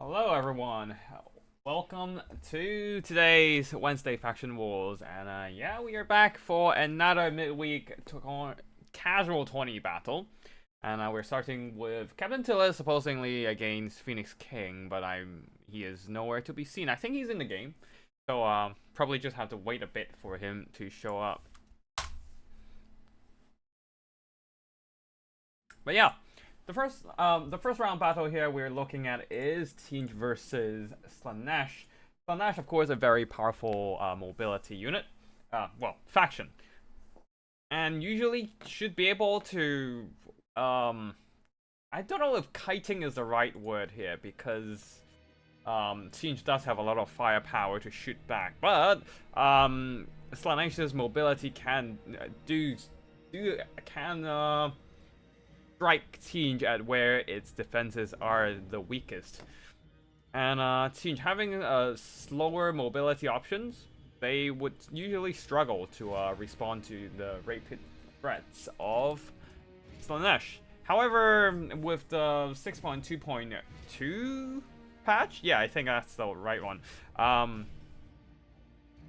Hello everyone, welcome to today's Wednesday Faction Wars, and yeah, we are back for another midweek casual 20 battle, and we're starting with Captain Tilla supposedly against Phoenix King, but he is nowhere to be seen. I think he's in the game, so probably just have to wait a bit for him to show up. But yeah. The first round battle here we're looking at is Teench versus Slaanesh. Slaanesh, of course, a very powerful mobility unit. Well, faction. And usually should be able to... I don't know if kiting is the right word here, because Teench does have a lot of firepower to shoot back. But Slaanesh's mobility can strike Teench at where its defenses are the weakest. And Teench having slower mobility options, they would usually struggle to respond to the rapid threats of Slaanesh. However, with the 6.2.2 patch, yeah, I think that's the right one.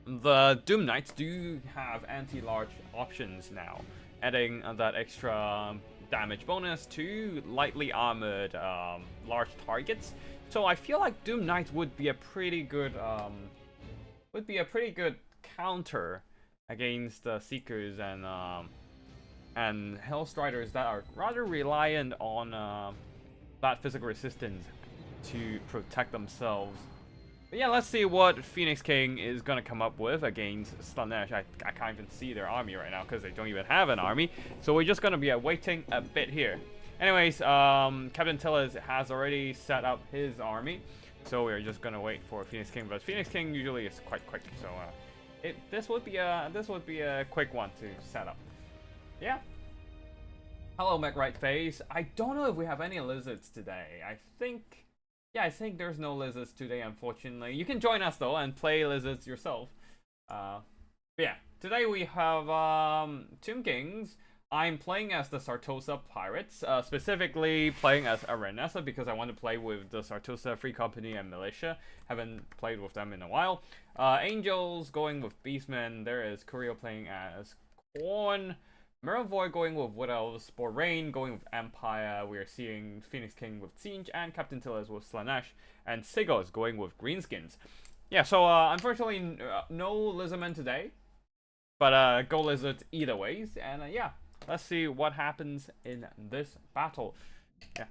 The Doom Knights do have anti-large options now, adding that extra damage bonus to lightly armored large targets. So I feel like Doom Knights would be a pretty good counter against the Seekers and Hellstriders that are rather reliant on that physical resistance to protect themselves. But yeah, let's see what Phoenix King is gonna come up with against Slaanesh. I can't even see their army right now because they don't even have an army. So we're just gonna be waiting a bit here. Anyways, Captain Tillers has already set up his army, so we're just gonna wait for Phoenix King. But Phoenix King usually is quite quick, so this would be a quick one to set up. Yeah. Hello, McRight Face. I don't know if we have any lizards today. Yeah, I think there's no lizards today, unfortunately. You can join us, though, and play lizards yourself. But yeah, today we have Tomb Kings. I'm playing as the Sartosa Pirates, specifically playing as Aranessa because I want to play with the Sartosa Free Company and Militia. Haven't played with them in a while. Angels going with Beastmen. There is Kurio playing as Corn. Meravoy going with Wood Elves, Borain going with Empire, we are seeing Phoenix King with Teench, and Captain Tillers with Slaanesh, and Sigos going with Greenskins. Yeah, so unfortunately no Lizardmen today, but go Lizards either ways, and yeah, let's see what happens in this battle. Yeah.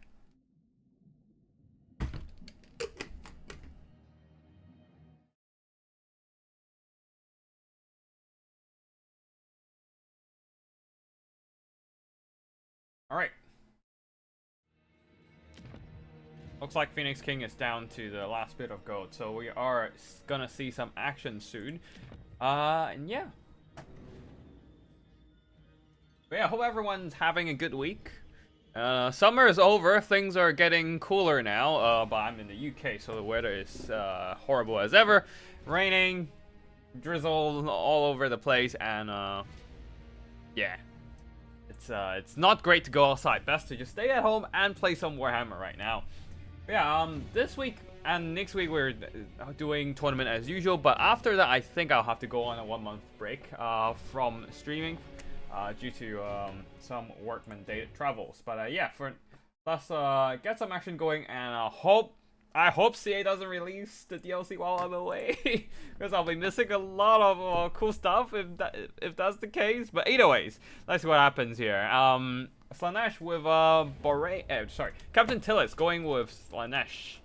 Alright. Looks like Phoenix King is down to the last bit of gold, so we are gonna see some action soon. And yeah. But yeah, hope everyone's having a good week. Summer is over, things are getting cooler now, but I'm in the UK, so the weather is horrible as ever. Raining, drizzle all over the place, and yeah. It's not great to go outside. Best to just stay at home and play some Warhammer right now. But yeah, this week and next week we're doing tournament as usual, but after that I think I'll have to go on a 1-month break from streaming due to some work-mandated travels. But yeah, let's get some action going, and I hope CA doesn't release the DLC while I'm away, because I'll be missing a lot of cool stuff if that's the case. But anyways, let's see what happens here. Slaanesh with Captain Tillers going with Slaanesh,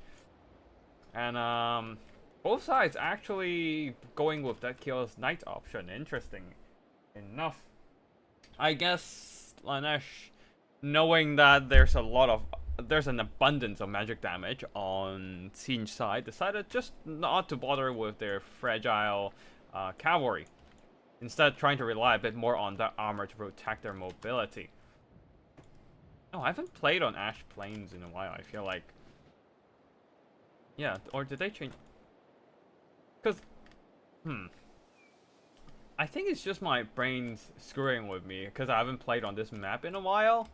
and both sides actually going with that kills Knight option. Interesting enough, I guess Slaanesh, knowing that there's an abundance of magic damage on Teench side, decided just not to bother with their fragile cavalry. Instead, trying to rely a bit more on that armor to protect their mobility. Oh, I haven't played on Ash Plains in a while, I feel like. Yeah, or did they change? Because, I think it's just my brain's screwing with me, because I haven't played on this map in a while.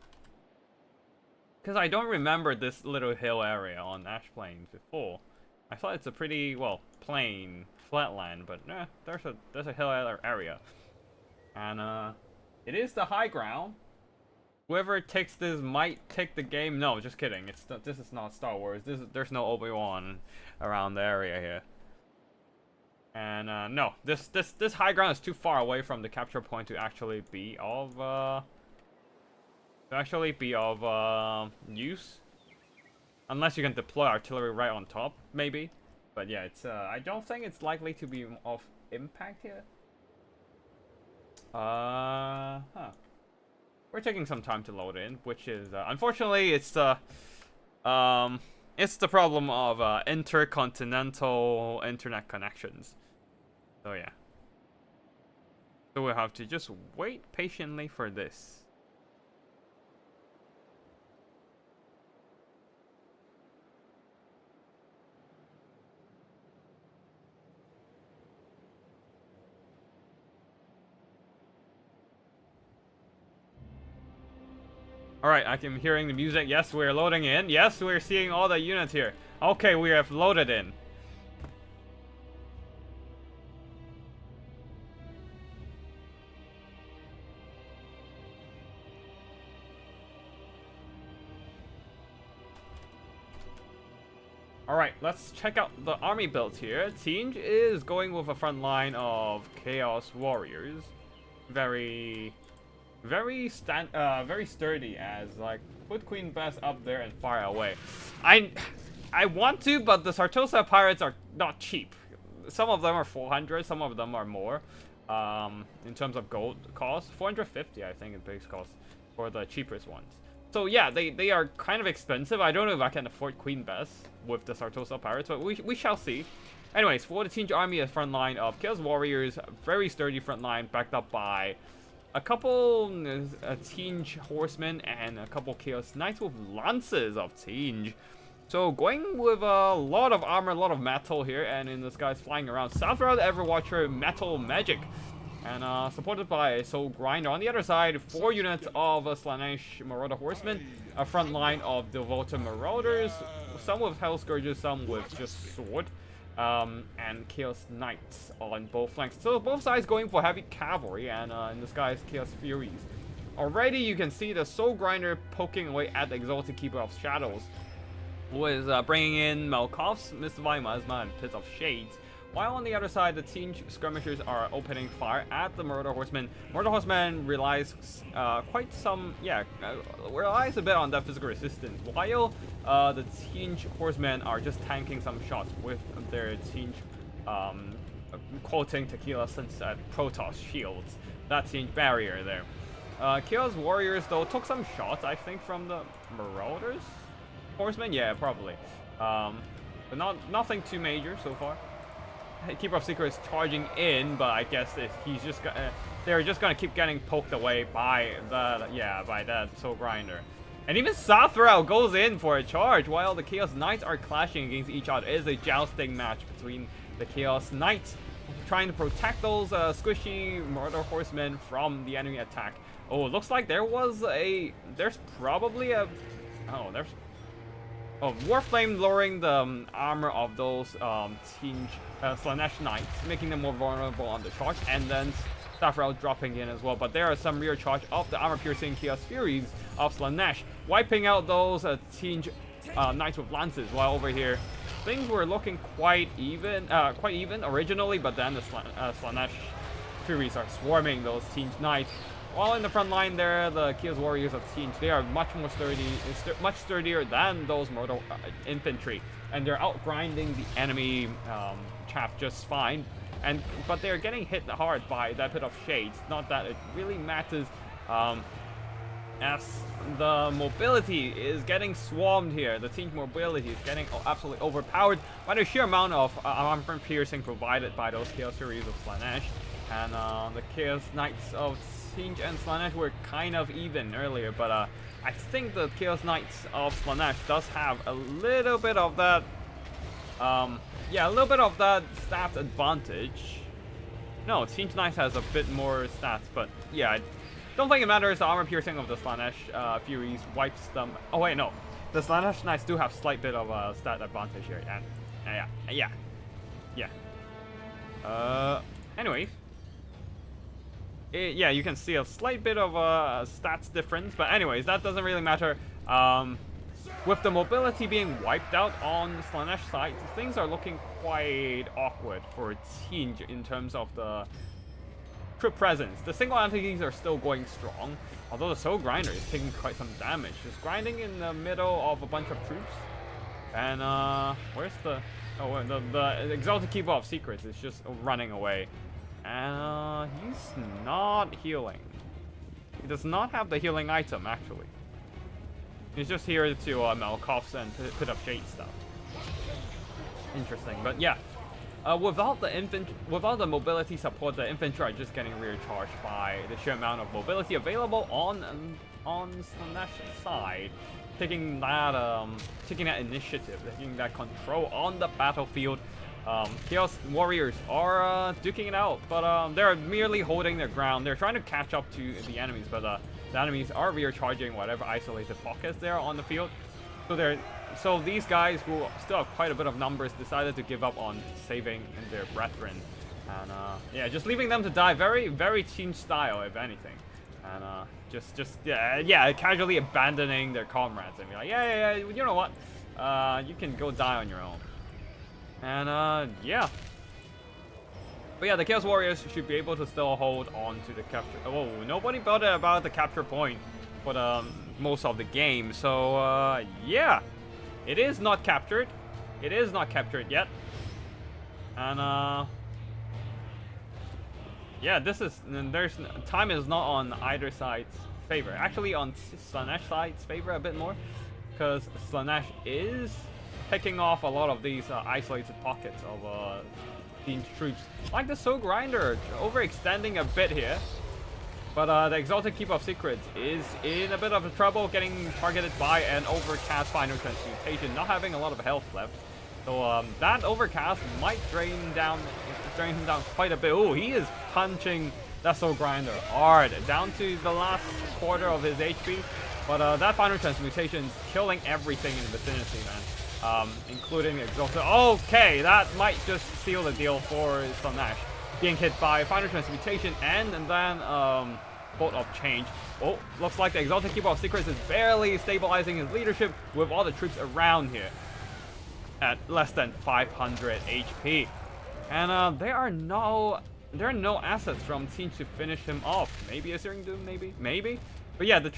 Because I don't remember this little hill area on Ash Plains before. I thought it's a pretty, well, plain, flatland, but there's a hill area. And it is the high ground. Whoever takes this might take the game. No, just kidding. This is not Star Wars. There's no Obi-Wan around the area here. And no, this high ground is too far away from the capture point to actually be of use. Unless you can deploy artillery right on top, maybe. But yeah, it's I don't think it's likely to be of impact here. We're taking some time to load in, which is unfortunately it's the problem of intercontinental internet connections. So yeah. So we'll have to just wait patiently for this. Alright, I am hearing the music. Yes, we're loading in. Yes, we're seeing all the units here. Okay, we have loaded in. Alright, let's check out the army builds here. Tinge is going with a front line of Chaos Warriors. Very sturdy, as like put Queen Bess up there and fire away. I want to, but the Sartosa pirates are not cheap. Some of them are 400, some of them are more. In terms of gold cost, 450 I think is base cost for the cheapest ones. So yeah, they are kind of expensive. I don't know if I can afford Queen Bess with the Sartosa pirates, but we shall see. Anyways, for the Tinge army, a front line of Chaos Warriors, very sturdy front line backed up by a couple Tinge horsemen and a couple Chaos Knights with lances of Tinge. So going with a lot of armor, a lot of metal here, and in this guy's flying around. Southround Everwatcher Metal Magic. And supported by a Soul Grinder. On the other side, 4 units of Slaanesh Marauder Horsemen. A front line of Devoted Marauders. Some with Hell Scourges, some with just sword. And Chaos Knights on both flanks. So both sides going for heavy cavalry, and in this guy's Chaos Furies. Already you can see the Soul Grinder poking away at the Exalted Keeper of Shadows, who is bringing in Malkov's Mistvine Miasma and Pits of Shades. While on the other side, the Tinge skirmishers are opening fire at the Marauder Horsemen. Marauder Horsemen relies relies a bit on that physical resistance, while the Tinge Horsemen are just tanking some shots with their Tinge, quoting Tequila Sunset Protoss shields. That Tinge barrier there. Chaos Warriors, though, took some shots, I think, from the Marauders Horsemen? Yeah, probably. But nothing too major so far. Keeper of Secret is charging in, but I guess he's just they're just gonna keep getting poked away by that Soul Grinder. And even Sathral goes in for a charge, while the Chaos Knights are clashing against each other. It is a jousting match between the Chaos Knights trying to protect those squishy Marauder Horsemen from the enemy attack. Oh, it looks like there's probably a Warflame lowering the armor of those Tinge Slaanesh Knights, making them more vulnerable on the charge, and then Sathral dropping in as well. But there are some rear charge of the armor-piercing Chaos Furies of Slaanesh, wiping out those Tinge Knights with lances, while over here things were looking quite even originally, but then the Slaanesh Furies are swarming those Tinge Knights. While in the front line there, the Chaos Warriors of Tinge, they are much more sturdy, much sturdier than those Mortal infantry, and they're outgrinding the enemy chaff just fine. But they're getting hit hard by that Pit of Shades. Not that it really matters, as the mobility is getting swarmed here. The Tinge mobility is getting absolutely overpowered by the sheer amount of armor piercing provided by those Chaos Furies of Slaanesh, and the Chaos Knights of Tinge and Slaanesh were kind of even earlier, but I think the Chaos Knights of Slaanesh does have a little bit of that, stats advantage. No, Tinge Knights has a bit more stats, but yeah, don't think it matters. The armor piercing of the Slanesh Furies wipes them. Oh wait, no. The Slanesh Knights do have slight bit of a stat advantage here, and yeah. Anyways. Yeah, you can see a slight bit of a stats difference, but anyways, that doesn't really matter. With the mobility being wiped out on Slanesh side, things are looking quite awkward for Tinge in terms of the troop presence. The single entities are still going strong, although the Soul Grinder is taking quite some damage. Just grinding in the middle of a bunch of troops. And where's the... Oh, the Exalted Keeper of Secrets is just running away. And he's not healing. He does not have the healing item, actually. He's just here to Malkoff's and Pit of Shade stuff. Interesting, but yeah. Without the mobility support, the infantry are just getting recharged by the sheer amount of mobility available on Slanesh's side, taking that initiative, taking that control on the battlefield. Chaos Warriors are duking it out, but they're merely holding their ground. They're trying to catch up to the enemies, but the enemies are recharging whatever isolated pockets there on the field. So these guys, who still have quite a bit of numbers, decided to give up on saving their brethren, and yeah, just leaving them to die, very, very Tinge style, if anything, and yeah, casually abandoning their comrades and be like, yeah, you know what, you can go die on your own, and yeah. But yeah, the Chaos Warriors should be able to still hold on to the capture. Oh, nobody bothered about the capture point for the most of the game. So yeah, it is not captured. It is not captured yet. And yeah, time is not on either side's favor. Actually, on Slanesh side's favor a bit more, because Slanesh is picking off a lot of these isolated pockets of Tinge troops, like the Soul Grinder, overextending a bit here. But the Exalted Keeper of Secrets is in a bit of trouble, getting targeted by an Overcast Final Transmutation, not having a lot of health left. So that Overcast might drain him down quite a bit. Oh, he is punching that Soul Grinder hard, down to the last quarter of his HP. But that Final Transmutation is killing everything in the vicinity, man. Including Exalted. Okay, that might just seal the deal for Slanesh. Being hit by Final Transmutation and then Bolt of Change. Oh, looks like the Exalted Keeper of Secrets is barely stabilizing his leadership with all the troops around here at less than 500 HP. And there are no assets from Tinge to finish him off. Maybe a Searing Doom, maybe. But yeah, the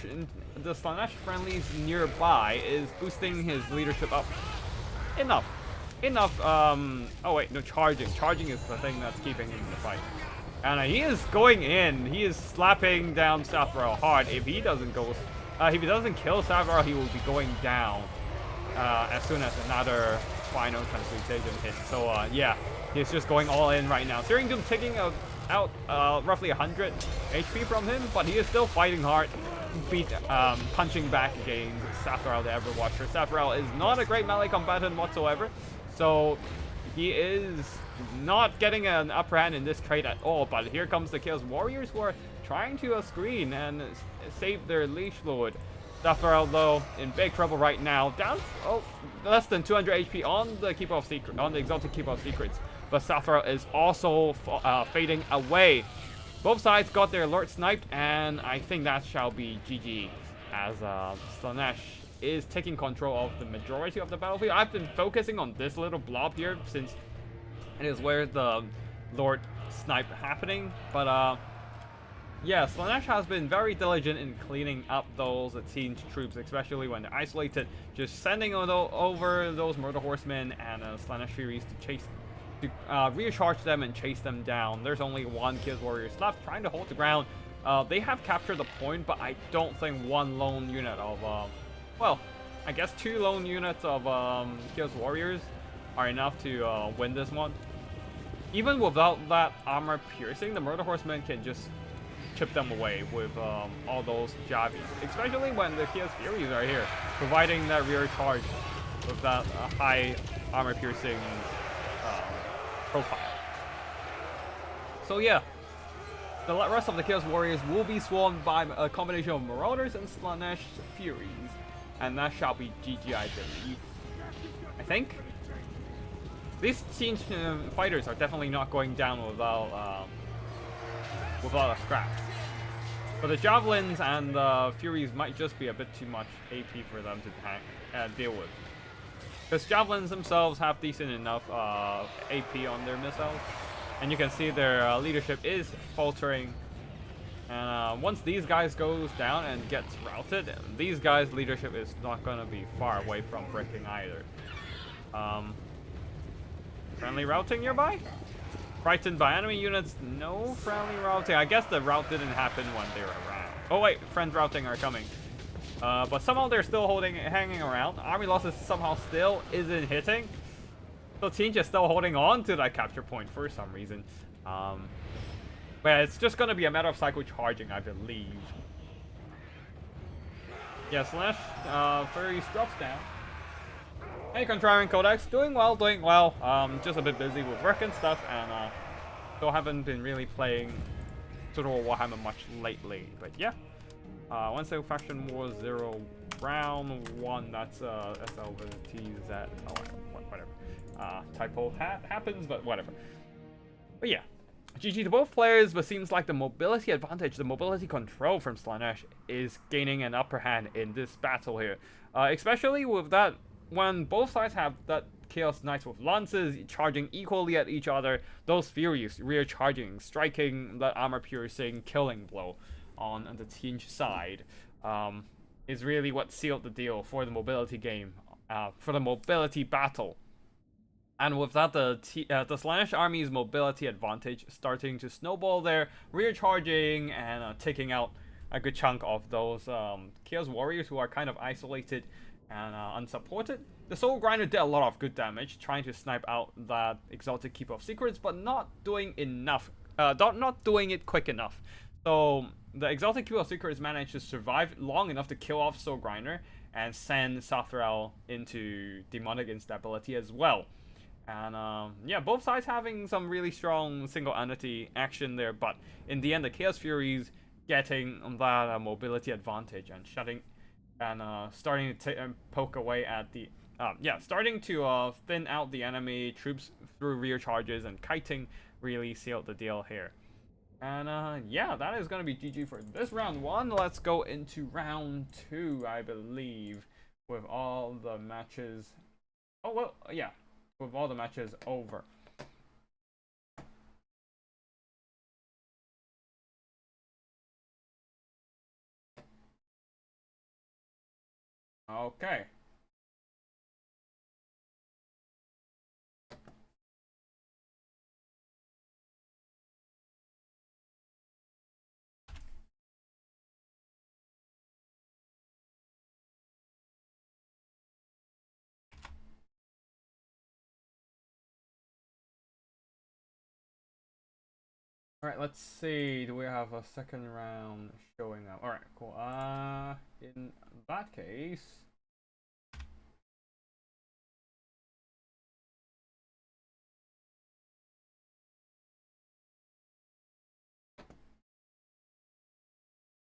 Slanesh friendlies nearby is boosting his leadership up enough. Oh wait, no, charging is the thing that's keeping him in the fight. And he is going in. He is slapping down Sathral hard. If he doesn't kill Sathral, he will be going down as soon as another Final Transmutation hits. So yeah, he's just going all in right now. Searing Doom taking out roughly 100 HP from him, but he is still fighting hard, punching back against Sathral the Everwatcher. Sathral is not a great melee combatant whatsoever, so he is not getting an upper hand in this trade at all. But here comes the Chaos Warriors, who are trying to screen and save their Leash Lord. Sathral, though, in big trouble right now, down less than 200 HP on the Exalted Keeper of Secrets. But Sathral is also fading away. Both sides got their Lord sniped, and I think that shall be GG, as Slanesh is taking control of the majority of the battlefield. I've been focusing on this little blob here since it is where the Lord snipe happening. But yeah, Slanesh has been very diligent in cleaning up those Tinge troops, especially when they're isolated, just sending over those Murder Horsemen and Slanesh Furies to recharge them and chase them down. There's only one Chaos Warrior left trying to hold the ground. They have captured the point, but I don't think one lone unit of, well, I guess 2 lone units of Chaos Warriors are enough to win this one. Even without that armor piercing, the Murder Horsemen can just chip them away with all those Javis, especially when the Chaos Furies are here, providing that rear charge with that high armor piercing profile. So yeah, The rest of the Chaos Warriors will be swarmed by a combination of Marauders and Slaanesh Furies. And that shall be GG, I believe. I think. These Siege fighters are definitely not going down without a scrap. But the Javelins and the Furies might just be a bit too much AP for them to deal with. Because Javelins themselves have decent enough AP on their missiles. And you can see their leadership is faltering. And once these guys goes down and gets routed, these guys' leadership is not going to be far away from breaking either. Friendly routing nearby? Frightened by enemy units? No friendly routing. I guess the route didn't happen when they were around. Oh wait, friend routing are coming. But somehow they're still hanging around. Army losses somehow still isn't hitting. So Siege is still holding on to that capture point for some reason. But it's just gonna be a matter of cycle charging, I believe. Yeah, Slash Furries drops down. Hey, Contrarian Codex, doing well, doing well. Just a bit busy with work and stuff, and still haven't been really playing Total Warhammer much lately. But yeah, Wednesday Faction War 0 round 1. That's SLVTZ. Oh, whatever. Typo happens, but whatever. But yeah, GG to both players. But seems like the mobility advantage, the mobility control from Slaanesh is gaining an upper hand in this battle here, especially with that. When both sides have that Chaos Knights with lances charging equally at each other, those Furies rear charging, striking that armor piercing killing blow on the Siege side is really what sealed the deal for the mobility game, for the mobility battle. And with that, the Slaanesh army's mobility advantage starting to snowball there, rear charging and taking out a good chunk of those Chaos Warriors who are kind of isolated and unsupported. The Soul Grinder did a lot of good damage, trying to snipe out that Exalted Keeper of Secrets, but not doing enough, not doing it quick enough. So the Exalted Keeper of Secrets managed to survive long enough to kill off Soul Grinder and send Sathrel into demonic instability as well. And yeah, both sides having some really strong single entity action there, but in the end, the Chaos Furies getting that mobility advantage and starting to poke away at the starting to thin out the enemy troops through rear charges, and kiting really sealed the deal here. And yeah, that is gonna be GG for this round 1. Let's go into round 2, I believe, with all the matches. Oh well, yeah, with all the matches over. Okay. Alright, let's see. Do we have a second round showing up? Alright, cool. In that case.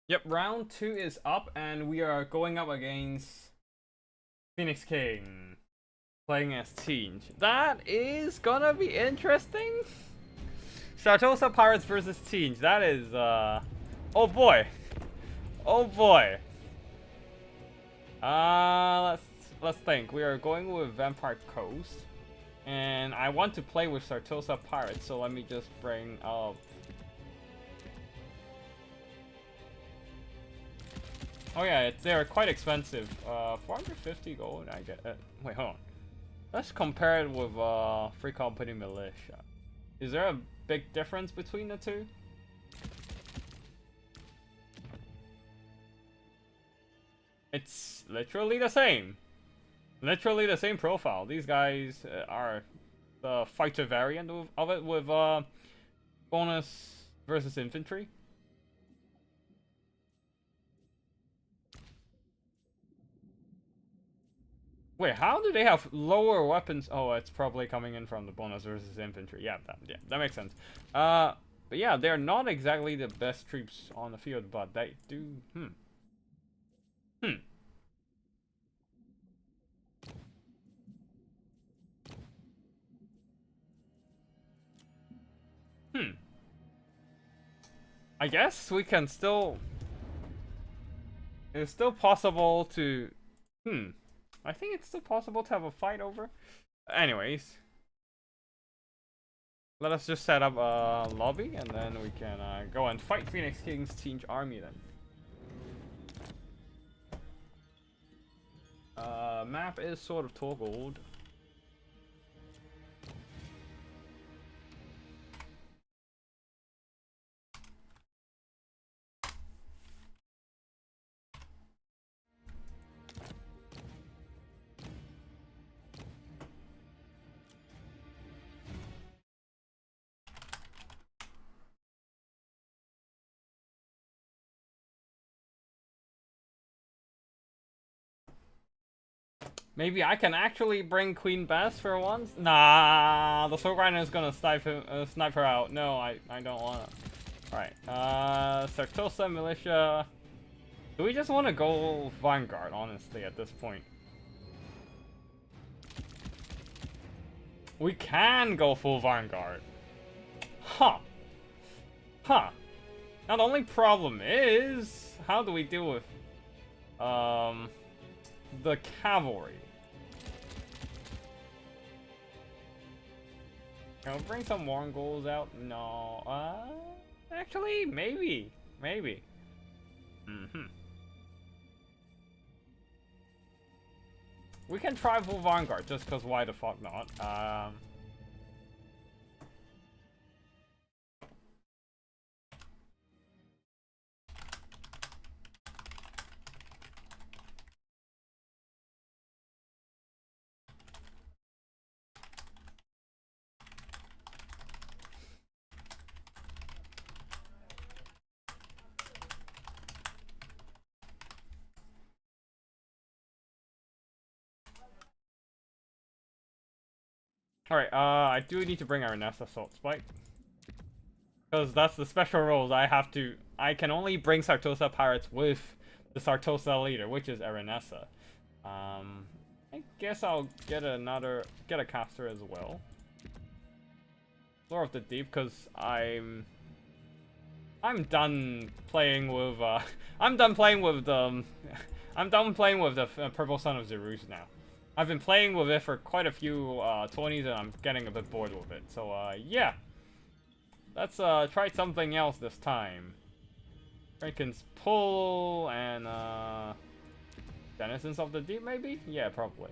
Yep, round 2 is up, and we are going up against Phoenix King, playing as Siege. That is gonna be interesting. Sartosa Pirates versus Siege. That is, oh boy. Oh boy. Let's think. We are going with Vampire Coast, and I want to play with Sartosa Pirates, so let me just bring up. Oh yeah, they're quite expensive. 450 gold. I get it. Wait, hold on. Let's compare it with Free Company Militia. Is there a big difference between the two? It's literally the same. Literally the same profile. These guys are the fighter variant of it with bonus versus infantry. Wait, how do they have lower weapons? Oh, it's probably coming in from the bonus versus infantry. Yeah, that makes sense. But yeah, they're not exactly the best troops on the field, but they do. Hmm. I guess we can still. It's still possible to. I think it's still possible to have a fight over. Anyways. Let us just set up a lobby and then we can go and fight Phoenix King's Siege Army then. Map is sort of toggled. Maybe I can actually bring Queen Bess for once? Nah, the Sword Grinder is gonna snipe her out. No, I don't wanna. Alright, Sartosa Militia. Do we just wanna go Vanguard, honestly, at this point? We can go full Vanguard. Huh. Huh. Now the only problem is, how do we deal with, the cavalry? Can we bring some Mongols out? No. Actually, maybe. Maybe. We can try full Vanguard, just because why the fuck not? Alright, I do need to bring Aranessa Assault Spike. Because that's the special rules. I can only bring Sartosa Pirates with the Sartosa leader, which is Aranessa. I guess I'll get a caster as well. Lore of the Deep, because I'm done playing with, I'm done playing with the Purple Son of Zeus now. I've been playing with it for quite a few 20s and I'm getting a bit bored with it. So yeah. Let's try something else this time. Franken's Pull and Denizens of the Deep maybe? Yeah, probably.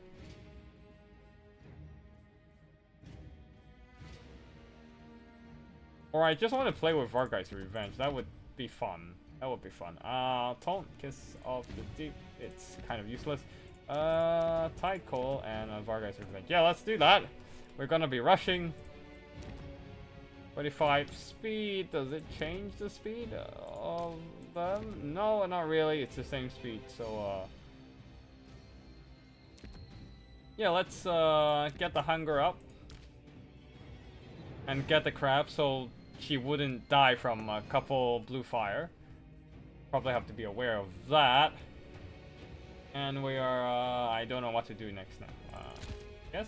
Or I just want to play with Vargeist's Revenge. That would be fun. That would be fun. Taunt Kiss of the Deep. It's kind of useless. Tide Coal and Vargeist's Revenge. Yeah, let's do that. We're gonna be rushing. 25 speed. Does it change the speed of them? No, not really. It's the same speed. So, yeah, let's get the hunger up. And get the crab so she wouldn't die from a couple blue fire. Probably have to be aware of that. And we are, I don't know what to do next now. Guess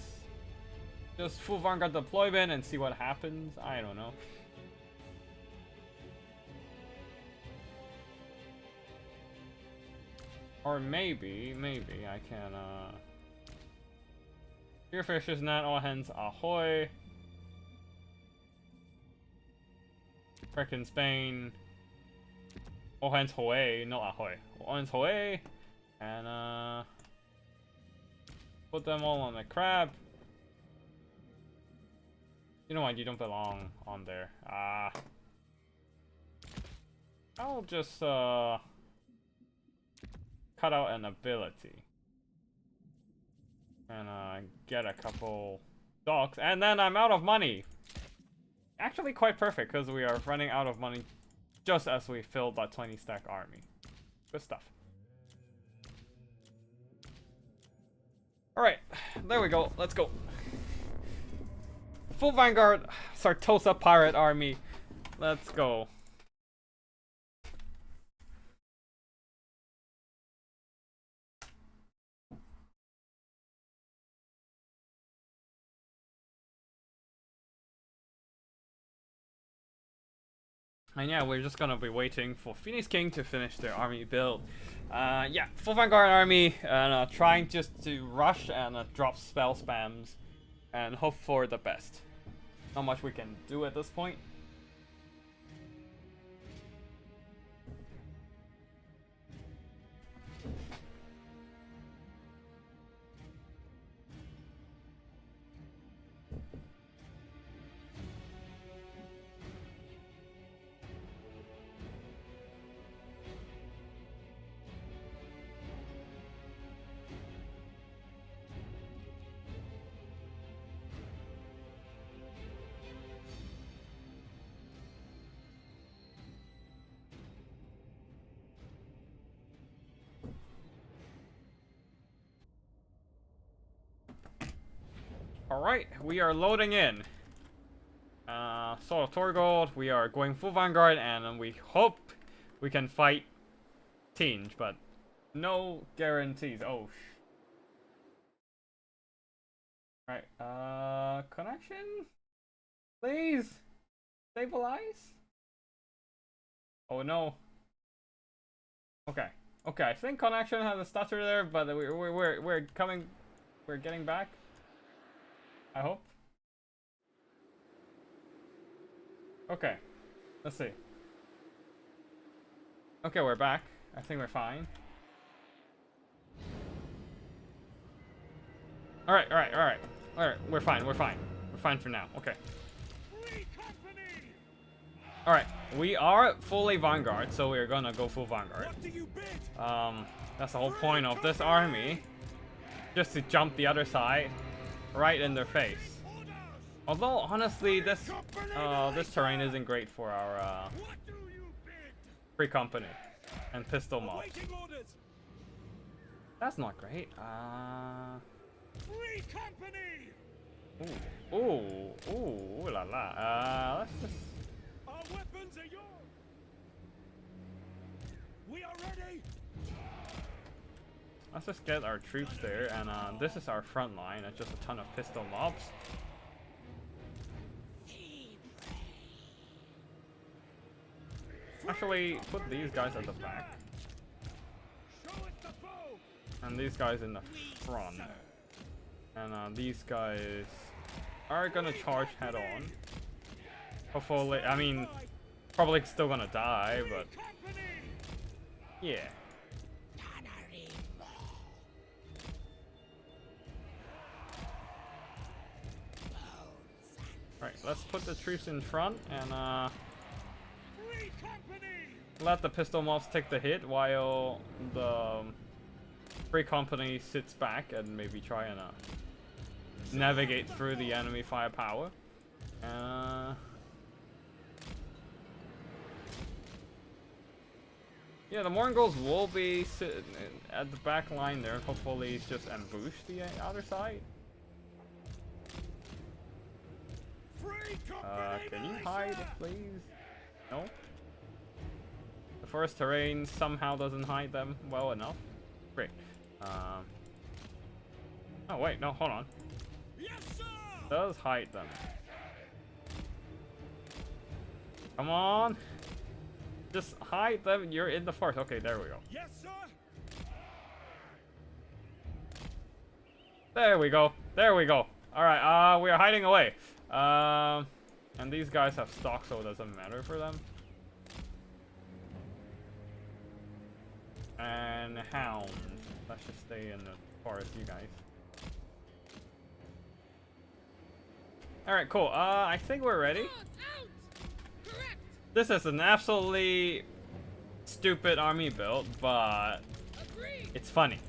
just full Vanguard deployment and see what happens. I don't know. Or maybe I can, Spearfish's Net, all hands ahoy. Frickin' Spain. All hands hoy, not ahoy. All hands hoy. And, put them all on the crab. You know what, you don't belong on there. I'll just, cut out an ability. And, get a couple docks. And then I'm out of money! Actually quite perfect, because we are running out of money just as we filled that 20 stack army. Good stuff. Alright, there we go. Let's go. Full Vanguard, Sartosa Pirate Army. let's go. And yeah, we're just gonna be waiting for Phoenix King to finish their army build. Yeah, full Vanguard army, and trying just to rush and drop spell spams, and hope for the best. Not much we can do at this point. Alright, we are loading in. Sword of Torgold, we are going full Vanguard, and we hope we can fight Tinge, but no guarantees. Oh, right, connection? Please? Stabilize? Oh no. Okay. Okay, I think connection has a stutter there, but we're coming, we're getting back. I hope. Okay, let's see. Okay, we're back. I think we're fine. Alright, we're fine, we're fine. We're fine for now, okay. Alright, we are fully Vanguard, so we're gonna go full Vanguard. That's the whole point of this army. Just to jump the other side. Right in their face. Although honestly, this terrain isn't great for our free company and pistol mobs. That's not great. Free company. Ooh la la. Let's just. Our weapons are yours. We are ready. Let's just get our troops there, and this is our front line. It's just a ton of pistol mobs. Actually, put these guys at the back. And these guys in the front. And these guys are gonna charge head on. Hopefully, I mean, probably still gonna die, but yeah. Alright, let's put the troops in front and let the pistol mobs take the hit while the free company sits back and maybe try and navigate through the enemy firepower. Yeah, the Mongols will be sitting at the back line there, hopefully just ambush the other side. Can you hide, please? No? The forest terrain somehow doesn't hide them well enough. Great. Oh wait, no, hold on. Yes, sir. Does hide them. Come on. Just hide them. You're in the forest. Okay, there we go. Yes, sir. There we go. There we go. Alright, we are hiding away. And these guys have stock, so it doesn't matter for them. And hound. Let's just stay in the forest, you guys. Alright, cool. I think we're ready. This is an absolutely stupid army build, but it's funny.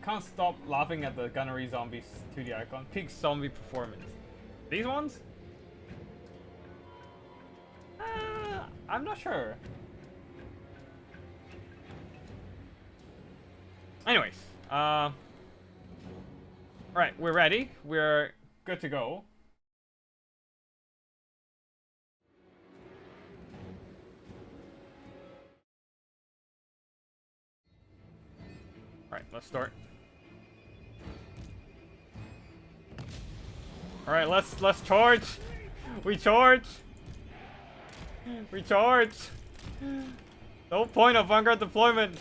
Can't stop laughing at the gunnery zombies 2D icon. Peak zombie performance. These ones? I'm not sure. Anyways, alright, we're ready. We're good to go. Alright, let's start. Alright, let's charge! We charge! We charge! No point of vanguard deployment!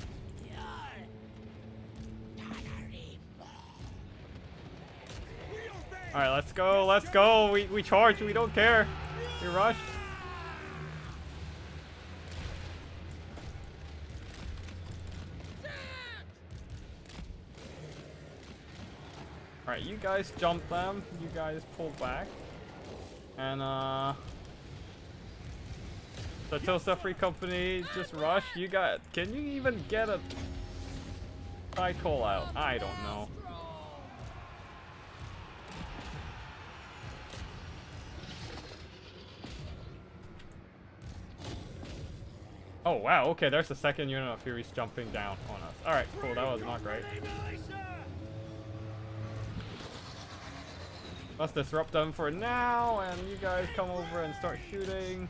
Alright, let's go, let's go! We charge, we don't care! We rush! Alright, you guys jump them, you guys pull back. And the Tulsa Free Company just rush. You got, can you even get a side call out? I don't know. Oh wow, okay, there's the second unit of Furies jumping down on us. Alright, cool, that was not great. Let's disrupt them for now, and you guys come over and start shooting.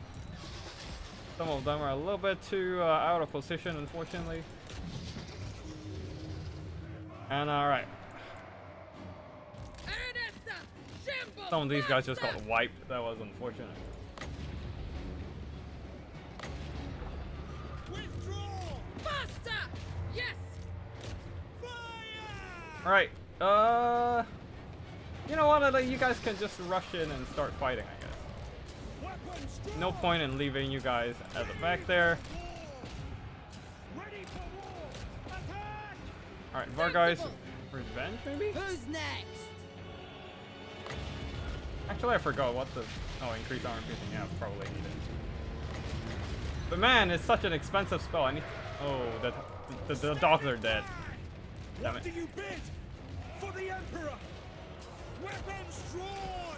Some of them are a little bit too out of position, unfortunately. And alright. Some of these guys just got wiped. That was unfortunate. Alright, you know what, you guys can just rush in and start fighting, I guess. No point in leaving you guys at the back there. Alright, Varguy's revenge, maybe? Who's next? Actually, I forgot what the... Oh, increase armor piercing, yeah, probably need it. But man, it's such an expensive spell, I need... Oh, the dogs are dead. Damn it. What do you bid? For the Emperor! Weapons drawn!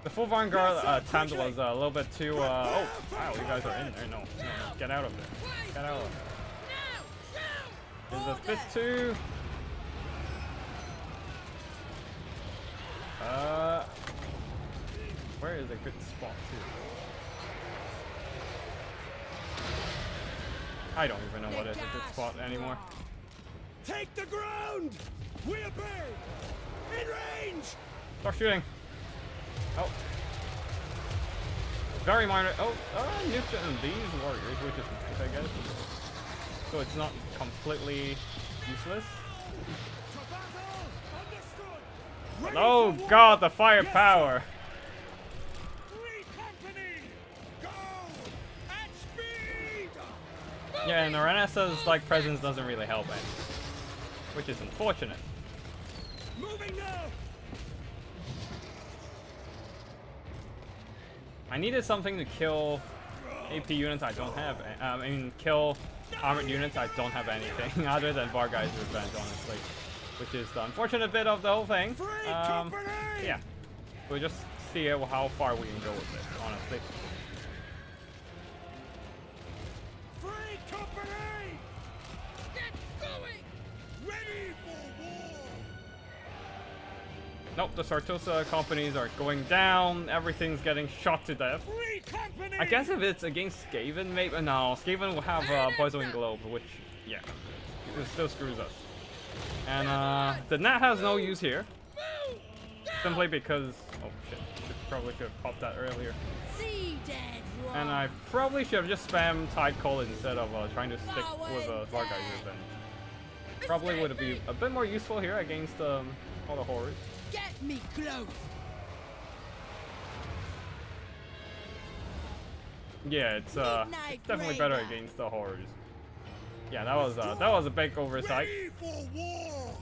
The full Vanguard attempt was a little bit too, oh, wow, you guys are in there. No, get out of there. Get out of there. Is a bit too... where is a good spot, too? I don't even know what is a good spot anymore. Take the ground! We obey! In range! Start shooting. Oh. Very minor. Oh, nuked these warriors, which is nice, I guess. So it's not completely useless. Oh god, the firepower! Yeah, and Arenasa's like presence doesn't really help any, which is unfortunate. Moving now. I needed something to kill AP units I don't have. I mean, kill armored units I don't have anything other than Varguy's revenge, honestly, which is the unfortunate bit of the whole thing. Yeah, we'll just see how far we can go with this, honestly. Nope, the Sartosa companies are going down. Everything's getting shot to death. I guess if it's against Skaven, maybe. No, Skaven will have Poisoning Globe, which, yeah, it still screws us. And the Gnat has no use here. Simply because. Oh shit, probably should have popped that earlier. And I probably should have just spammed Tide Call instead of trying to stick with Varguy's Revenge. Probably would be a bit more useful here against all the horrors. Get me close. Yeah, it's definitely better against the horrors. Yeah, that was a big oversight. Ready for war.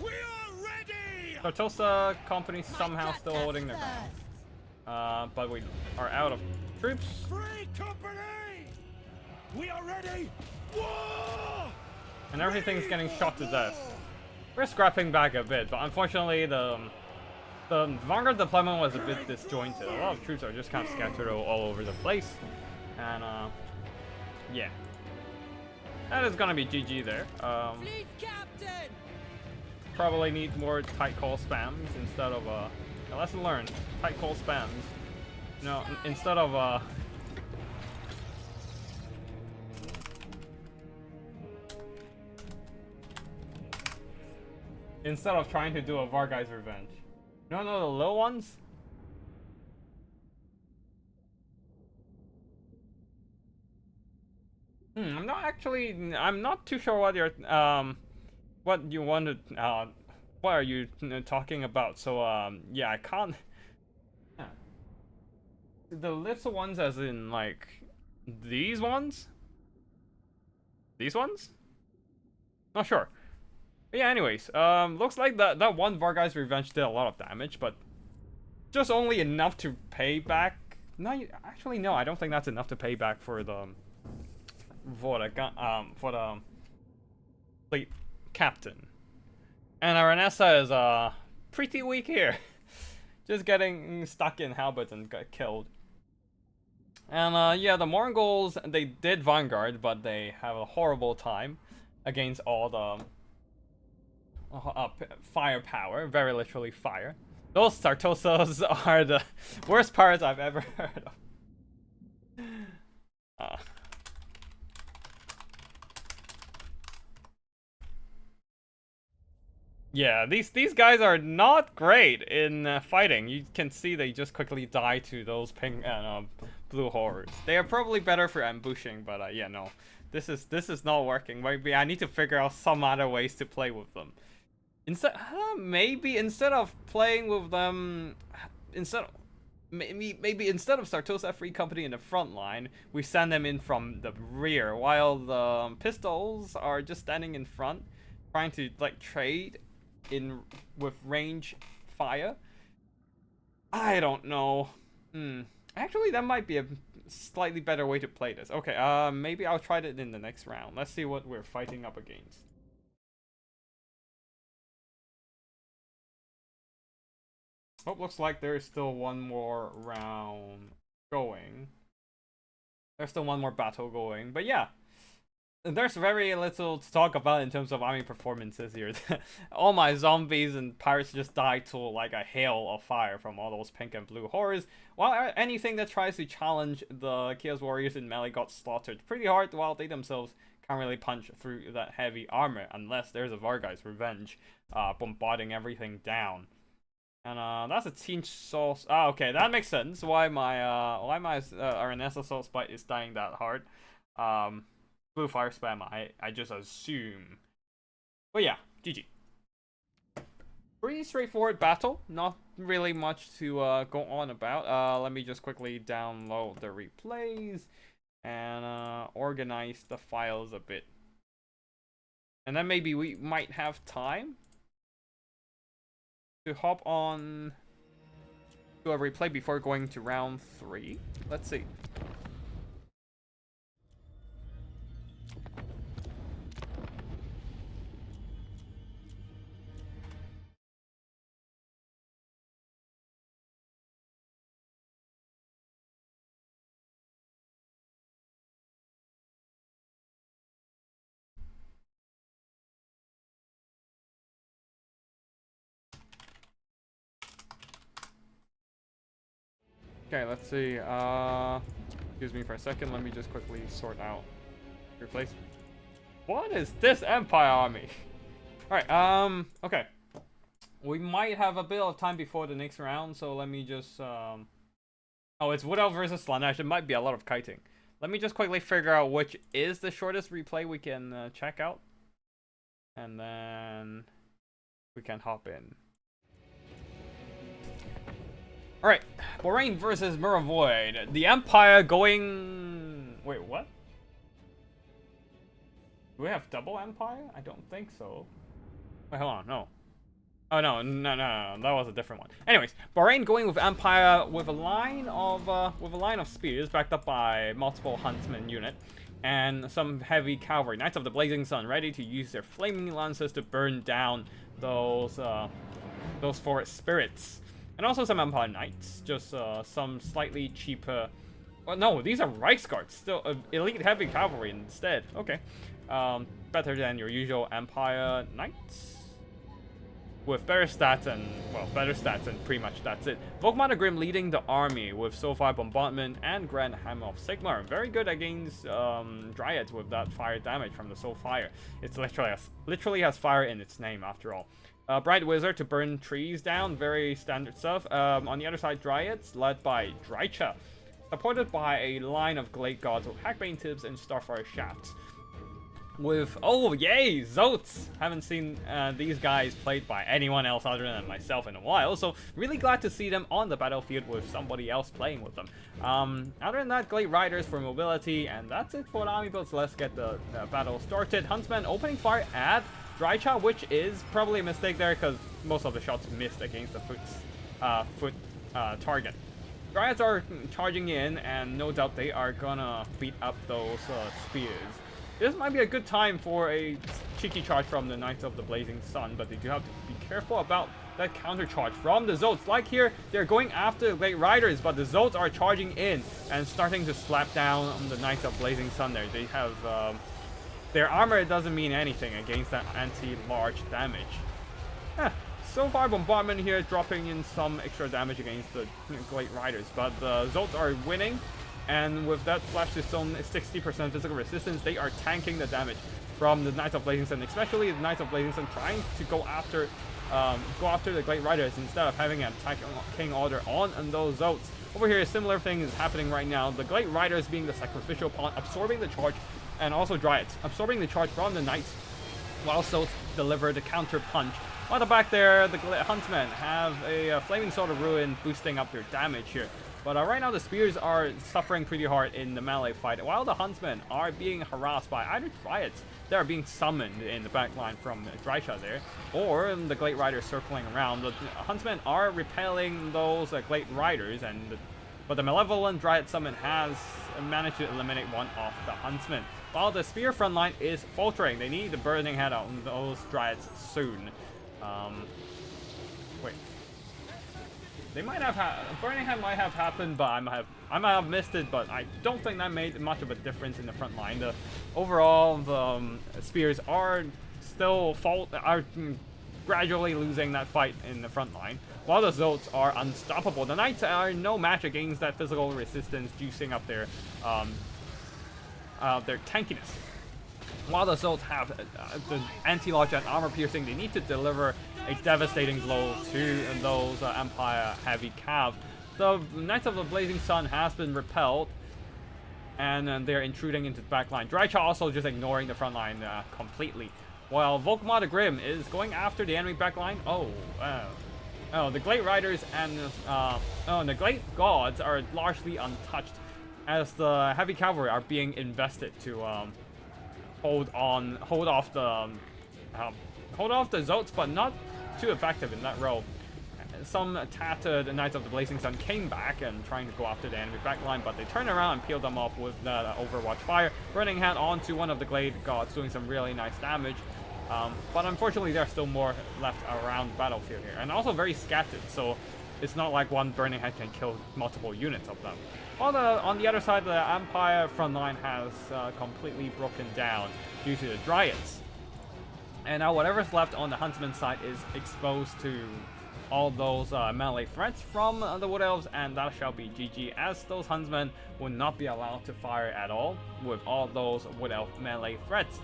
We are ready. Sartosa company somehow still holding their ground. But we are out of troops. Free company. We are ready. War. And everything's getting shot to death. We're scrapping back a bit, but unfortunately the Vanguard deployment was a bit disjointed. A lot of troops are just kind of scattered all over the place. And yeah. That is gonna be GG there. Fleet captain! Probably need more tight call spams instead of a lesson learned. Tight call spams. No, instead of instead of trying to do a Vargai's Revenge. You don't know the little ones? I'm not too sure what you're what you wanted what are you talking about? So yeah, I can't. Yeah. The little ones as in like these ones? These ones? Not sure. But yeah, anyways, looks like that one Vargai's Revenge did a lot of damage, but just only enough to pay back. No, actually no, I don't think that's enough to pay back for the fleet captain. And Aranessa is pretty weak here. Just getting stuck in halberds and got killed. And yeah, the Mongols, they did Vanguard, but they have a horrible time against all the firepower, very literally fire. Those Sartosos are the worst pirates I've ever heard of. Yeah, these guys are not great in fighting. You can see they just quickly die to those pink and blue horrors. They are probably better for ambushing, but yeah, no, this is not working. Maybe I need to figure out some other ways to play with them. Maybe instead of playing with them, maybe instead of Sartosa Free Company in the front line, we send them in from the rear, while the pistols are just standing in front, trying to like trade in with range fire. I don't know. Actually, that might be a slightly better way to play this. Okay, maybe I'll try it in the next round. Let's see what we're fighting up against. Oh, looks like there's still one more round going. There's still one more battle going, but yeah. There's very little to talk about in terms of army performances here. All my zombies and pirates just died to like a hail of fire from all those pink and blue horrors, while anything that tries to challenge the Chaos Warriors in melee got slaughtered pretty hard, while they themselves can't really punch through that heavy armor unless there's a Vargai's Revenge bombarding everything down. And that's a team source. Ah, okay, that makes sense. Why my Aranessa Soul Spite is dying that hard. Blue fire spam, I just assume. But yeah, GG. Pretty straightforward battle. Not really much to go on about. Let me just quickly download the replays and organize the files a bit. And then maybe we might have time to hop on to a replay before going to round 3. Let's see. Okay, let's see. Excuse me for a second. Let me just quickly sort out replace. What is this Empire army? Alright, okay. We might have a bit of time before the next round, so let me just, oh, it's Wood Elf versus Slanesh. It might be a lot of kiting. Let me just quickly figure out which is the shortest replay we can check out. And then we can hop in. Alright, Borain versus Mirror Void. The Empire going... Wait, what? Do we have double Empire? I don't think so. Wait, hold on, no. Oh, no, that was a different one. Anyways, Borain going with Empire with a line of spears backed up by multiple huntsman unit and some heavy cavalry. Knights of the Blazing Sun ready to use their flaming lances to burn down those forest spirits. And also some Empire Knights, just some slightly cheaper Oh, no, these are Reichsguards. Still, elite heavy cavalry instead. Okay. Better than your usual Empire Knights. With better stats and, well, better stats and pretty much that's it. Volkmar Grim leading the army with Soulfire Bombardment and Grand Hammer of Sigmar. Very good against Dryads with that fire damage from the Soulfire. It's literally has fire in its name after all. Bright Wizard to burn trees down, very standard stuff. On the other side, Dryads led by Drycha, supported by a line of Glade Gods with Hackbane Tips and Starfire Shafts. With, oh yay, Zotes! Haven't seen these guys played by anyone else other than myself in a while, so really glad to see them on the battlefield with somebody else playing with them. Other than that, Glade Riders for mobility, and that's it for the army builds. Let's get the battle started. Huntsman opening fire at Drycha, which is probably a mistake there because most of the shots missed against the foot target. Dryads are charging in, and no doubt they are gonna beat up those spears. This might be a good time for a cheeky charge from the Knights of the Blazing Sun, but they do have to be careful about that counter charge from the Zotes. Like here, they're going after the Glade Riders, but the Zotes are charging in and starting to slap down on the Knights of Blazing Sun there. They have their armor doesn't mean anything against that anti-large damage. So far, Bombardment here dropping in some extra damage against the Glade Riders, but the Zotes are winning. And with that Flash to Stone 60% physical resistance, they are tanking the damage from the Knights of Blazing Sun, especially the Knights of Blazing Sun trying to go after the Glade Riders instead of having an attacking order on those Zotes. Over here, a similar thing is happening right now. The Glade Riders being the sacrificial pawn, absorbing the charge, and also Dryads, absorbing the charge from the Knights, while Zotes deliver the counter punch. On the back there, the Huntsmen have a Flaming Sword of Ruin boosting up their damage here. But right now the Spears are suffering pretty hard in the melee fight, while the Huntsmen are being harassed by either Dryads that are being summoned in the back line from Drycha there, or the Glade Riders circling around. The Huntsmen are repelling those Glade Riders, but the Malevolent Dryad Summon has managed to eliminate one of the Huntsmen. While the Spear front line is faltering, they need the Burning Head on those Dryads soon. Wait. They might have Burning Hand might have happened, but I might have missed it. But I don't think that made much of a difference in the front line. Overall, the Spears are still gradually losing that fight in the front line, while the Zotes are unstoppable. The Knights are no match against that physical resistance, juicing up their tankiness. While the Zotes have the anti-large and armor piercing, they need to deliver a devastating blow to those Empire heavy cav. The Knights of the Blazing Sun has been repelled, and they're intruding into the back line. Drycha also just ignoring the front line completely, while Volkmar the Grim is going after the enemy back line. The Glade Riders and the Glade Gods are largely untouched, as the heavy cavalry are being invested to hold off the Zotes, but not too effective in that role. Some tattered Knights of the Blazing Sun came back and trying to go after the enemy backline, but they turned around and peeled them off with the Overwatch Fire. Burning Hand onto one of the Glade Gods, doing some really nice damage. But unfortunately, there's still more left around the battlefield here, and also very scattered, so it's not like one Burning Hand can kill multiple units of them. On the other side, the Empire front line has completely broken down due to the Dryads. And now whatever's left on the Huntsman side is exposed to all those melee threats from the Wood Elves, and that shall be GG, as those Huntsmen will not be allowed to fire at all with all those Wood Elf melee threats.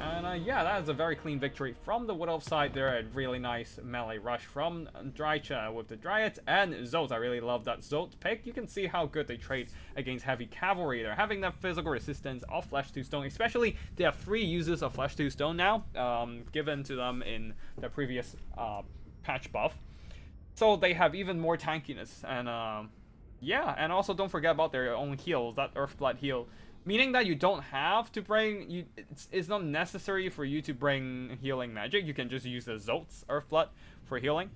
And yeah, that is a very clean victory from the Wood Elf side there. A really nice melee rush from Drycha with the Dryads and Zotes. I really love that Zote pick. You can see how good they trade against heavy cavalry. They're having that physical resistance of Flesh to Stone, especially they have 3 uses of Flesh to Stone now, given to them in the previous patch buff. So they have even more tankiness, and yeah, and also don't forget about their own heals, that Earthblood heal. Meaning that you don't have to bring, it's not necessary for you to bring healing magic. You can just use the Zote's Earthblood for healing.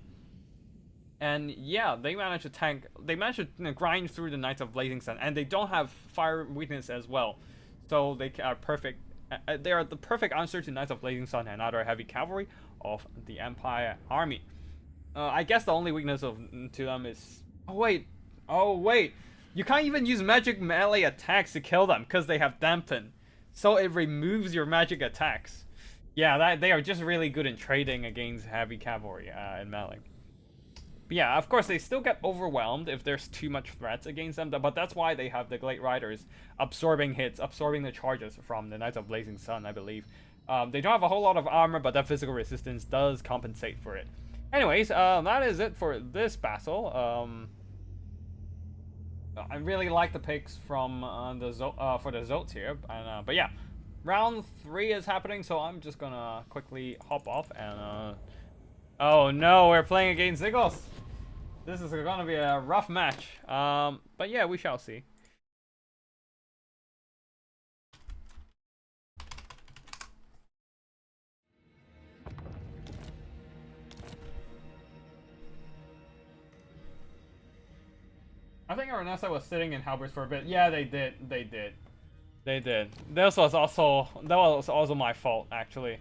And yeah, they managed to grind through the Knights of Blazing Sun, and they don't have fire weakness as well. So they are perfect. They are the perfect answer to Knights of Blazing Sun and other heavy cavalry of the Empire army. I guess the only weakness to them is... Oh wait. You can't even use magic melee attacks to kill them because they have dampen. So it removes your magic attacks. Yeah, they are just really good in trading against heavy cavalry in melee. But yeah, of course, they still get overwhelmed if there's too much threats against them, but that's why they have the Glade Riders absorbing hits, absorbing the charges from the Knights of Blazing Sun, I believe. They don't have a whole lot of armor, but that physical resistance does compensate for it. Anyways, that is it for this battle. I really like the picks from for the Zotes here, and but yeah, round 3 is happening, so I'm just gonna quickly hop off and oh no, we're playing against Zigos. This is gonna be a rough match. But yeah, we shall see. I think Aranessa was sitting in halberds for a bit. Yeah, they did. That was also my fault, actually.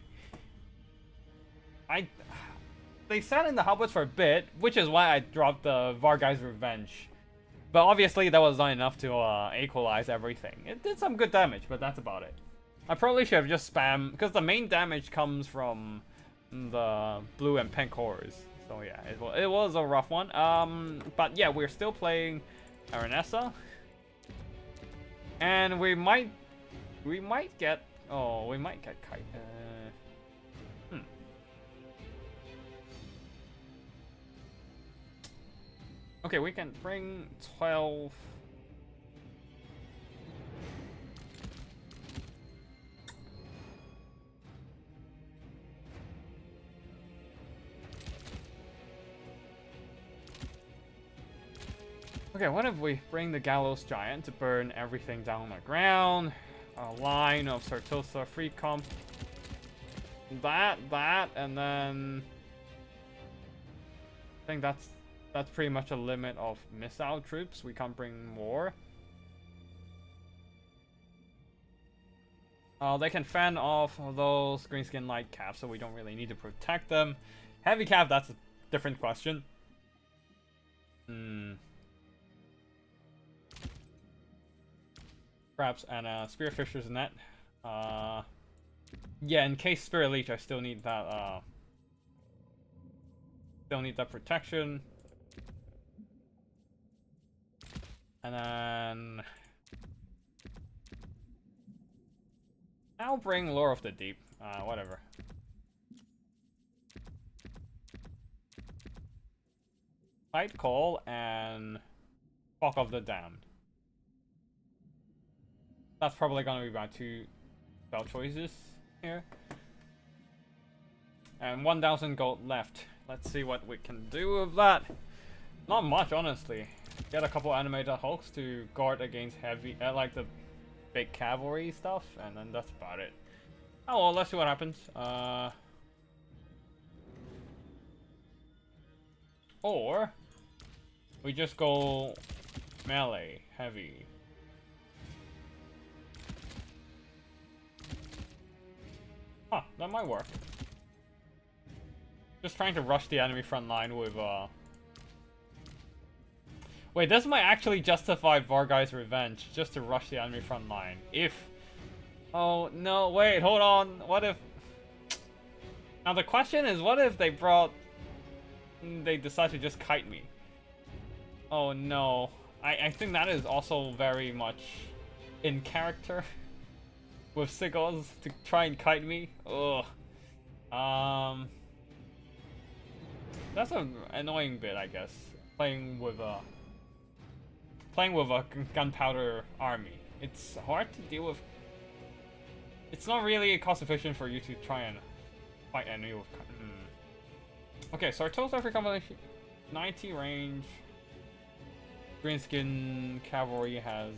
They sat in the halberds for a bit, which is why I dropped the Vargai's Revenge. But obviously that was not enough to equalize everything. It did some good damage, but that's about it. I probably should have just spammed, because the main damage comes from the blue and pink cores. So yeah, it was a rough one. But yeah, we're still playing Aranessa. And we might get Kite. Okay, we can bring 12. Okay, what if we bring the Gallows Giant to burn everything down on the ground? A line of Sartosa free comp. That, and then I think that's pretty much a limit of missile troops. We can't bring more. They can fend off those greenskin light caps, so we don't really need to protect them. Heavy cap, that's a different question. Perhaps and Spearfisher's net. Yeah, in case Spirit Leech, I still need that. Still need that protection. And then I'll bring Lore of the Deep. Whatever. Fight Call and Fog of the Damned. That's probably gonna be my 2 spell choices here. And 1,000 gold left. Let's see what we can do with that. Not much, honestly. Get a couple animated hulks to guard against heavy, like the big cavalry stuff, and then that's about it. Oh well, let's see what happens. Or we just go melee heavy. Huh, that might work. Just trying to rush the enemy front line with Wait, this might actually justify Vargai's Revenge, just to rush the enemy front line. If... Oh, no, wait, hold on. What if... Now the question is, what if they decide to just kite me? Oh no. I think that is also very much in character with Sigos to try and kite me. Ugh. That's an annoying bit, I guess. Playing with a gunpowder army. It's hard to deal with. It's not really cost efficient for you to try and fight enemy with. Okay, so our total every combination 90 range. Greenskin cavalry has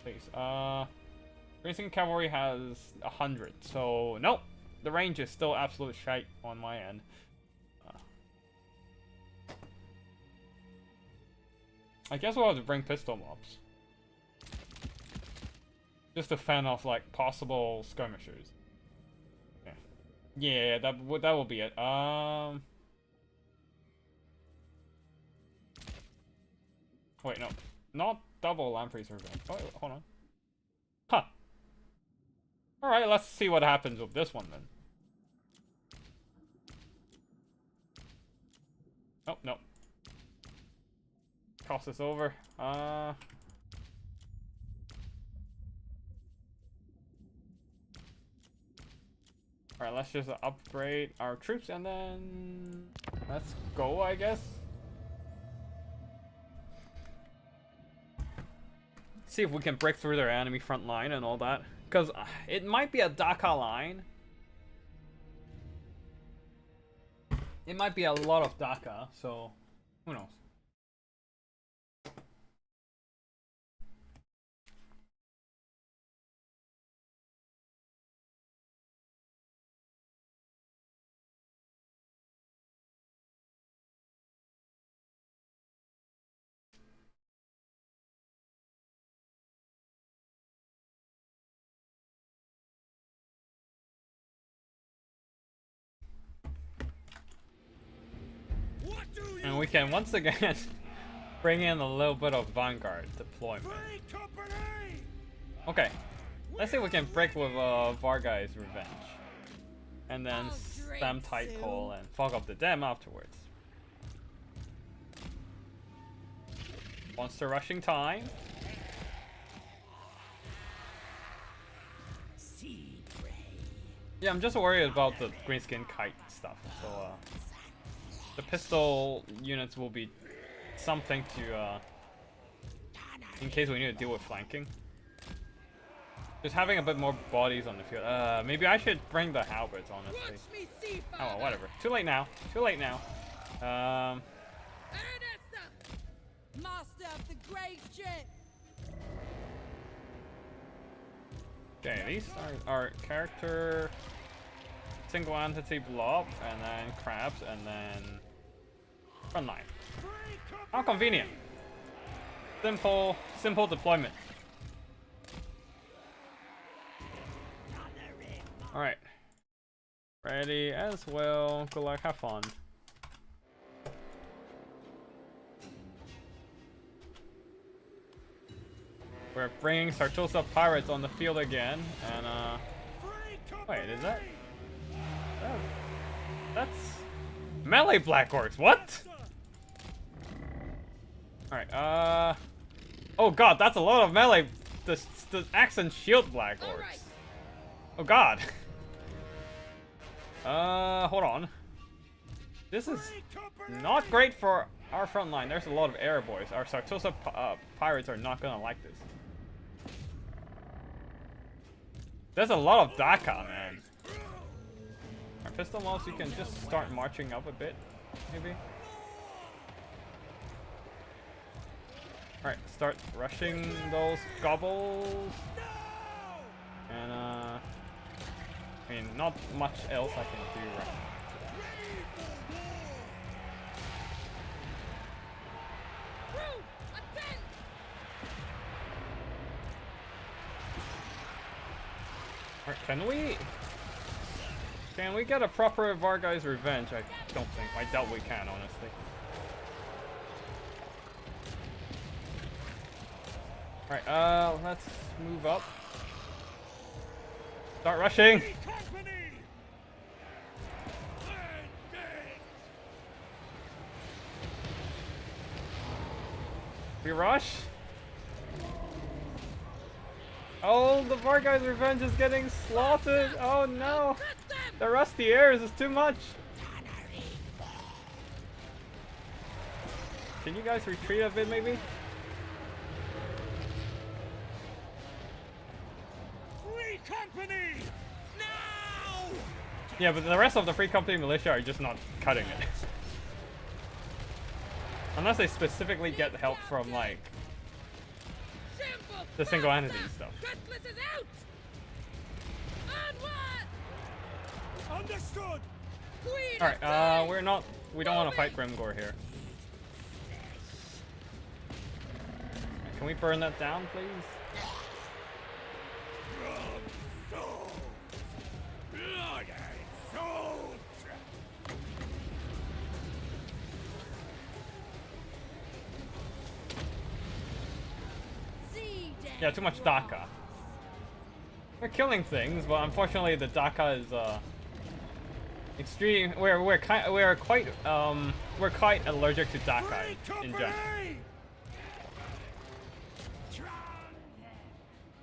please. Greenskin cavalry has 100. So nope, the range is still absolute shite on my end. I guess we'll have to bring pistol mobs. Just to fend off, like, possible skirmishers. Yeah, that will be it. Wait, no. Not double Lamprey's Revenge. Oh, hold on. Huh. Alright, let's see what happens with this one then. Oh, no. Toss this over. Alright, let's just upgrade our troops and then let's go, I guess. See if we can break through their enemy front line and all that. Because it might be a Dhaka line. It might be a lot of Dhaka, so who knows. And we can once again bring in a little bit of Vanguard deployment. Okay, let's see if we can break with Vargai's Revenge. And then spam tight call and fog up the dam afterwards. Monster rushing time. Yeah, I'm just worried about the greenskin kite stuff. So the pistol units will be something to in case we need to deal with flanking. Just having a bit more bodies on the field. Maybe I should bring the halberds, honestly. Oh well, whatever. Too late now. Too late now. Master of the great ship. Okay, these are our character single entity blob, and then crabs, and then front line. How convenient. Simple deployment. Alright. Ready as well. Good luck, have fun. We're bringing Sartosa pirates on the field again, and wait, is that that's melee Black Orcs? What? Alright, oh god, that's a lot of melee. The axe and shield Black Orcs. Oh god. Hold on. This is not great for our front line. There's a lot of air boys. Our Sartosa pirates are not gonna like this. There's a lot of Dhaka, man. Our pistol models, you can just start marching up a bit, maybe. Alright, start rushing those gobbles. And I mean, not much else I can do right now. Can we get a proper Vargai's Revenge? I don't think. I doubt we can, honestly. Alright, let's move up. Start rushing! We rush? Oh, the Vargai's Revenge is getting slaughtered! Oh no! The rusty airs is too much! Can you guys retreat a bit, maybe? Free company! Now! Yeah, but the rest of the Free Company militia are just not cutting it. Unless they specifically get help from, like, the single entity stuff. Cutlass is out! Onward! Understood! Alright, we don't want to fight Grimgore here. Can we burn that down, please? Yeah, too much Daka. We're killing things, but unfortunately the Daka is extreme. We're quite allergic to Daka in general.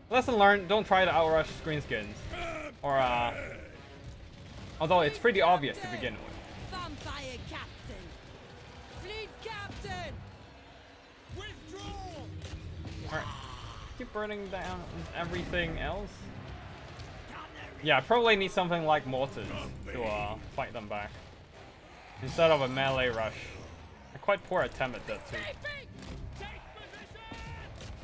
Lesson learned: don't try to outrush greenskins, or although it's pretty obvious to begin with. Vampire captain! Fleet captain! Withdraw! Alright. Keep burning down everything else. Yeah, I probably need something like mortars to fight them back. Instead of a melee rush. A quite poor attempt at that too.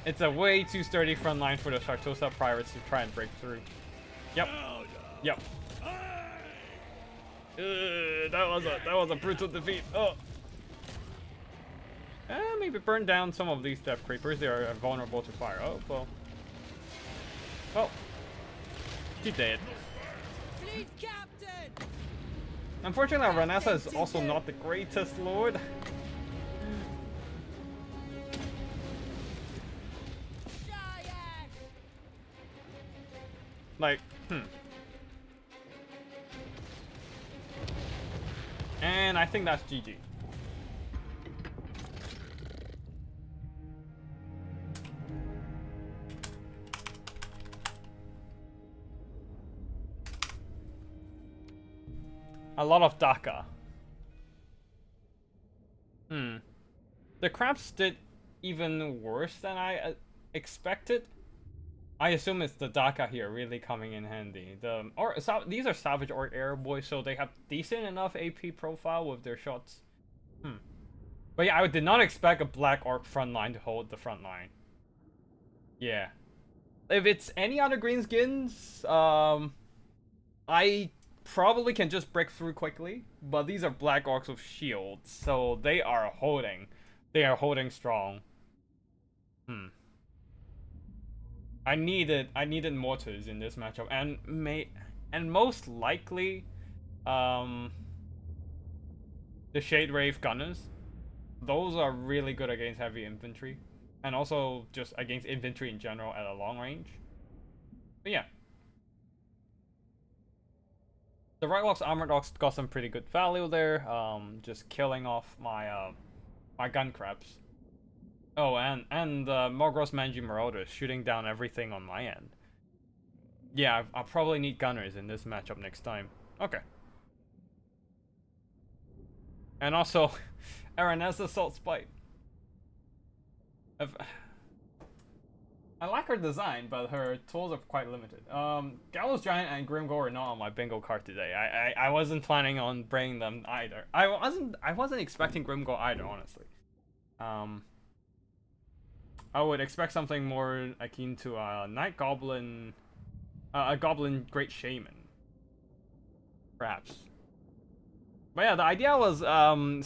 It's a way too sturdy front line for the Sartosa pirates to try and break through. Yep. Yep. That was a brutal defeat. Oh. Maybe burn down some of these death creepers. They are vulnerable to fire. Oh well. Well. He dead. Fleet captain! Unfortunately, Ranessa is also not the greatest lord. Like, And I think that's GG. A lot of Daka. The crabs did even worse than I expected. I assume it's the Daka here really coming in handy. These are Savage Orc Air Boys, so they have decent enough AP profile with their shots. But yeah, I did not expect a Black Orc front line to hold the front line. Yeah. If it's any other greenskins, I probably can just break through quickly. But these are Black Orcs with shields, so they are holding. They are holding strong. I needed mortars in this matchup, and most likely, the Shade Wraith Gunners. Those are really good against heavy infantry, and also just against infantry in general at a long range. But yeah, the Rylox Armored Ox got some pretty good value there. Just killing off my my gun crabs. Oh, and Morgros Manji Marauders shooting down everything on my end. Yeah, I'll probably need gunners in this matchup next time. Okay. And also, Aranessa Salt Spite. I like her design, but her tools are quite limited. Gallows Giant and Grimgore are not on my bingo card today. I wasn't planning on bringing them either. I wasn't expecting Grimgore either, honestly. I would expect something more akin to a Night Goblin, a Goblin Great Shaman, perhaps. But yeah, the idea was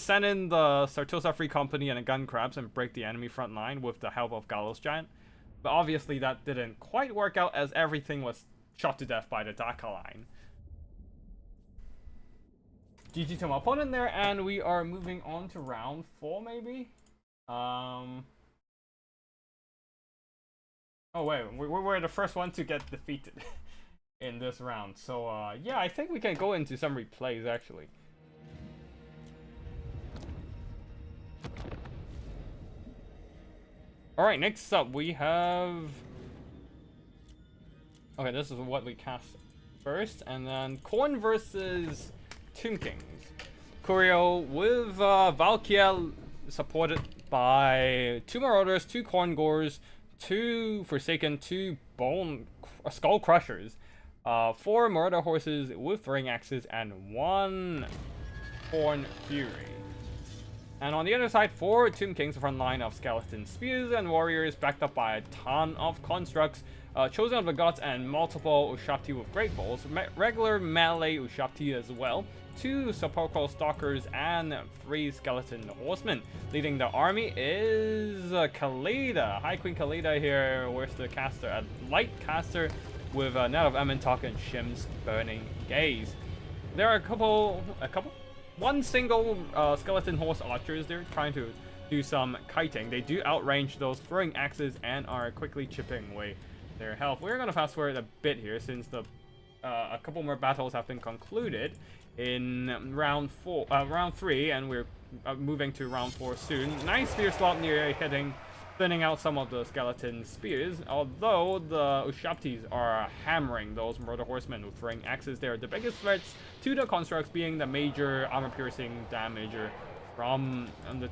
send in the Sartosa Free Company and the Gun Crabs and break the enemy front line with the help of Gallows Giant. But obviously that didn't quite work out as everything was shot to death by the Daka line. GG to my opponent there, and we are moving on to round 4 maybe? Oh wait, we're the first one to get defeated in this round. So yeah, I think we can go into some replays actually. Alright, next up we have... Okay, this is what we cast first, and then Khorne versus Tomb Kings. Curio with Valkia supported by 2 Marauders, 2 Khorne Gores, 2 Forsaken, 2 Skull Crushers, 4 Murder Horses with Ring Axes, and 1 Khorne Fury. And on the other side, 4 Tomb Kings, a front line of Skeleton Spears and Warriors, backed up by a ton of Constructs, Chosen of the Gods, and multiple Ushapti with Great Balls, regular melee Ushapti as well, 2 Sepulchral Stalkers, and 3 Skeleton Horsemen. Leading the army is Khalida. High Queen Khalida here. Where's the caster? A light caster with Net of Amentok and Shim's Burning Gaze. There are one single Skeleton Horse Archers there trying to do some kiting. They do outrange those throwing axes and are quickly chipping away their health. We're gonna fast forward a bit here since the a couple more battles have been concluded in round 3, and we're moving to round 4 soon. Nice spear slot near hitting, thinning out some of the skeleton spears, although the Ushabtis are hammering those Murder Horsemen with throwing axes. They're the biggest threats to the constructs, being the major armor-piercing damager from the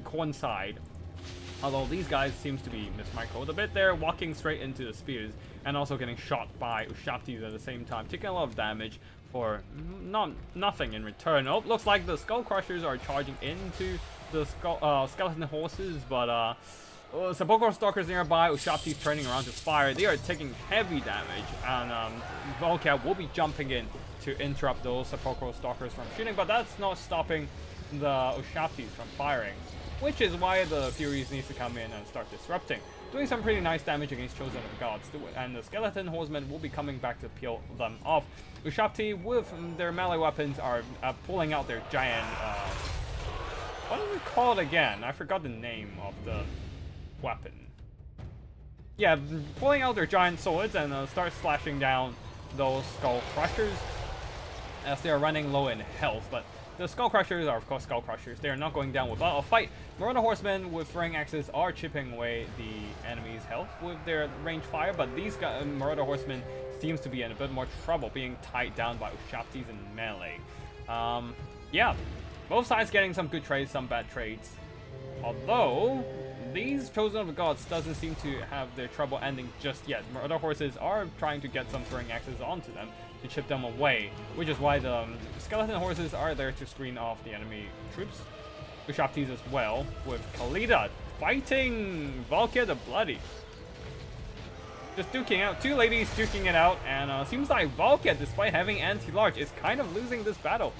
Khorne side. Although these guys seems to be mismicroed a bit there, walking straight into the spears and also getting shot by Ushabtis at the same time, taking a lot of damage for nothing in return. Oh, looks like the Skull Crushers are charging into the skeleton horses, but Sepulchral Stalkers nearby, Ushabtis turning around to fire. They are taking heavy damage, and Valkia will be jumping in to interrupt those Sepulchral Stalkers from shooting, but that's not stopping the Ushabtis from firing, which is why the Furies needs to come in and start disrupting, doing some pretty nice damage against Chosen of Gods, and the Skeleton Horsemen will be coming back to peel them off. Ushabti, with their melee weapons, are pulling out their giant, what is it called again? I forgot the name of the weapon. Yeah, pulling out their giant swords and start slashing down those Skull Crushers as they are running low in health, but the Skull Crushers are, of course, Skull Crushers. They are not going down without a fight. Marauder Horsemen with throwing axes are chipping away the enemy's health with their range fire, but these Marauder Horsemen seems to be in a bit more trouble, being tied down by Ushabtis and melee. Yeah, both sides getting some good trades, some bad trades. Although these Chosen of the Gods doesn't seem to have their trouble ending just yet. Marauder Horses are trying to get some throwing axes onto them to chip them away, which is why the Skeleton Horses are there to screen off the enemy troops. Ushabtis as well, with Khalida fighting Valkia the Bloody. Just duking out, two ladies duking it out, and seems like Valkia, despite having anti-large, is kind of losing this battle.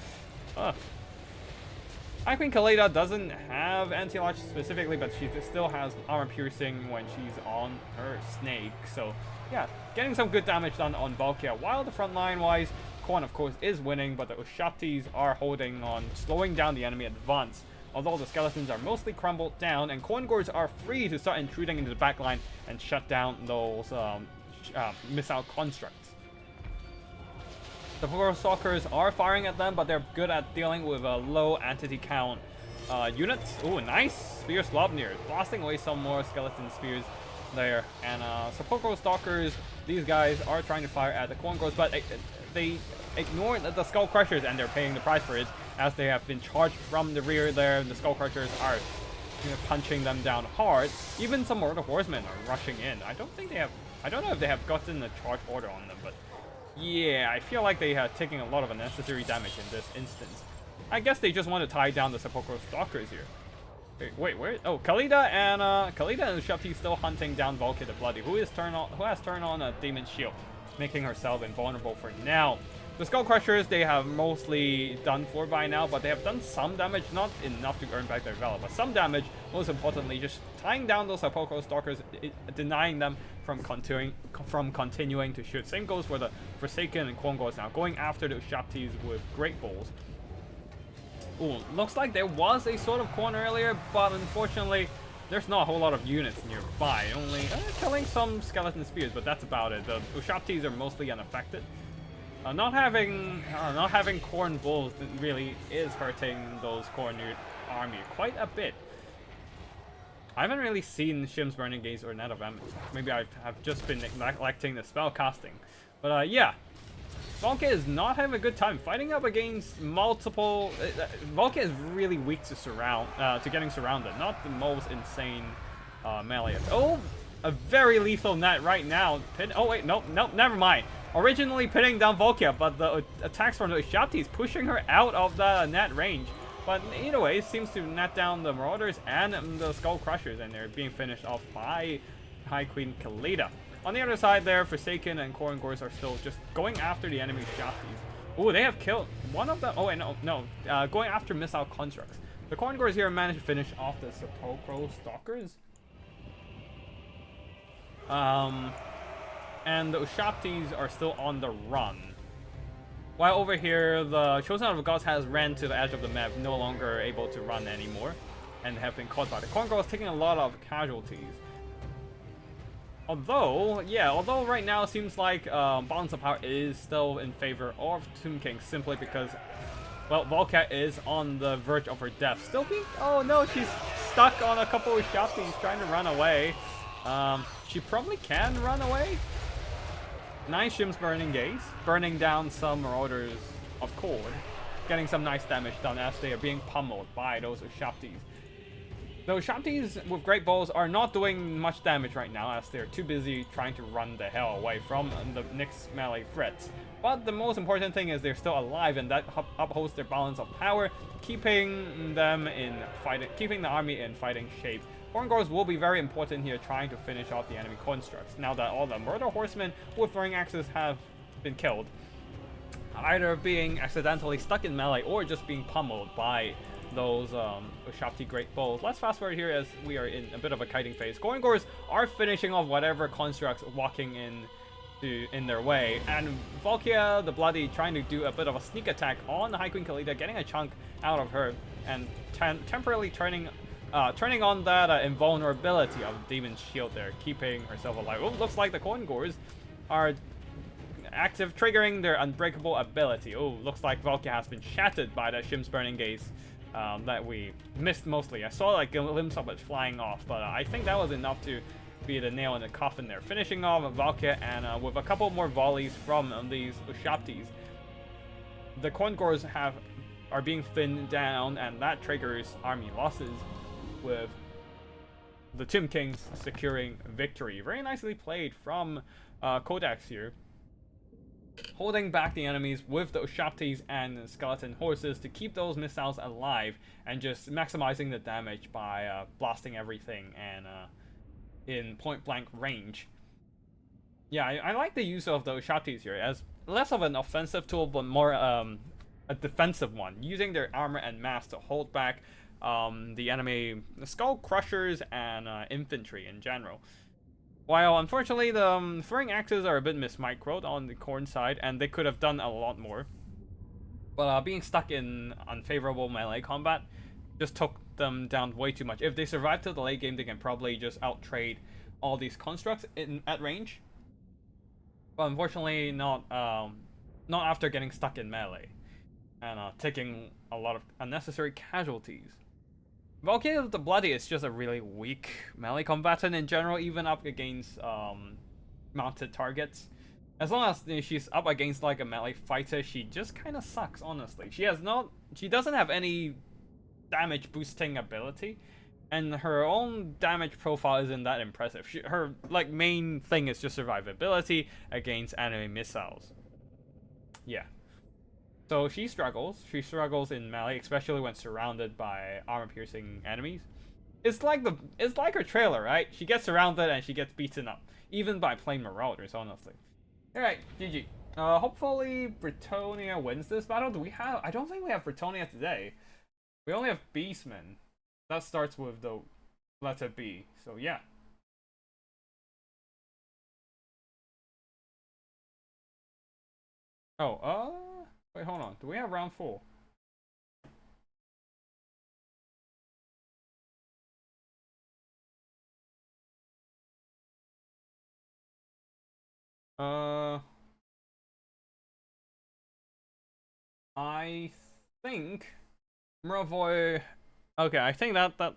I think Khalida doesn't have anti-large specifically, but she still has armor piercing when she's on her snake, so yeah, getting some good damage done on Valkia, while the front line wise, Khorne of course is winning, but the Ushabtis are holding on, slowing down the enemy advance. Although the skeletons are mostly crumbled down, and Khorne Gors are free to start intruding into the backline and shut down those missile constructs. The Sepulchral Stalkers are firing at them, but they're good at dealing with low entity count units. Ooh, nice Spear Slobnir, blasting away some more skeleton spears there. And Sepulchral Stalkers, these guys are trying to fire at the Khorne Gors, but they ignore the Skull Crushers, and they're paying the price for it, as they have been charged from the rear there. The Skull Crushers are punching them down hard. Even some Marauder Horsemen are rushing in. I don't know if they have gotten a charge order on them, but yeah, I feel like they are taking a lot of unnecessary damage in this instance. I guess they just want to tie down the Sepulchral Stalkers here. Wait, where? Oh, Khalida and Ushabti still hunting down Valkia the Bloody, who has turned on a Demon Shield, making herself invulnerable for now. The Skull Crushers, they have mostly done for by now, but they have done some damage, not enough to earn back their valor, but some damage. Most importantly, just tying down those Sepulchral Stalkers, denying them from continuing to shoot. Same goes for the Forsaken and Khorne Gors now, going after the Ushabtis with Great Balls. Ooh, looks like there was a Sword of Khorne earlier, but unfortunately, there's not a whole lot of units nearby. Only killing some skeleton spears, but that's about it. The Ushabtis are mostly unaffected. Not having Khorne Bulls really is hurting those Khorne army quite a bit. I haven't really seen Shim's Burning Gaze or Net of Embers. Maybe I have just been neglecting the spell casting. But yeah, Valkia is not having a good time fighting up against multiple. Valkia is really weak to getting surrounded. Not the most insane melee. Oh, a very lethal net right now. Oh wait, nope, never mind. Originally pinning down Valkia, but the attacks from the Ushabtis pushing her out of the net range. But either way, it seems to net down the Marauders and the Skull Crushers, and they're being finished off by High Queen Khalida. On the other side there, Forsaken and Khorne Gors are still just going after the enemy Ushabtis. Ooh, they have killed one of them. Oh wait, no, going after missile constructs. The Khorne Gors here managed to finish off the Sepulchral Stalkers. And the Ushabtis are still on the run. While over here, the Chosen of the Gods has ran to the edge of the map, no longer able to run anymore. and have been caught by the Corn Girls, taking a lot of casualties. Although right now it seems like balance of power is still in favor of Tomb King, simply because, well, Volcat is on the verge of her death. Still being, oh no, she's stuck on a couple of Shafties trying to run away. She probably can run away. 9 shims burning gaze, burning down some Marauders of Cord, getting some nice damage done as they are being pummeled by those Shafties. Those Shafties with great bows are not doing much damage right now as they're too busy trying to run the hell away from the Nyx's melee threats. But the most important thing is they're still alive, and that upholds their balance of power, keeping them in fighting, keeping the army in fighting shape. Corn Girls will be very important here, trying to finish off the enemy constructs, now that all the Murder Horsemen with throwing axes have been killed, either being accidentally stuck in melee or just being pummeled by those Shafty Great Bows. Let's fast forward here as we are in a bit of a kiting phase. Corn Girls are finishing off whatever constructs walking in their way, and Valkia the Bloody trying to do a bit of a sneak attack on the High Queen Khalida, getting a chunk out of her, and temporarily turning on that invulnerability of Demon's Shield there, keeping herself alive. Oh, looks like the Corn Girls are active, triggering their unbreakable ability. Oh, looks like Valkia has been shattered by that Shim's Burning Gaze that we missed mostly. I saw like a glimpse of it flying off, but I think that was enough to be the nail in the coffin there. Finishing off Valkia, and with a couple more volleys from these Shafties, the Corn Girls are being thinned down, and that triggers army losses, with the Tomb Kings securing victory. Very nicely played from Codex here, holding back the enemies with those Shafties and skeleton horses to keep those missiles alive, and just maximizing the damage by blasting everything and in point blank range. Yeah, I like the use of those Shafties here as less of an offensive tool, but more a defensive one, using their armor and mass to hold back the enemy skull crushers and infantry in general. While unfortunately the throwing axes are a bit mismicroed on the Corn side, and they could have done a lot more, but being stuck in unfavorable melee combat just took them down way too much. If they survive till the late game, they can probably just out-trade all these constructs at range, but unfortunately not after getting stuck in melee and taking a lot of unnecessary casualties. Valkyrie the Bloody is just a really weak melee combatant in general, even up against mounted targets. As long as she's up against like a melee fighter, she just kind of sucks, honestly. She doesn't have any damage boosting ability, and her own damage profile isn't that impressive. Her like main thing is just survivability against enemy missiles. Yeah. So she struggles. She struggles in melee, especially when surrounded by armor-piercing enemies. It's like her trailer, right? She gets surrounded and she gets beaten up, even by plain Marauders, honestly. All right, GG. Hopefully Britonia wins this battle. I don't think we have Britonia today. We only have Beastmen. That starts with the letter B. So yeah. Oh, wait, hold on. Do we have round 4? I think Mravoy. Okay, I think that.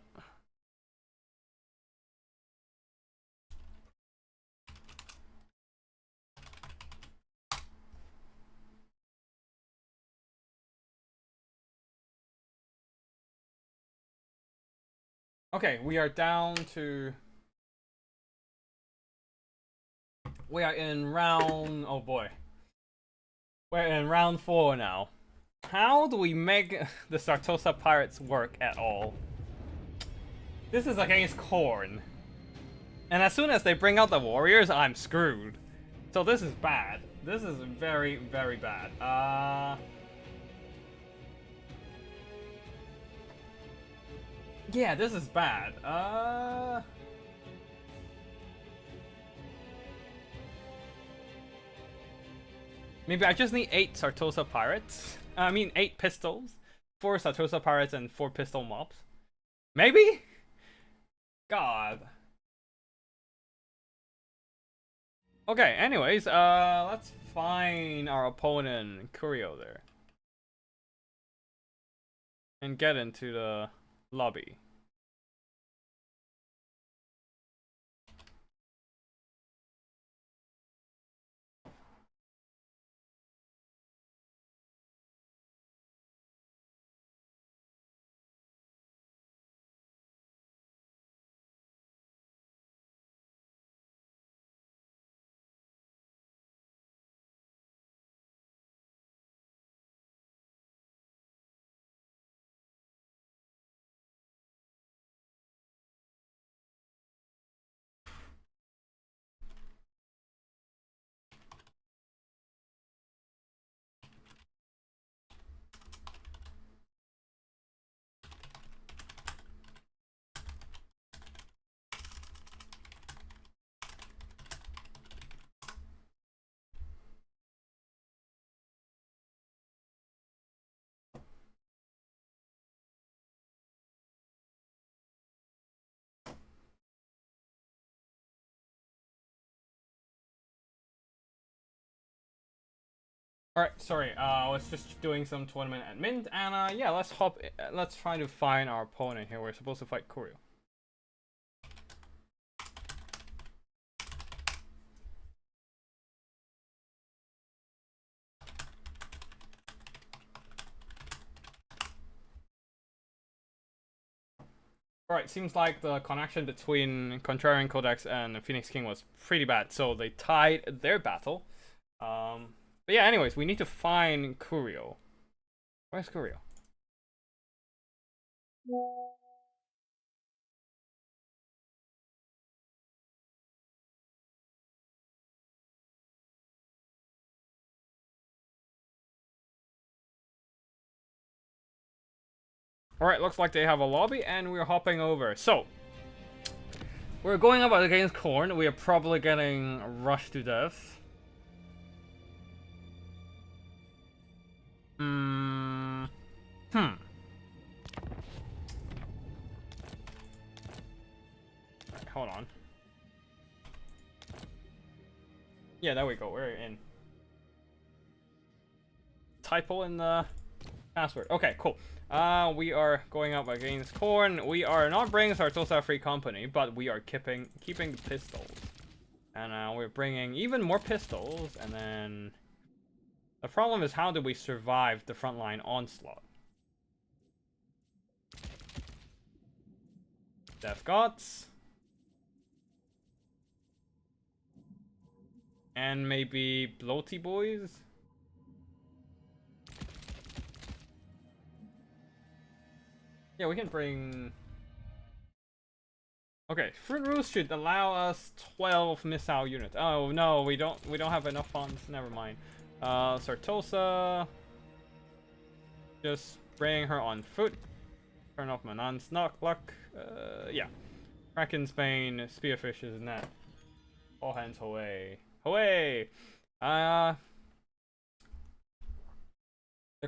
Okay, we are down to. We are in round. Oh boy. We're in round 4 now. How do we make the Sartosa Pirates work at all? This is against Khorne. And as soon as they bring out the warriors, I'm screwed. So this is bad. This is very, very bad. Yeah, this is bad. Maybe I just need 8 Sartosa Pirates. I mean 8 pistols, 4 Sartosa Pirates and 4 pistol mobs. Maybe? God. Okay, anyways, let's find our opponent, Curio, there. And get into the lobby. Alright, sorry, I was just doing some tournament admin, and yeah, let's try to find our opponent here. We're supposed to fight Curio. Alright, seems like the connection between Contrarian Codex and the Phoenix King was pretty bad, so they tied their battle. But yeah, anyways, we need to find Curio. Where's Curio? Alright, looks like they have a lobby, and we're hopping over. So, we're going up against Korn. We are probably getting rushed to death. Right, hold on. Yeah, there we go. We're in. Typo in the password. Okay, cool. We are going up against Korn. We are not bringing Sartosa Free Company, but we are keeping the pistols. And we're bringing even more pistols, and then the problem is, how do we survive the frontline onslaught? Death Gods. And maybe Bloaty Boys? Yeah, we can bring... Okay, Fruit Roost should allow us 12 missile units. Oh no, we don't have enough funds. Never mind. Sartosa. Just bring her on foot. Turn off my non-snock luck. Yeah. Kraken's Bane, Spearfish's Net. All hands away. Away! The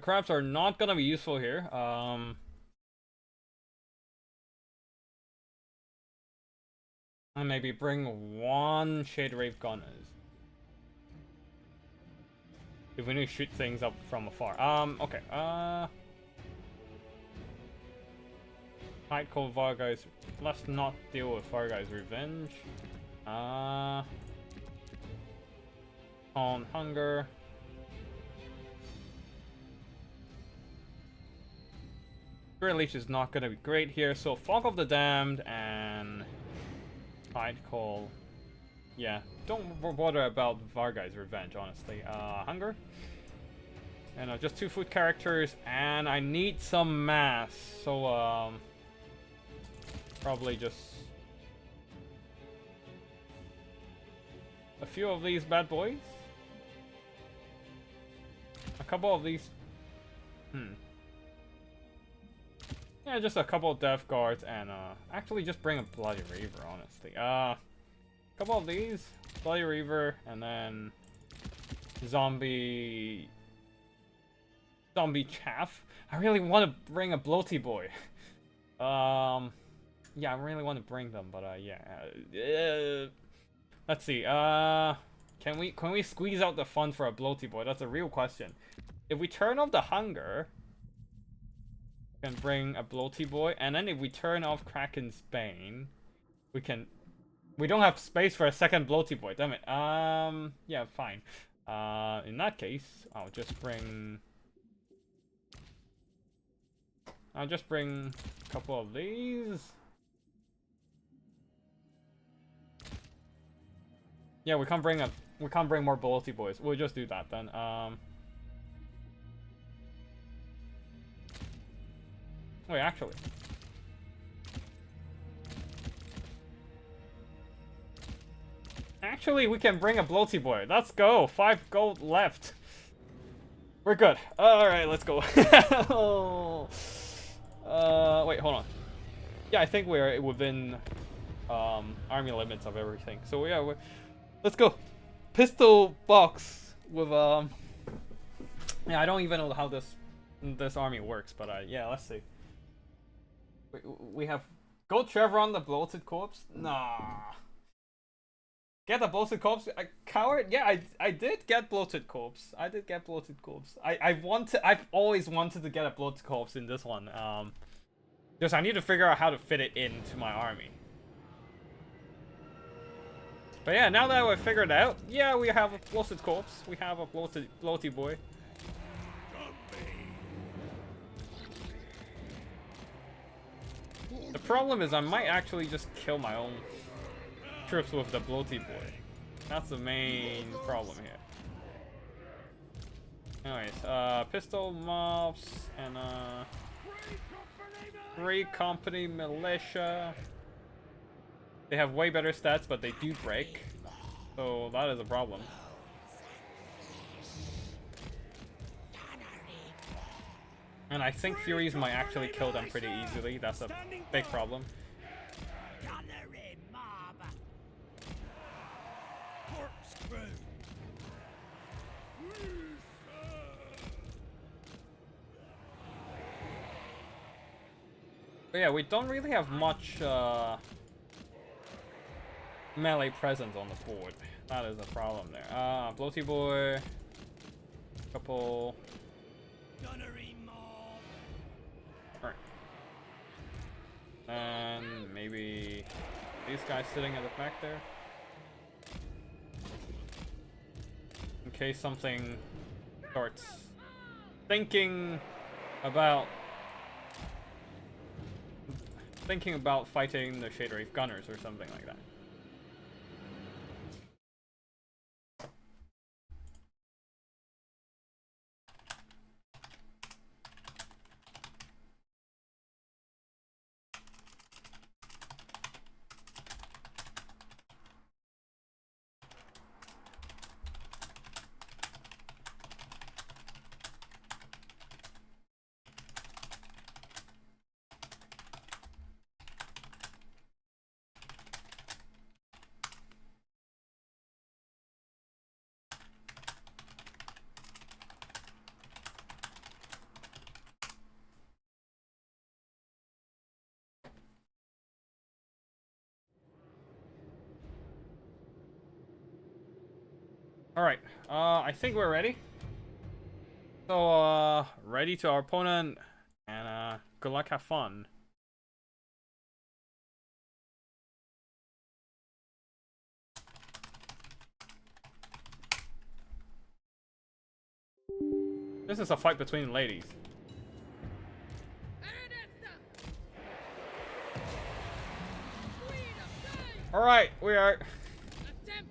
crabs are not gonna be useful here. And maybe bring one Shade Rave Gunners. If we need to shoot things up from afar. Okay, Night Cold Varguy's. Let's not deal with Varguy's Revenge. On Hunger. Spirit Leech is not gonna be great here, so Fog of the Damned and Tide Call. Yeah, don't bother about Varguy's Revenge, honestly. Hunger. And just 2 food characters, and I need some mass, so probably just a few of these bad boys. A couple of these. Yeah, just a couple of Death Guards, and actually just bring a Bloody Reaver, honestly. Couple of these, Bloody Reaver, and then Zombie Chaff. I really want to bring a Bloaty Boy. Yeah, I really want to bring them, but yeah. Let's see. Can we squeeze out the fun for a bloaty boy? That's a real question. If we turn off the hunger, we can bring a bloaty boy, and then if we turn off Kraken's Bane, we can. We don't have space for a second bloaty boy. Damn it. Yeah, fine. In that case, I'll just bring a couple of these. Yeah, we can't bring more bloaty boys. We'll just do that then. Wait, actually. Actually, we can bring a bloaty boy. Let's go. 5 gold left. We're good. Alright, let's go. Wait, hold on. Yeah, I think we're within army limits of everything. So yeah, let's go. Pistol box with yeah, I don't even know how this army works, but yeah, let's see. We have Gold Trevor, the bloated corpse. Nah. Get the bloated corpse, a coward? Yeah, I did get bloated corpse. I've always wanted to get a bloated corpse in this one. Just I need to figure out how to fit it into my army. But yeah, now that we've figured it out, yeah, we have a bloated corpse. We have a bloaty boy. The problem is I might actually just kill my own troops with the bloaty boy. That's the main problem here. Anyways, pistol mobs and Free Company Militia. They have way better stats, but they do break. So that is a problem. And I think Furies might actually kill them pretty easily. That's a big problem. But yeah, we don't really have much melee presence on the board. That is a problem there. Bloaty boy. Couple. Alright. And maybe these guys sitting at the back there. In case something starts thinking about fighting the Shade Wraith Gunners or something like that. Alright, I think we're ready. So, ready to our opponent, and, good luck, have fun. This is a fight between ladies. Alright, we are...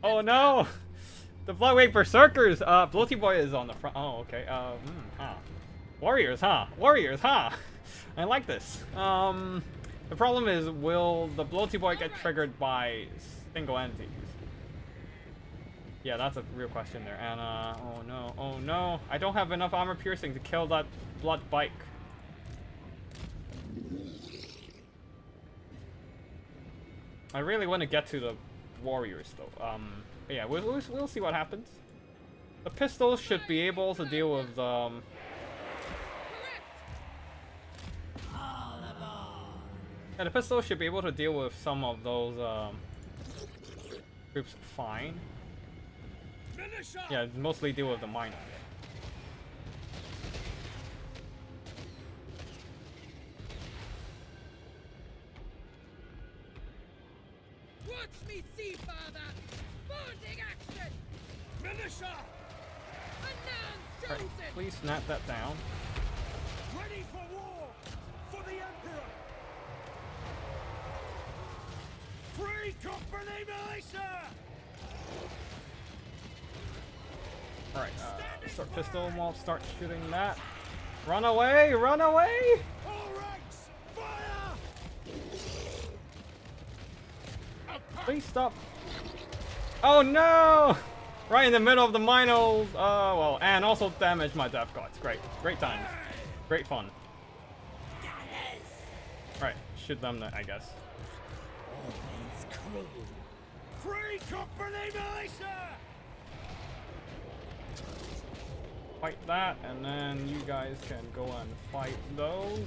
Oh no! The Flyweight Berserkers! Bloaty Boy is on the front. Oh, okay. Warriors, huh? Warriors, huh? I like this. The problem is, will the Bloaty Boy get triggered by single entities? Yeah, that's a real question there. And, oh no, oh no. I don't have enough armor piercing to kill that blood bike. I really want to get to the warriors though. But yeah, we'll see what happens. The pistols should be able to deal with Yeah, the pistol should be able to deal with some of those troops fine. Militia! Yeah, mostly deal with the miners. Watch me see further. Bonding action. Militia! Announce Alright, chosen. please snap that down. Ready for war! For the Emperor! Free company militia! Alright, start pistol, we'll start shooting that. Run away! Run away! All ranks, fire! Please stop. Oh no! Right in the middle of the minos! Well, and also damage my death gods. Great. Great times. Great fun. Right, shoot them, I guess. Free company militia! Fight that, and then you guys can go and fight those.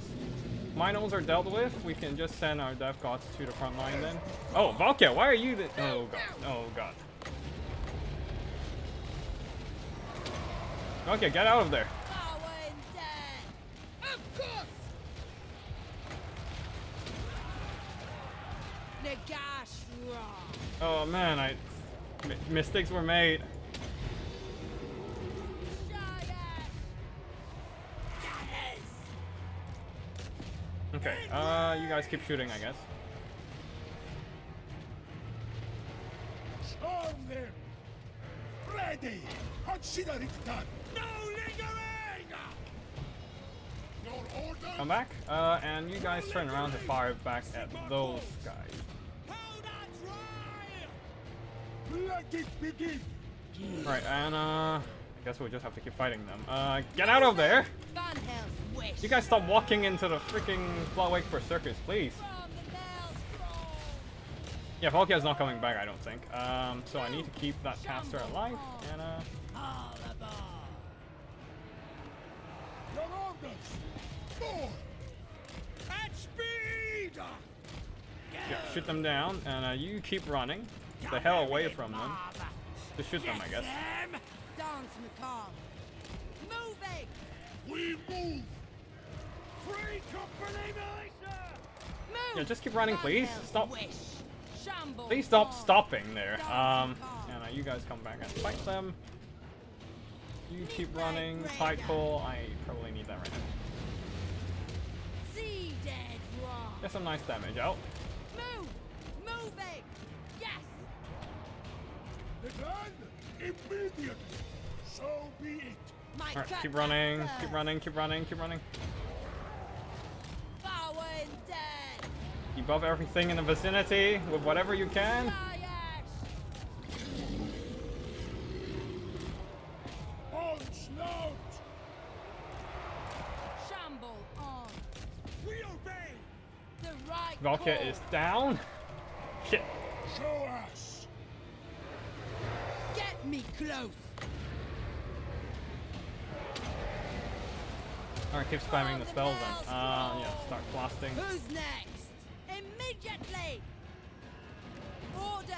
Minos are dealt with. We can just send our death gods to the front line then. Oh, Valkia, why are you the— oh god. Oh god. Valkia, get out of there. Power and death. Of course. Nagash raw. Oh man, mistakes were made. Okay, you guys keep shooting, I guess. Charm them! Ready! Consider it done! No lingering! Your order! Come back, and you guys turn around to fire back at those guys. Hold on, try! Let it begin! Alright, and I guess we'll just have to keep fighting them. Get out of there! Van Hell's wish. You guys stop walking into the freaking Flywake Berserkers, please. From the Maelstrom. Yeah, Valkia's not coming back, I don't think. So I need to keep that caster alive, and All aboard. Your orders! More! At speed! yeah, shoot them down, and you keep running the hell away from them. To shoot them, I guess. Dance macabre. Moving. We move! Free company militia! Move. Yeah, just keep running, Van please. Hell's Stop. wish. Shambles Please stop on. stopping there. And you guys come back and fight them. You keep running. Tight pull. I probably need that right now. Sea dead raw. Get some nice damage out. Move. Moving. Yes. The plan? Immediate! So be it! My Alright, keep cut running. first. Keep running. Keep running. Keep running. Power and death. Keep up everything in the vicinity with whatever you can. Fire. Onslaught! Shamble on. We obey! The right Valkia call. is down. Shit. Show us! Get me close. Alright, keep spamming the spells then. Yeah, start blasting. Who's next? Immediately. Orders.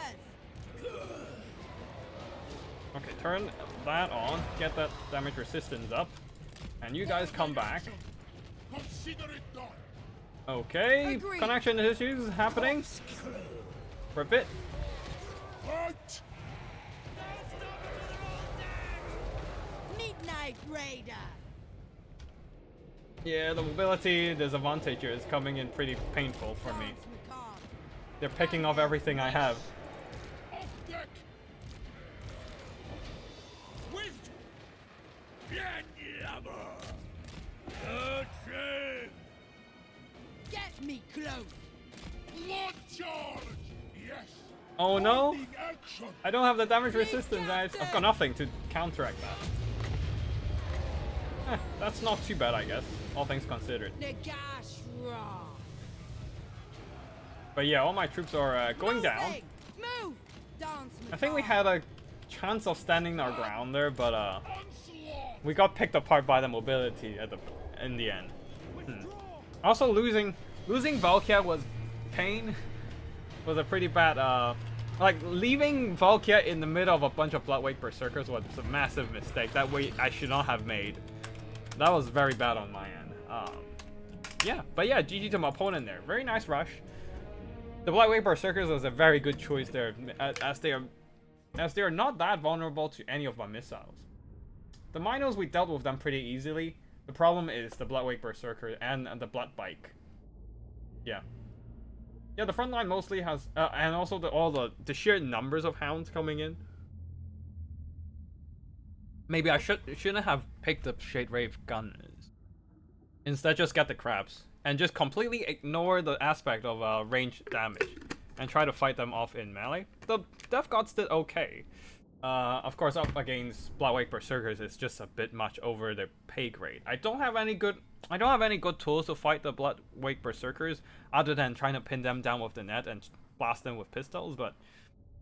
Okay, turn that on. Get that damage resistance up. And you guys come back. Consider it done! Okay, Agreed. connection issues happening for a bit. Fight! Midnight Raider. Yeah, the mobility disadvantage is coming in pretty painful for me. Dance macabre. They're picking off everything I have. Off deck! Wisdom! Get me close. Blood charge! Yes! Oh no! Leading action! I don't have the damage resistance. I've got nothing to counteract that. That's not too bad, I guess, all things considered. Nagash raw. But yeah, all my troops are going down. Moving. Move. Dance I think we had a chance of standing our ground there, but Onslaught! we got picked apart by the mobility in the end. Also, losing Valkia was Pain was a pretty bad, like, leaving Valkia in the middle of a bunch of Bloodwake Berserkers was a massive mistake. That way I should not have made. That was very bad on my end. Yeah, but yeah, GG to my opponent there. Very nice rush. The Bloodwake Berserkers was a very good choice there, as they are not that vulnerable to any of my missiles. The Minos, we dealt with them pretty easily. The problem is the Bloodwake Berserker and the Blood Bike. Yeah. Yeah, the front line mostly has, and also all the sheer numbers of hounds coming in. Maybe I shouldn't have picked up Shade Wraith Gunners. Instead, just get the crabs and just completely ignore the aspect of range damage and try to fight them off in melee. The Death Gods did okay. Of course, up against Bloodwake Berserkers is just a bit much over their pay grade. I don't have any good tools to fight the Bloodwake Berserkers other than trying to pin them down with the net and blast them with pistols, but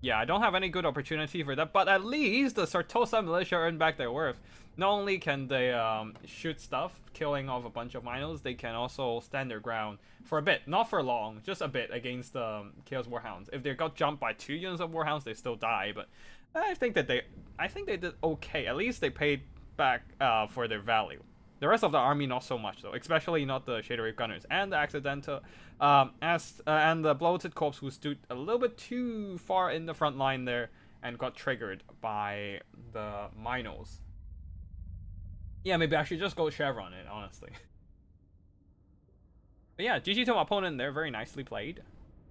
yeah, I don't have any good opportunity for that. But at least the Sartosa Militia earned back their worth. Not only can they shoot stuff, killing off a bunch of Minos, they can also stand their ground for a bit, not for long, just a bit against Chaos Warhounds. If they got jumped by 2 units of Warhounds, they still die, but I think they did okay. At least they paid back for their value. The rest of the army not so much though, especially not the Shade Wraith Gunners and the Accidental, and the Bloated Corpse, who stood a little bit too far in the front line there and got triggered by the Minos. Yeah, maybe I should just go Chevron it, honestly. But yeah, GG to my opponent there, very nicely played.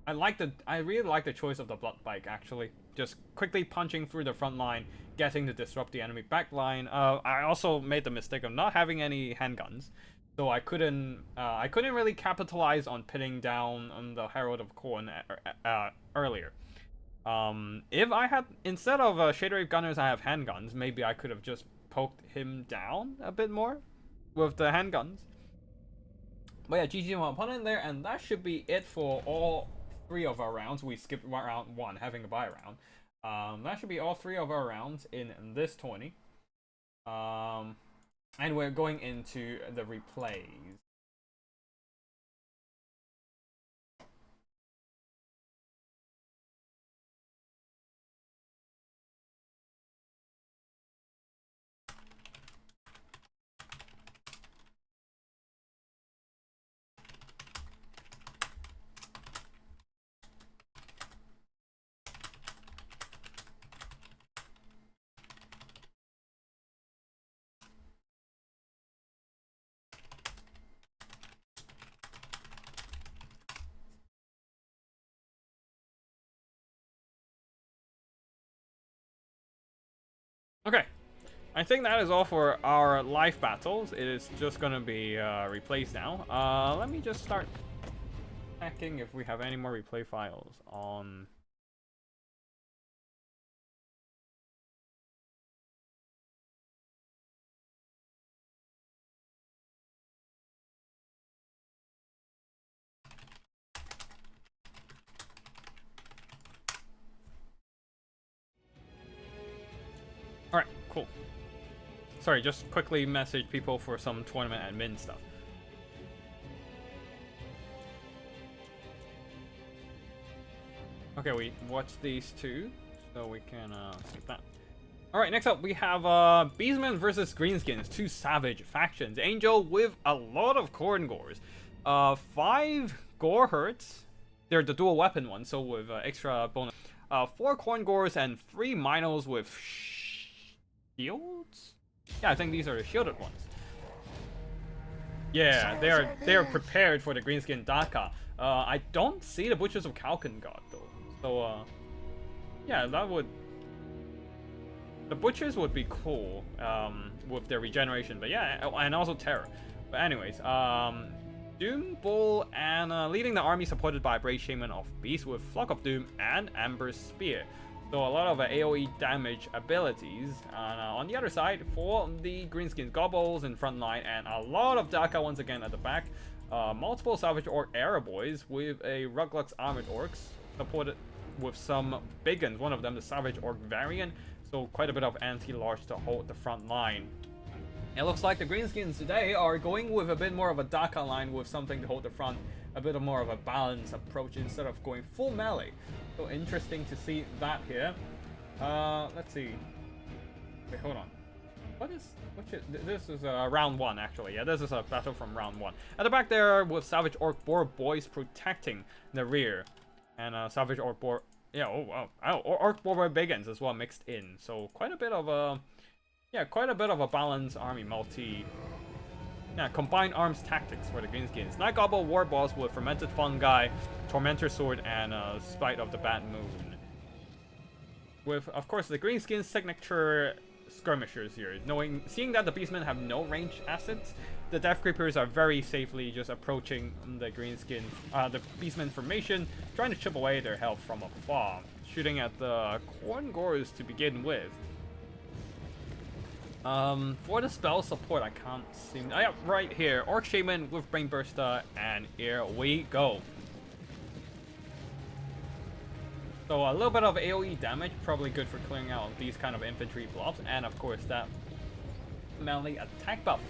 I really like the choice of the Blood Bike, actually. Just quickly punching through the front line, getting to disrupt the enemy back line. I also made the mistake of not having any handguns, so I couldn't really capitalize on pinning down on the Herald of Khorne earlier. If I had, instead of Shade Wraith Gunners, I have handguns, maybe I could have just poked him down a bit more with the handguns. But yeah, GG to my opponent there, and that should be it for all 3 of our rounds. We skipped round 1, having a bye round. That should be all 3 of our rounds in this tourney. And we're going into the replays. Okay, I think that is all for our live battles. It is just gonna be replays now. Let me just start checking if we have any more replay files on. Alright, cool. Sorry, just quickly message people for some tournament admin stuff. Okay, we watch these 2, so we can skip that. Alright, next up we have Beastmen versus Greenskins, 2 savage factions. Angel with a lot of Khorne Gores. 5 Gore Hurts. They're the dual weapon ones, so with extra bonus. 4 Khorne Gores and 3 Minos with shields? Yeah, I think these are the shielded ones. Yeah, they are prepared for the Greenskin Daka. I don't see the Butchers of Kalkengard though. So yeah, that would, the Butchers would be cool with their regeneration, but yeah, and also Terror. But anyways, Doom Bull and leading the army supported by Brave Shaman of Beast with Flock of Doom and Amber Spear. So a lot of AoE damage abilities. On the other side, for the Greenskin Gobbles in front line, and a lot of Daka once again at the back. Multiple Savage Orc Arrow Boys with a Ruglux Armored Orcs, supported with some big ones, one of them the Savage Orc variant. So quite a bit of anti-large to hold the front line. It looks like the Greenskins today are going with a bit more of a Daka line with something to hold the front. a bit more of a balanced approach instead of going full melee. So interesting to see that here. Let's see. Wait, hold on. This is round 1 actually. Yeah, this is a battle from round 1. At the back there with Savage Orc Boar Boys protecting the rear, and Savage Orc Boar, yeah, Orc Boar Biggins as well mixed in. So quite a bit of a, yeah, quite a bit of a balanced army combined arms tactics for the Greenskins. Night Goblin War Boss with Fermented Fungi, Tormentor Sword, and Spite of the Bad Moon. With, of course, the Greenskins signature skirmishers here. Seeing that the Beastmen have no range assets, the Death Creepers are very safely just approaching the Greenskins, the Beastmen formation, trying to chip away their health from afar, shooting at the Corn Gores to begin with. For the spell support, I can't seem. Yeah, right here, Orc Shaman with Brain Burster, and here we go. So a little bit of AoE damage, probably good for clearing out these kind of infantry blobs, and of course that melee attack buff,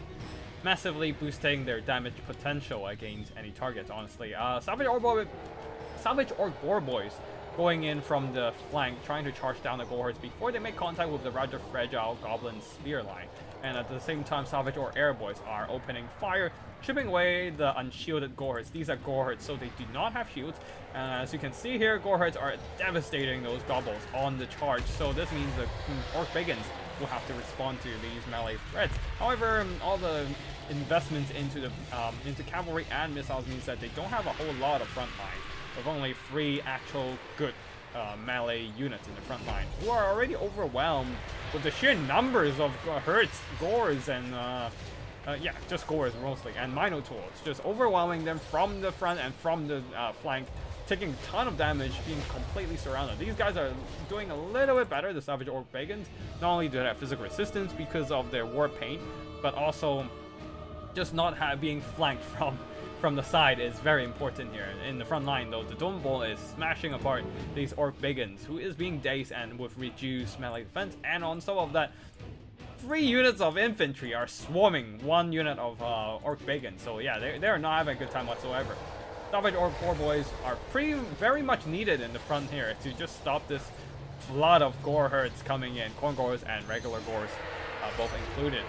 massively boosting their damage potential against any targets, honestly. Savage Orc Boar Boys going in from the flank, trying to charge down the Gorehordes before they make contact with the rather fragile Goblin Spear line. And at the same time, Savage Orc Air Boys are opening fire, chipping away the unshielded Gorehordes. These are Gorehordes, so they do not have shields. And as you can see here, Gorehordes are devastating those Goblins on the charge. So this means the Orc Biggins will have to respond to these melee threats. However, all the investments into cavalry and missiles means that they don't have a whole lot of front line, with only 3 actual good melee units in the front line, who are already overwhelmed with the sheer numbers of Gores, and yeah, just Gores mostly, and Minotaurs, just overwhelming them from the front and from the flank, taking a ton of damage, being completely surrounded. These guys are doing a little bit better, the Savage Orc Biggins. Not only do they have physical resistance because of their war paint, but also just not being flanked from the side is very important here. In the front line though, the Dome Bull is smashing apart these Orc Biggins, who is being dazed and with reduced melee defense, and on top of that, 3 units of infantry are swarming 1 unit of Orc Biggins. So yeah, they're not having a good time whatsoever. Savage Orc Boar Boys are very much needed in the front here to just stop this flood of Gore herds coming in, Corn Gores and regular Gores both included.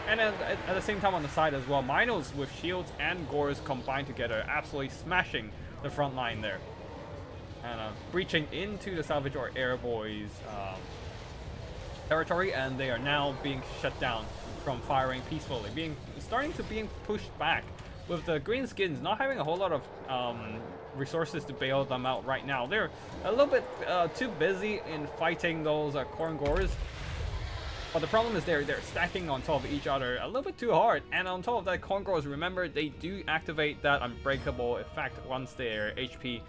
And at the same time on the side as well, Minos with shields and Gores combined together, absolutely smashing the front line there. And breaching into the Salvage or Air Boys territory, and they are now being shut down from firing peacefully, starting to being pushed back, with the Greenskins not having a whole lot of resources to bail them out right now. They're a little bit too busy in fighting those Corn Gores. But the problem is they're stacking on top of each other a little bit too hard. And on top of that, Corn Gores, remember, they do activate that unbreakable effect once their HP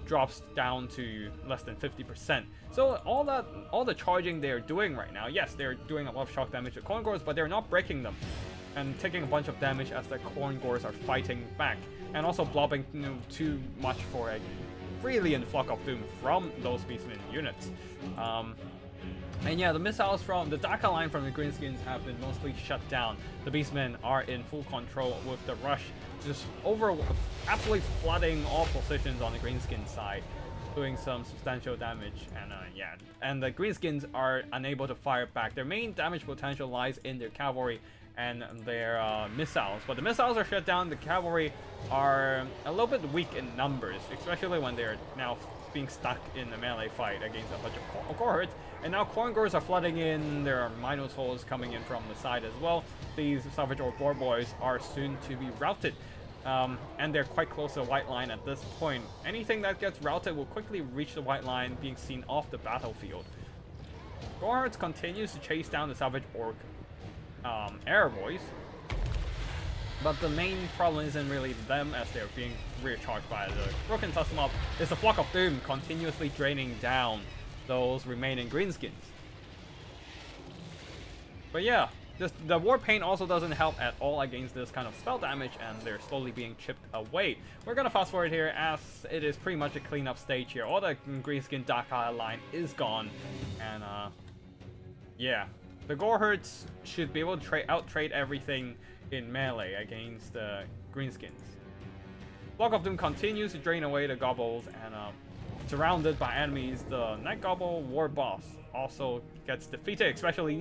drops down to less than 50%. So all the charging they're doing right now, yes, they're doing a lot of shock damage to Corn Gores, but they're not breaking them and taking a bunch of damage as the Corn Gores are fighting back, and also blobbing too much for a brilliant Flock of Doom from those Beastmen units. And yeah, the missiles from the Daka line from the Greenskins have been mostly shut down. The Beastmen are in full control with the rush just absolutely flooding all positions on the Greenskin side, doing some substantial damage. And yeah, and the Greenskins are unable to fire back. Their main damage potential lies in their cavalry and their missiles, but the missiles are shut down. The cavalry are a little bit weak in numbers, especially when they're now being stuck in a melee fight against a bunch of Gorehordes. And now Corn Gores are flooding in. There are Minotaurs coming in from the side as well. These Savage or Boar Boys are soon to be routed. And they're quite close to the white line at this point. Anything that gets routed will quickly reach the white line, being seen off the battlefield. Gorehordes continues to chase down the Savage Orc Air Boys, but the main problem isn't really them, as they're being recharged by the Broken Tusk Mob. It's the Flock of Doom continuously draining down those remaining Greenskins. But yeah, the War Paint also doesn't help at all against this kind of spell damage, and they're slowly being chipped away. We're gonna fast forward here, as it is pretty much a cleanup stage here. All the Greenskin Daka line is gone, and yeah, the Goreherds should be able to out-trade everything in melee against the Greenskins. Block of Doom continues to drain away the gobbles, and surrounded by enemies, the Night Gobble War Boss also gets defeated. Especially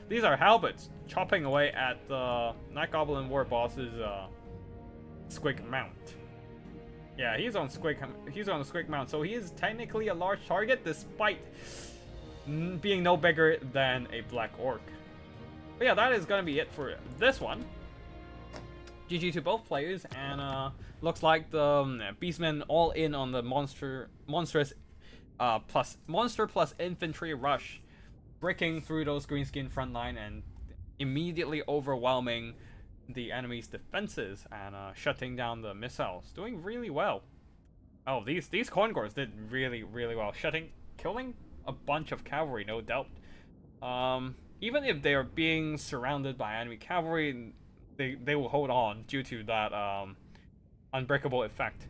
these are halberds chopping away at the Night Goblin War Boss's Squig Mount. Yeah, he's on the Squig Mount, so he is technically a large target despite being no bigger than a Black Orc. But yeah, that is gonna be it for this one. GG to both players, and looks like the Beastmen all in on the monster plus infantry rush, breaking through those greenskin front line and immediately overwhelming the enemy's defenses and shutting down the missiles, doing really well. Oh, these Corn Gores did really well, killing a bunch of cavalry, no doubt. Even if they are being surrounded by enemy cavalry, they will hold on due to that unbreakable effect.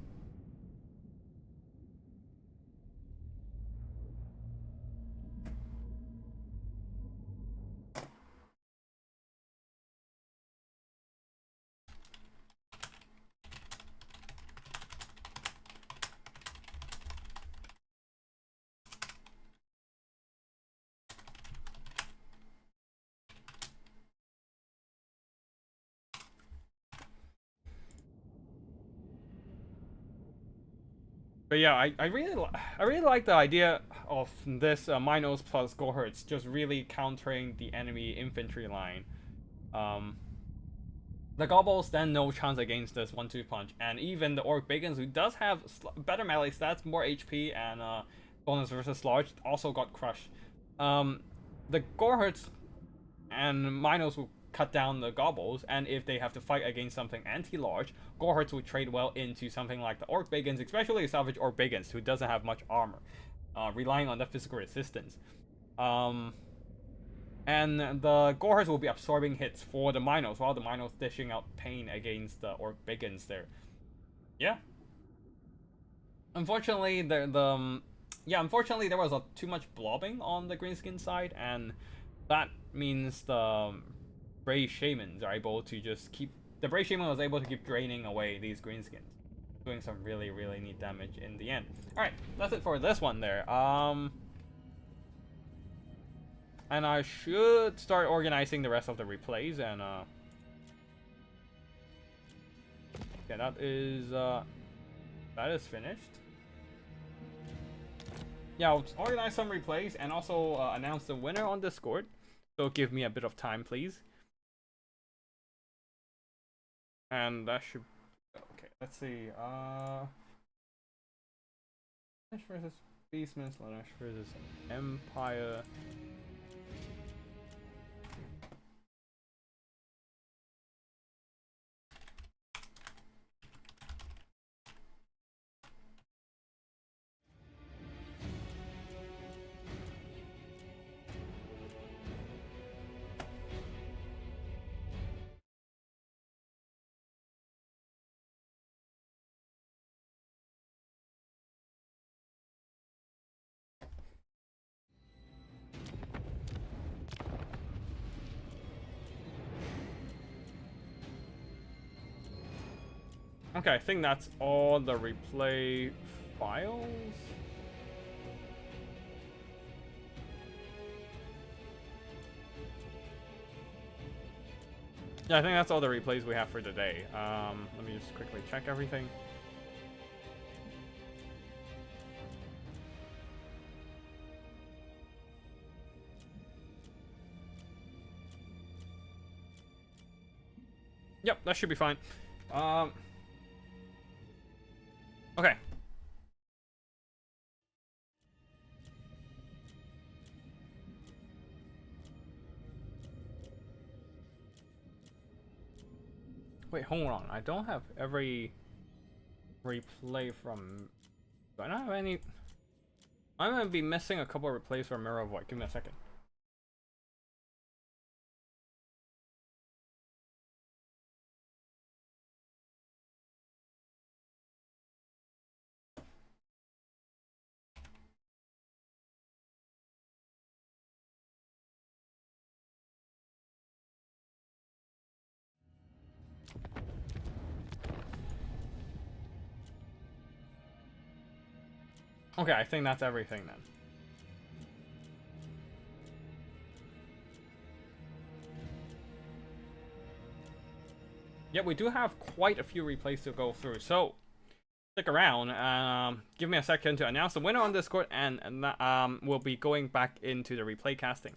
But yeah, I really like the idea of this Minos plus Goreherds just really countering the enemy infantry line. The Gobbles stand no chance against this 1-2 punch, and even the Orc Bacons, who does have better melee stats, more HP, and bonus versus large, also got crushed. The Goreherds and Minos will cut down the Gobbles, and if they have to fight against something anti-large, Goreherds would trade well into something like the Orc Bacons, especially Salvage Orc Bacons, who doesn't have much armor, relying on the physical resistance. And the Goreherds will be absorbing hits for the Minos, while the Minos dishing out pain against the Orc Bacons there. Yeah. Unfortunately, unfortunately there was too much blobbing on the greenskin side, and that means the Brave Shamans are able to just keep... The Brave Shaman was able to keep draining away these greenskins, doing some really neat damage in the end. Alright, that's it for this one there. And I should start organizing the rest of the replays, and yeah, that is finished. Yeah, I'll organize some replays and also announce the winner on Discord. So give me a bit of time, please. And that should... Okay, let's see. Slanesh versus Beastmen, Slanesh versus Empire. Okay, I think that's all the replay files. Yeah, I think that's all the replays we have for today. Let me just quickly check everything. Yep, that should be fine. Okay. Wait, hold on. I don't have every replay from... Do I not have any... I'm gonna be missing a couple of replays from Mirror of Void. Give me a second. Okay, I think that's everything then. Yeah, we do have quite a few replays to go through, so stick around. Give me a second to announce the winner on Discord, and we'll be going back into the replay casting.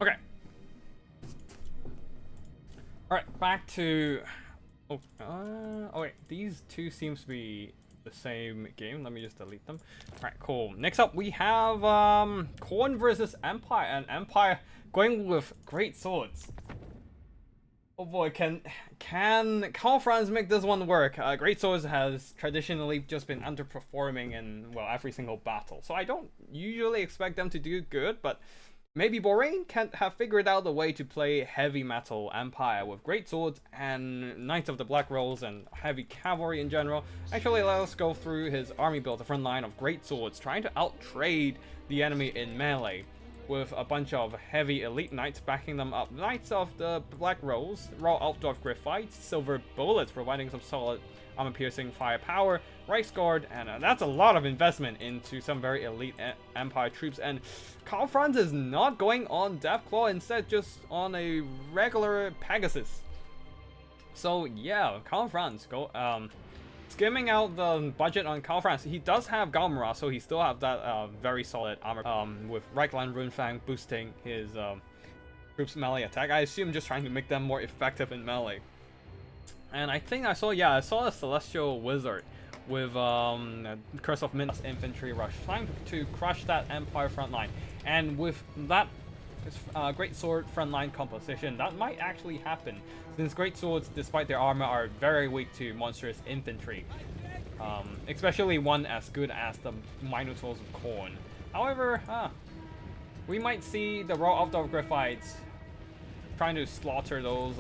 Okay. Alright, back to... Oh, wait, these two seems to be the same game. Let me just delete them. Alright, cool. Next up, we have Khorne versus Empire, and Empire going with great swords. Oh boy, can Karl Franz make this one work? Great Swords has traditionally just been underperforming in, well, every single battle. So I don't usually expect them to do good, but maybe Borain can have figured out a way to play heavy metal Empire with great swords and Knights of the Black Rose and heavy cavalry in general. Actually, let us go through his army build, the front line of great swords, trying to out-trade the enemy in melee, with a bunch of heavy elite knights backing them up. Knights of the Black Rose, raw Altdorf Griphites, silver bullets providing some solid armor-piercing firepower, Reichsguard, and that's a lot of investment into some very elite Empire troops. And Karl Franz is not going on Deathclaw, instead just on a regular Pegasus. So yeah, Karl Franz skimming out the budget on Karl Franz. He does have Galmara, so he still have that very solid armor with Reichland Runefang boosting his troops' melee attack. I assume just trying to make them more effective in melee. And I think I saw a Celestial Wizard with Curse of Midnight's infantry rush, trying to crush that Empire front line. And with that great sword frontline composition, that might actually happen, since great swords, despite their armor, are very weak to monstrous infantry, especially one as good as the Minotaurs of Khorne. However, we might see the raw Altdorf Griphites trying to slaughter those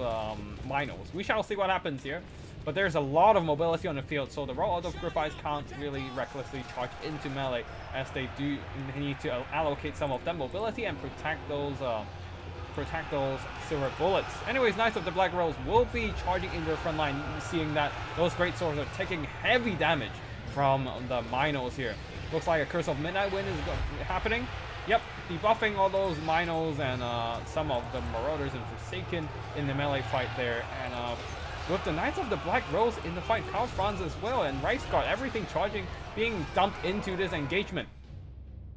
Minos. We shall see what happens here. But there's a lot of mobility on the field, so the raw Altdorf Griphites can't really recklessly charge into melee, as they do need to allocate some of that mobility and protect those silver bullets. Anyways, Knights of the Black Rose will be charging into the front line, seeing that those great swords are taking heavy damage from the Minos here. Looks like a Curse of Midnight Wind is happening. Yep, debuffing all those Minos and some of the Marauders and Forsaken in the melee fight there. And with the Knights of the Black Rose in the fight, Karl Franz as well, and Reichsguard, everything charging, being dumped into this engagement.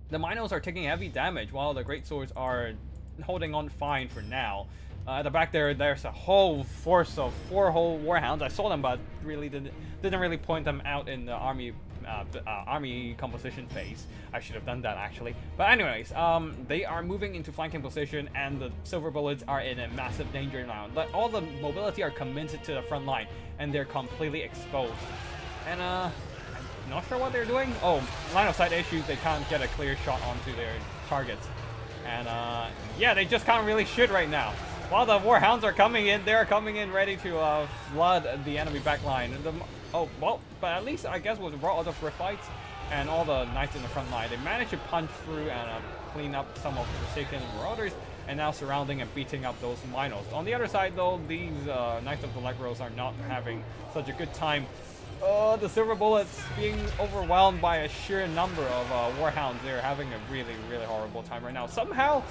The Minos are taking heavy damage, while the Great Swords are holding on fine for now. At the back there's a whole force of 4 whole Warhounds. I saw them, but really didn't really point them out in the army composition phase. I should have done that actually. But anyways, they are moving into flanking position, and the silver bullets are in a massive danger now. All the mobility are committed to the front line, and they're completely exposed. And I'm not sure what they're doing. Oh, line of sight issues. They can't get a clear shot onto their targets. And yeah, they just can't really shoot right now. While the Warhounds are coming in, they're coming in ready to flood the enemy backline. Oh, well, but at least I guess with raw Altdorf Griphites and all the Knights in the front line, they managed to punch through and clean up some of the Forsaken Marauders. and now surrounding and beating up those Minos. On the other side, though, these Knights of the Black Rose are not having such a good time. The Silver Bullets being overwhelmed by a sheer number of Warhounds. They're having a really, really horrible time right now. Somehow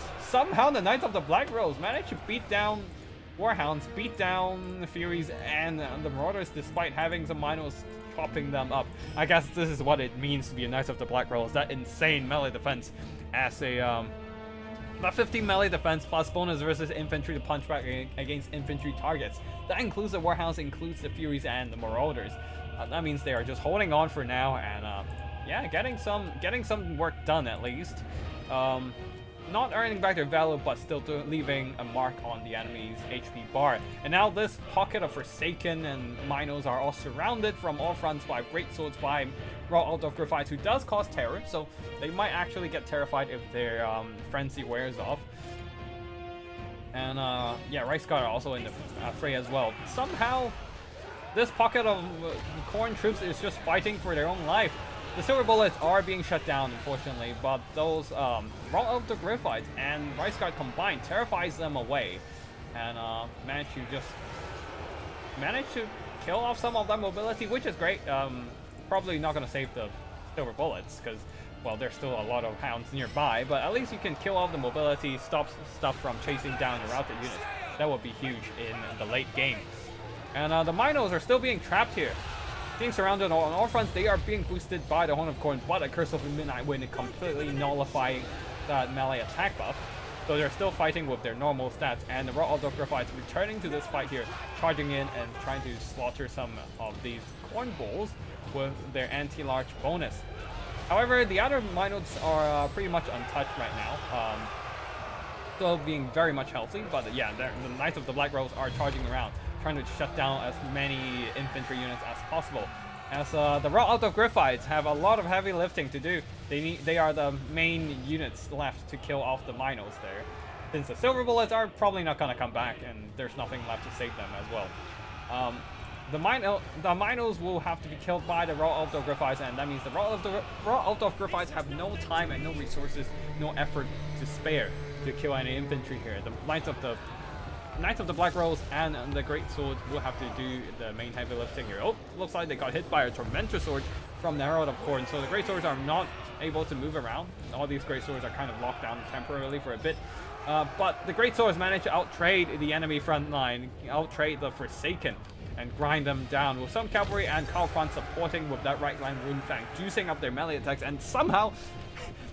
the Knights of the Black Rose managed to beat down Warhounds, beat down the Furies and the Marauders, despite having some Minos chopping them up. I guess this is what it means to be a Knights of the Black Rose. That insane melee defense as a that 15 melee defense plus bonus versus infantry to punch back against infantry targets. That includes the Warhounds, includes the Furies and the Marauders. That means they are just holding on for now, and yeah, getting some work done at least. Not earning back their value, but still leaving a mark on the enemy's HP bar. And now this pocket of Forsaken and Minos are all surrounded from all fronts by greatswords by Raw Alt of Graphites, who does cause terror, so they might actually get terrified if their frenzy wears off. And yeah, Rice Guard are also in the fray as well. Somehow, this pocket of Khorne troops is just fighting for their own life. The Silver Bullets are being shut down, unfortunately, but those Raw of the Graphites and Rice Guard combined terrifies them away, and manage to kill off some of that mobility, which is great. Probably not going to save the Silver Bullets, because, well, there's still a lot of hounds nearby, but at least you can kill off the mobility, stop stuff from chasing down the routed units. That would be huge in the late game. And the Minos are still being trapped here. Being surrounded on all fronts, they are being boosted by the Horn of Khorne, but a Curse of the Midnight Wind completely nullifying that melee attack buff. So they're still fighting with their normal stats, and the Raw Alt of Graphites returning to this fight here, charging in and trying to slaughter some of these Khorne Bulls with their anti-large bonus. However, the other Minos are pretty much untouched right now. Still being very much healthy, but yeah, the Knights of the Black Rose are charging around, trying to shut down as many infantry units as possible. As the Raw Alt of Graphites have a lot of heavy lifting to do. They are the main units left to kill off the Minos there. Since the Silver Bullets are probably not going to come back, and there's nothing left to save them as well. The Minos will have to be killed by the Raw Alt of Graphites, and that means the Raw Alt of Graphites have no time and no resources, no effort to spare to kill any infantry here. The Knights of the Black Rose and the Great Swords will have to do the main heavy lifting here. Oh, looks like they got hit by a Tormentor Sword from the Herald of Khorne, so the Great Swords are not able to move around. All these Great Swords are kind of locked down temporarily for a bit. But the Great Swords managed to outtrade the enemy front line, outtrade the Forsaken, and grind them down with some cavalry and Calfront supporting with that right line Rune Fang, juicing up their melee attacks, and somehow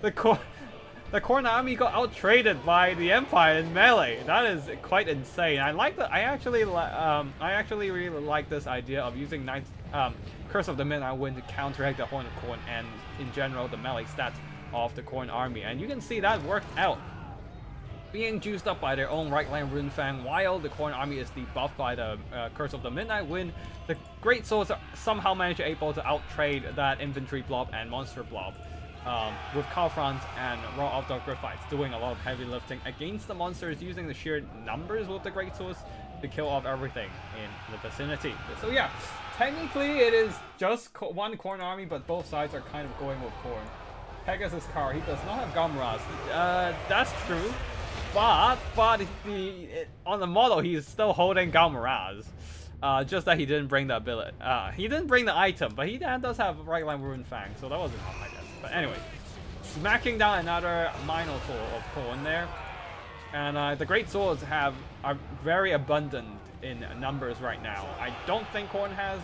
the Khorne army got outtraded by the Empire in melee. That is quite insane. I like that. I actually really like this idea of using Curse of the Midnight Wind to counteract the Horn of Khorne and in general the melee stats of the Khorne army, and you can see that worked out. Being juiced up by their own right line Rune Fang, while the Khorne army is debuffed by the Curse of the Midnight Wind, the Great Swords somehow managed to able to outtrade that infantry blob and monster blob. With Calfront and Raw Alt of Graphites doing a lot of heavy lifting against the monsters, using the sheer numbers with the Great Swords to kill off everything in the vicinity. So yeah, technically it is just one Khorne army, but both sides are kind of going with Khorne. Pegasus Car, he does not have Gamras. That's true. But on the model, he's still holding Gamras. Just that he didn't bring the ability. He didn't bring the item, but he does have right line Rune Fang, so that wasn't enough, I guess. But anyway, smacking down another Minotaur of Khorne there. And the Great Swords are very abundant in numbers right now. I don't think Khorne has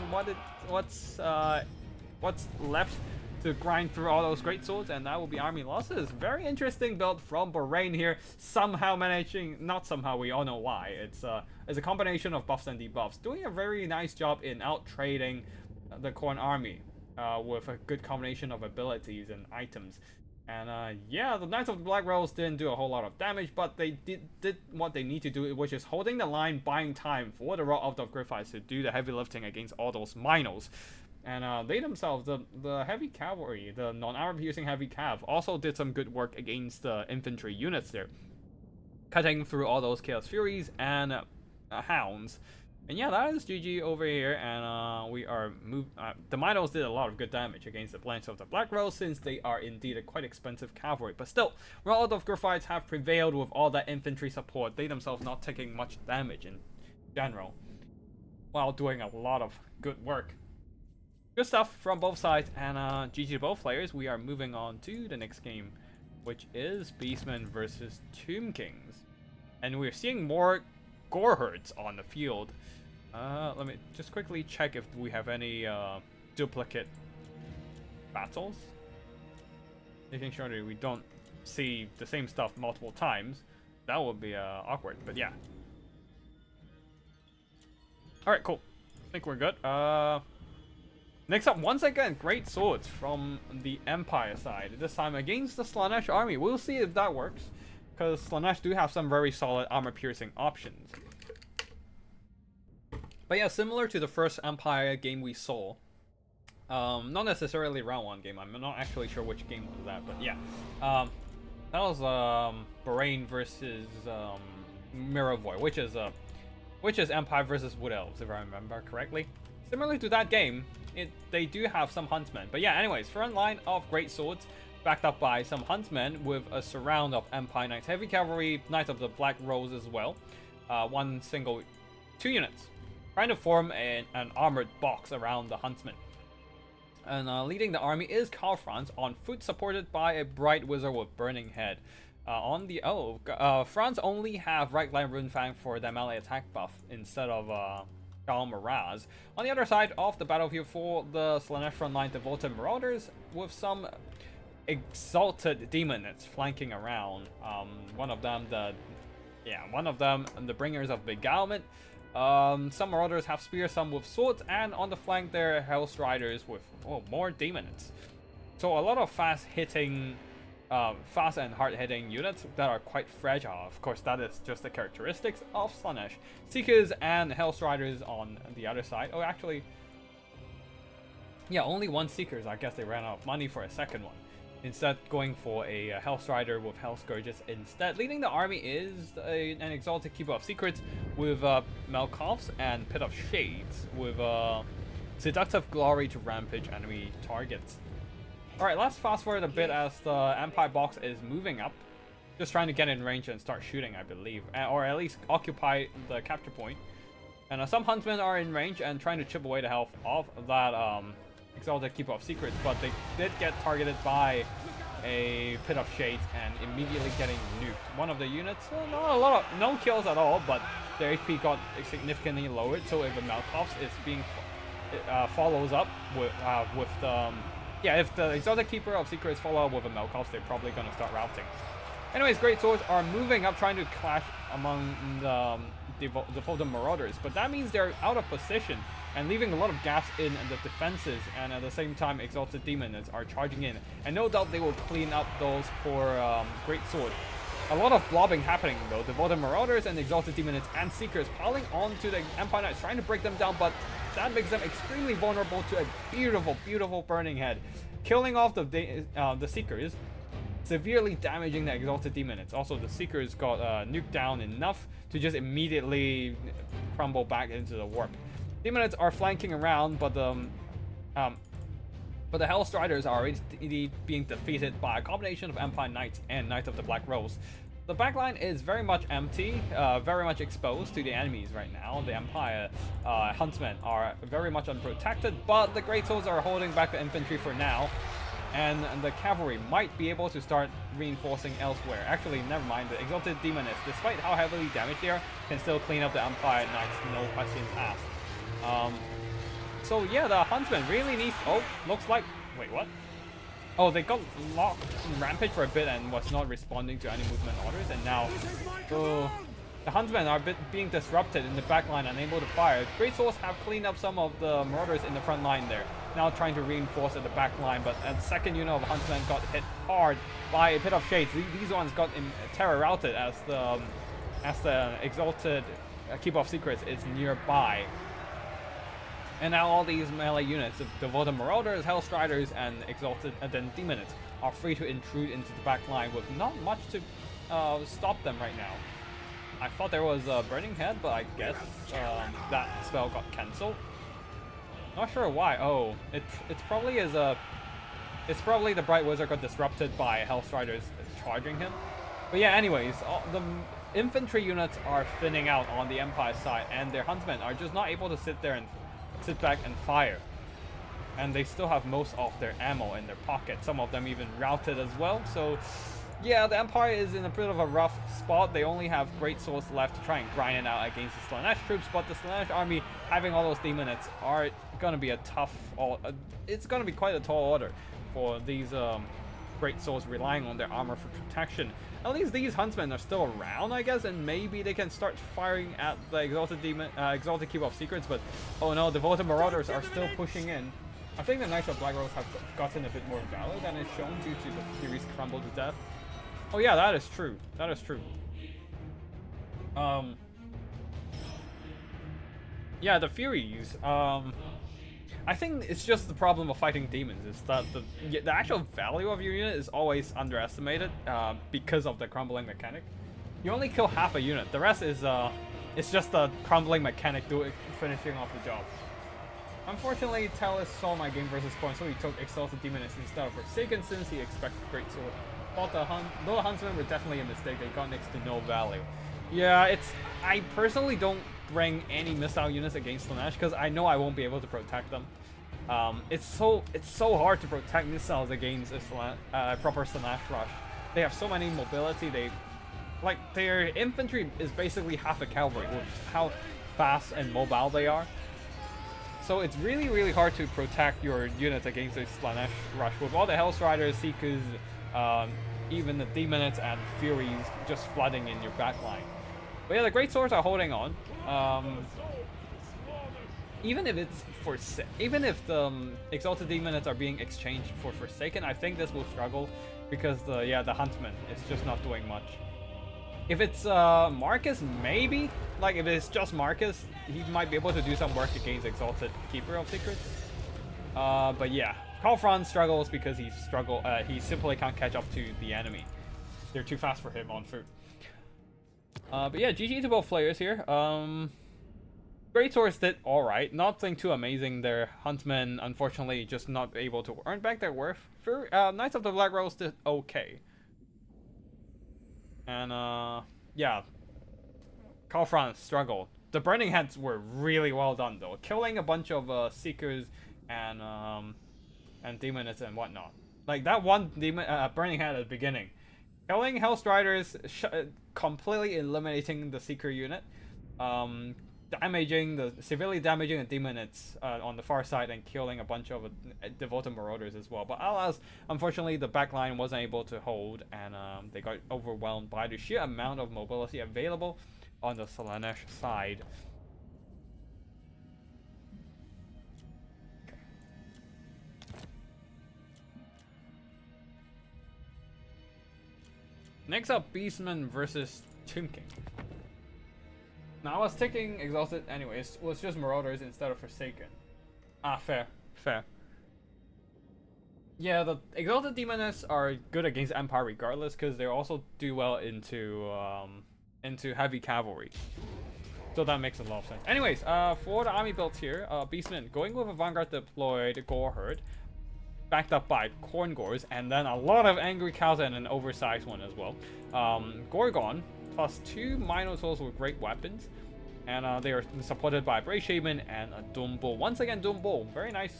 what's left to grind through all those Great Swords, and that will be army losses. Very interesting build from Bahrain here, somehow managing, not somehow, we all know why. It's a combination of buffs and debuffs, doing a very nice job in out-trading the Khorne army with a good combination of abilities and items. And yeah, the Knights of the Black Rose didn't do a whole lot of damage, but they did what they need to do, which is holding the line, buying time for the Raw Alt of Graphites to do the heavy lifting against all those Minos. And they themselves, the heavy cavalry, the non-armor piercing heavy cav, also did some good work against the infantry units there, cutting through all those Chaos Furies and hounds. And yeah, that is GG over here, and we are the Minos did a lot of good damage against the Blanks of the Black Rose, since they are indeed a quite expensive cavalry. But still, relative Griffites have prevailed with all that infantry support, they themselves not taking much damage in general, while doing a lot of good work. Good stuff from both sides, and GG to both players. We are moving on to the next game, which is Beastmen versus Tomb Kings. And we're seeing more gore herds on the field. Let me just quickly check if we have any duplicate battles. Making sure that we don't see the same stuff multiple times. That would be awkward, but yeah. Alright, cool. I think we're good. Next up, once again, great swords from the Empire side. This time against the Slaanesh army. We'll see if that works, because Slaanesh do have some very solid armor-piercing options. But yeah, similar to the first Empire game we saw, not necessarily round 1 game, I'm not actually sure which game was that, but yeah. That was Bahrain versus Miravoy, which is Empire versus Wood Elves, if I remember correctly. Similar to that game, they do have some huntsmen. But yeah, anyways, front line of great swords, backed up by some huntsmen with a surround of Empire Knights, heavy cavalry, Knights of the Black Rose as well. 2 units, trying to form an armored box around the huntsman. And leading the army is Karl Franz on foot, supported by a bright wizard with burning head. Franz only have right line rune fang for the melee attack buff instead of Gal Miraz. On the other side of the battlefield for the Slaanesh front line, devoted Marauders with some exalted demons flanking around. One of them, the bringers of beguilement. Some Marauders have spears, some with swords, and on the flank there are Hellstriders with more demons. So a lot of fast and hard-hitting units that are quite fragile. Of course, that is just the characteristics of Slaanesh. Seekers and Hellstriders on the other side. Oh, actually, yeah, only one Seekers. I guess they ran out of money for a second one, instead going for a Hellstrider with Hell Scourges instead. Leading the army is an Exalted Keeper of Secrets with Malkovs and Pit of Shades with Seductive Glory to rampage enemy targets. Alright, let's fast forward a bit as the Empire box is moving up. Just trying to get in range and start shooting, I believe. Or at least occupy the capture point. And some Huntsmen are in range and trying to chip away the health of that Exalted Keeper of Secrets. But they did get targeted by a Pit of Shades and immediately getting nuked. One of the units, no kills at all, but their HP got significantly lowered. So if the Malkovs is being follows up with if the Exalted Keeper of Secrets follow up with a Malkovs, they're probably going to start routing. Anyways, Great Swords are moving up, trying to clash among the defaulted Marauders, but that means they're out of position and leaving a lot of gaps in the defenses, and at the same time Exalted Demons are charging in, and no doubt they will clean up those poor Great Sword. A lot of blobbing happening though, devoted Marauders and Exalted Demons and Seekers piling onto the Empire Knights, trying to break them down, but that makes them extremely vulnerable to a beautiful, beautiful burning head, killing off the Seekers, severely damaging the Exalted Demons. Also, the Seekers got nuked down enough to just immediately crumble back into the warp. Demons are flanking around, but the Hellstriders are already being defeated by a combination of Empire Knights and Knights of the Black Rose. The backline is very much empty, very much exposed to the enemies right now. The Empire Huntsmen are very much unprotected, but the Great Swords are holding back the infantry for now. And the cavalry might be able to start reinforcing elsewhere. Actually, never mind. The Exalted Demonists, despite how heavily damaged they are, can still clean up the Empire Knights, no questions asked. So yeah, the Huntsman really needs... Oh, looks like... Wait, what? Oh, they got locked in Rampage for a bit and was not responding to any movement orders, and now... the Huntsmen are being disrupted in the backline, unable to fire. Great Swords have cleaned up some of the Marauders in the front line there. Now trying to reinforce at the back line, but a second unit of Huntsmen got hit hard by a Pit of Shades. These ones got terror routed as the Exalted Keeper of Secrets is nearby. And now all these melee units, the Devoted Marauders, Hellstriders, and Exalted Demonists are free to intrude into the back line with not much to stop them right now. I thought there was a Burning Head, but I guess that spell got cancelled. Not sure why. Oh, it's probably it's probably the Bright Wizard got disrupted by Hellstriders charging him. But yeah, anyways, the infantry units are thinning out on the Empire side, and their huntsmen are just not able to sit there and sit back and fire. And they still have most of their ammo in their pocket. Some of them even routed as well. So yeah, the Empire is in a bit of a rough spot. They only have great swords left to try and grind it out against the Slanesh troops, but the Slanesh army, having all those demonites, are gonna be a tough, it's gonna be quite a tall order for these great swords relying on their armor for protection. At least these huntsmen are still around, I guess, and maybe they can start firing at the Exalted Cube of Secrets, but oh no, the Devoted Marauders are still pushing in. I think the Knights of Black Rose have gotten a bit more valor than is shown due to the Furies crumble to death. Oh yeah, that is true. That is true. Yeah, the Furies, I think it's just the problem of fighting demons, is that the actual value of your unit is always underestimated because of the crumbling mechanic. You only kill half a unit, the rest is it's just a crumbling mechanic finishing off the job. Unfortunately, Talis saw my game versus Coin, so he took Exalted Demoness instead of Forsaken since he expected Great Sword. Thought the Huntsmen were definitely a mistake, they got next to no value. Yeah, I personally don't bring any missile units against Slanesh because I know I won't be able to protect them. It's so hard to protect missiles against a proper Slanesh rush. They have so many mobility, their infantry is basically half a cavalry with how fast and mobile they are. So it's really, really hard to protect your units against a Slanesh rush with all the Hellstriders, Seekers, even the Demonites and Furies just flooding in your backline. But yeah, the Great Swords are holding on. Even if the Exalted Demonites are being exchanged for Forsaken, I think this will struggle because the Huntsman is just not doing much. If it's Marcus, maybe. Like if it's just Marcus, he might be able to do some work against Exalted Keeper of Secrets. But yeah, Karlfran struggles because he simply can't catch up to the enemy. They're too fast for him on foot. But yeah, GG to both players here. Great Swords did alright, nothing too amazing. Their Huntsmen, unfortunately, just not able to earn back their worth. Knights of the Black Rose did okay. And yeah, Karlfran struggled. The Burning Heads were really well done though, killing a bunch of Seekers and Demonists and whatnot. Like that one Burning Head at the beginning, killing Hellstriders, completely eliminating the Seeker unit, severely damaging the Demonists on the far side, and killing a bunch of Devoted Marauders as well. But alas, unfortunately, the backline wasn't able to hold, and they got overwhelmed by the sheer amount of mobility available on the Slanesh side. Next up, Beastman versus Tomb King. Now I was taking Exhausted anyways, it was just Marauders instead of Forsaken. Ah, fair. Yeah, the Exalted Demoness are good against Empire regardless, because they also do well into heavy cavalry. So that makes a lot of sense. Anyways, for the army builds here, Beastman going with a Vanguard deployed Gore Herd, backed up by Corn Gores, and then a lot of Angry Cows and an oversized one as well. Gorgon, plus 2 Minotaurs with great weapons, and they are supported by a Brave Shaman and a Doom Bull. Once again, Doom Bull, very nice.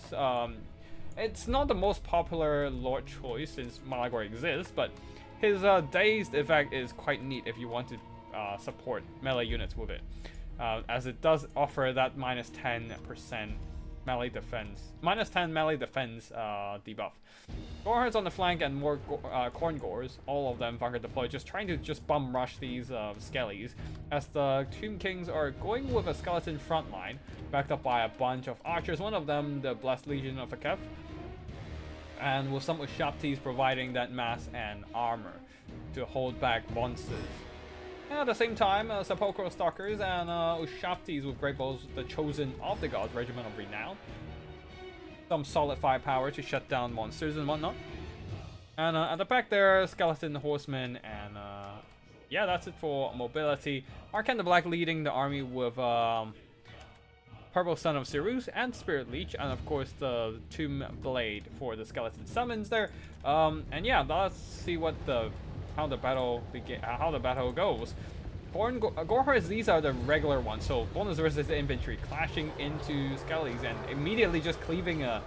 It's not the most popular Lord choice since Malagor exists, but his Dazed effect is quite neat if you want to support melee units with it, as it does offer that minus 10% melee defense, debuff. Goreheads on the flank and more Corn Gores, all of them Vanguard deployed, just trying to bum rush these Skellies, as the Tomb Kings are going with a skeleton front line, backed up by a bunch of archers, one of them the Blessed Legion of Akef, and with some Ushaptis providing that mass and armor to hold back monsters. And at the same time, Sepulchral Stalkers and Ushaptis with Great Bows, the chosen of the gods, Regiment of Renown. Some solid firepower to shut down monsters and whatnot. And at the back there, Skeleton Horsemen and yeah, that's it for mobility. Arcane the Black leading the army with Purple Son of Cerus and Spirit Leech, and of course the Tomb Blade for the skeleton summons there. And yeah, let's see what how the battle goes. Gorehorns, these are the regular ones, so bonus versus the infantry, clashing into skellies and immediately just cleaving a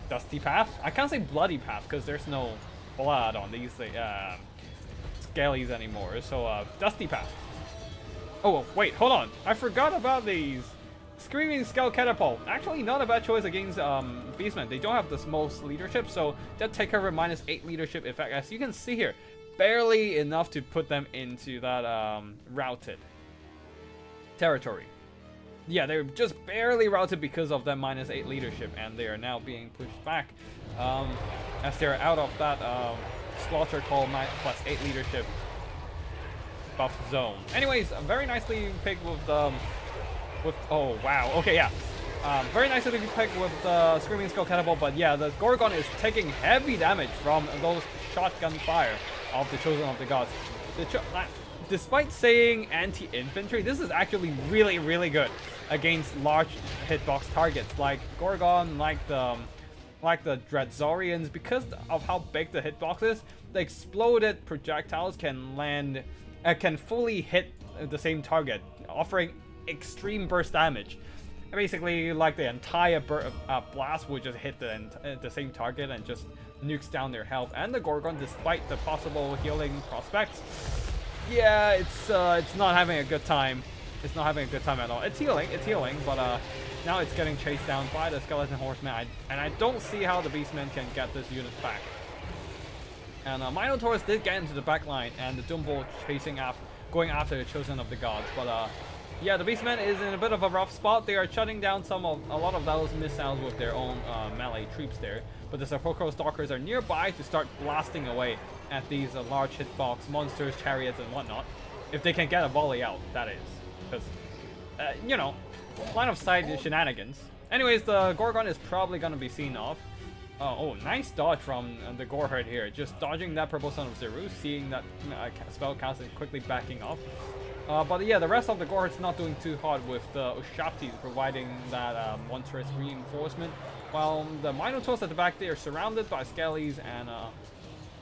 dusty path. I can't say bloody path because there's no blood on these skellies anymore, so dusty path. Oh wait, hold on, I forgot about these. Screaming Skull Catapult. Actually, not a bad choice against Beastmen. They don't have the most leadership, so that take cover -8 leadership effect. As you can see here, barely enough to put them into that routed territory. Yeah, they're just barely routed because of that -8 leadership, and they are now being pushed back as they're out of that Slaughter Call +8 leadership buff zone. Anyways, very nicely picked with the oh wow, okay, yeah, very nicely picked with the Screaming Skull Catapult, but yeah, the Gorgon is taking heavy damage from those shotgun fire of the Chosen of the Gods. Despite saying anti-infantry, this is actually really, really good against large hitbox targets like Gorgon, like the Dreadzorians. Because of how big the hitbox is, the exploded projectiles can land, can fully hit the same target, offering extreme burst damage. Basically, like the entire blast would just hit the same target and just nukes down their health. And the Gorgon, despite the possible healing prospects, yeah, it's not having a good time. It's not having a good time at all. It's healing, but now it's getting chased down by the Skeleton Horseman, and I don't see how the Beastmen can get this unit back. And Minotaurs did get into the back line, and the Doombull going after the Chosen of the Gods, but yeah, the Beastmen is in a bit of a rough spot. They are shutting down a lot of those missiles with their own melee troops there. But the Sepulchral Stalkers are nearby to start blasting away at these large hitbox monsters, chariots, and whatnot. If they can get a volley out, that is. Because, you know, line of sight shenanigans. Anyways, the Gorgon is probably going to be seen off. Oh, nice dodge from the Goreherd here. Just dodging that Purple Son of Zeru, seeing that spell cast and quickly backing off. But yeah, the rest of the Goreherd's not doing too hard with the Ushaptis providing that monstrous reinforcement. While the Minotaurs at the back, they are surrounded by Skellies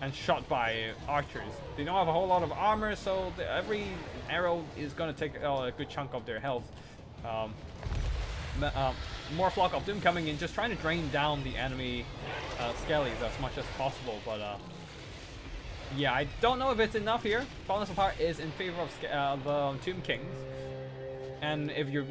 and shot by archers. They don't have a whole lot of armor, so every arrow is going to take a good chunk of their health. More Flock of Doom coming in, just trying to drain down the enemy Skellies as much as possible, but yeah, I don't know if it's enough here. Balance of Power is in favor of the Tomb Kings. And if you're...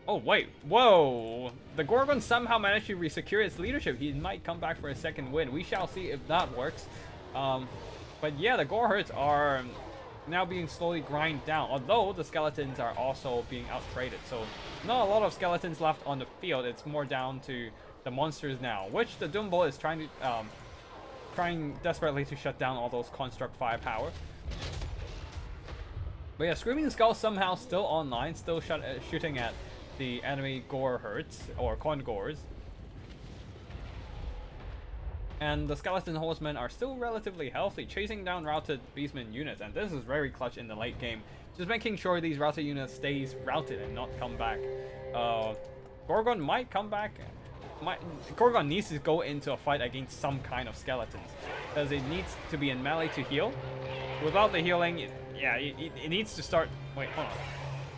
Oh, wait. Whoa. The Gorgon somehow managed to re-secure its leadership. He might come back for a second win. We shall see if that works. But yeah, the Goreherds are now being slowly grind down. Although the skeletons are also being out-traded. So not a lot of skeletons left on the field. It's more down to the monsters now. Which the Doombull is trying desperately to shut down all those construct firepower. But yeah, Screaming Skull somehow still online, still shooting at the enemy Goreherds or Congors. And the Skeleton Horsemen are still relatively healthy, chasing down routed Beastmen units, and this is very clutch in the late game. Just making sure these routed units stays routed and not come back. Gorgon might come back. Gorgon needs to go into a fight against some kind of skeletons, because it needs to be in melee to heal. Without the healing, it needs to start... Wait, hold on.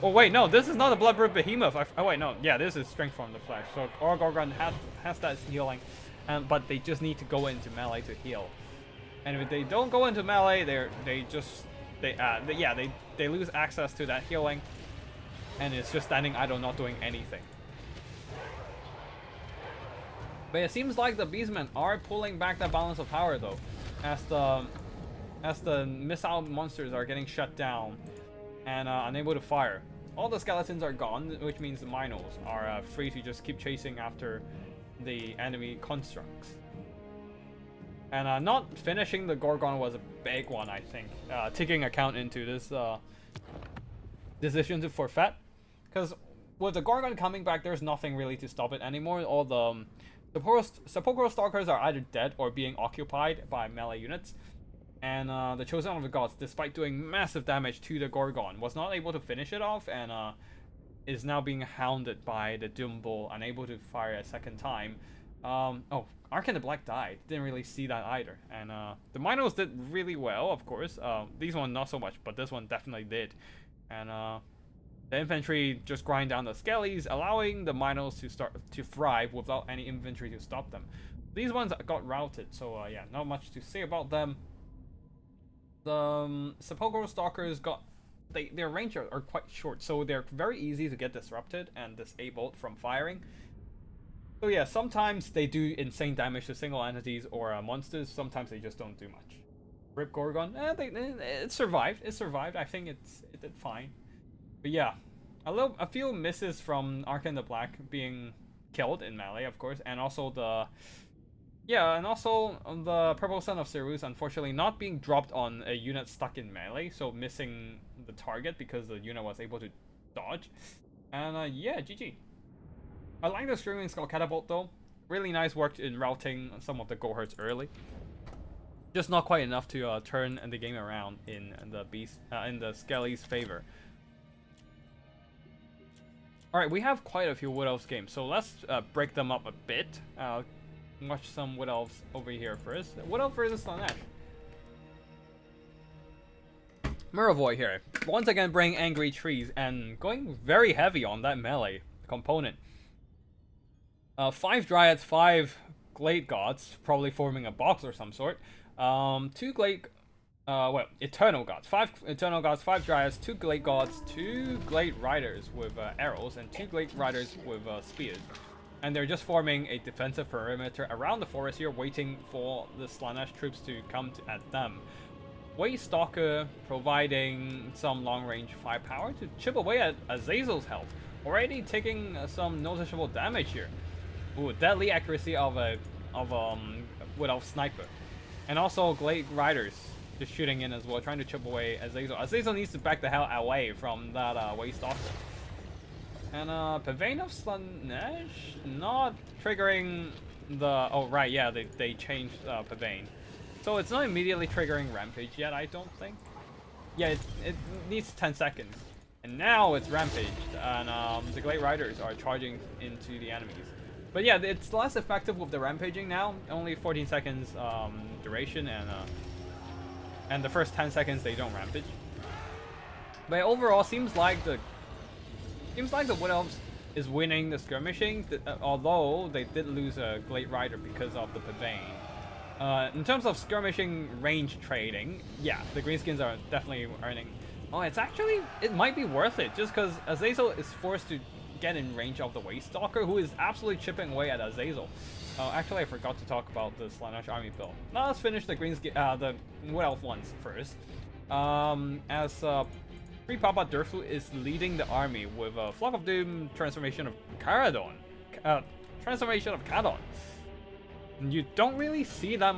Oh wait, no, this is not a Bloodbird Behemoth. Oh wait, no, yeah, this is Strength from the Flesh. So Gorgon has that healing, but they just need to go into melee to heal. And if they don't go into melee, they lose access to that healing, and it's just standing idle, not doing anything. But it seems like the Beastmen are pulling back that balance of power though, as the missile monsters are getting shut down and unable to fire. All the skeletons are gone, which means the Minos are free to just keep chasing after the enemy constructs. And not finishing the Gorgon was a big one, I think, taking account into this decision to forfeit. Because with the Gorgon coming back, there's nothing really to stop it anymore. All the Sepulchral Stalkers are either dead or being occupied by melee units. And the Chosen of the Gods, despite doing massive damage to the Gorgon, was not able to finish it off, and is now being hounded by the Doom Bull, unable to fire a second time. Oh, Arcane the Black died. Didn't really see that either. And the Minos did really well, of course. These one not so much, but this one definitely did. And the infantry just grind down the Skellies, allowing the Minos to start to thrive without any infantry to stop them. These ones got routed, so yeah, not much to say about them. The Sepulchral Stalkers got their range are quite short, so they're very easy to get disrupted and disabled from firing. So yeah, sometimes they do insane damage to single entities or monsters. Sometimes they just don't do much. Rip Gorgon, it survived. It survived. I think it did fine. But yeah, a few misses from Arcane the Black being killed in melee, of course, and also the Purple Son of Cerus unfortunately not being dropped on a unit stuck in melee, so missing the target because the unit was able to dodge. And yeah, GG. I like the Screaming Skull Catapult though. Really nice work in routing some of the Goreherds early. Just not quite enough to turn the game around in the Skelly's favor. Alright, we have quite a few Wood Elves games, so let's break them up a bit. Watch some Wood Elves over here first. Wood Elf versus Slaanesh. Muravoy here. Once again bringing Angry Trees and going very heavy on that melee component. 5 Dryads, 5 Glade Gods, probably forming a box or some sort. 2 Glade... Eternal Gods. 5 Eternal Gods, 5 Dryads, 2 Glade Gods, 2 Glade Riders with arrows, and 2 Glade Riders with spears. And they're just forming a defensive perimeter around the forest here, waiting for the Slaanesh troops to come at them. Waste Stalker providing some long-range firepower to chip away at Azazel's health, already taking some noticeable damage here. Ooh, deadly accuracy of Wood Elf Sniper. And also Glade Riders just shooting in as well, trying to chip away Azazel. Azazel needs to back the hell away from that Waste Stalker. And Pavane of Slaanesh not triggering the... Oh, right, yeah, they changed Pavane. So it's not immediately triggering Rampage yet, I don't think. Yeah, it needs 10 seconds. And now it's Rampaged, and the Glade Riders are charging into the enemies. But yeah, it's less effective with the Rampaging now. Only 14 seconds duration, and the first 10 seconds they don't Rampage. But overall, seems like the Wood Elves is winning the skirmishing, although they did lose a Glade Rider because of the Pavane. In terms of skirmishing range trading, yeah, the Greenskins are definitely earning. Oh, it might be worth it, just because Azazel is forced to get in range of the Waste Stalker, who is absolutely chipping away at Azazel. Actually, I forgot to talk about the Slaanesh army build. Now let's finish the the Wood Elf ones first. As Pre-Papa Durfu is leading the army with a Flock of Doom transformation of Caradon. Transformation of Kadon. You don't really see that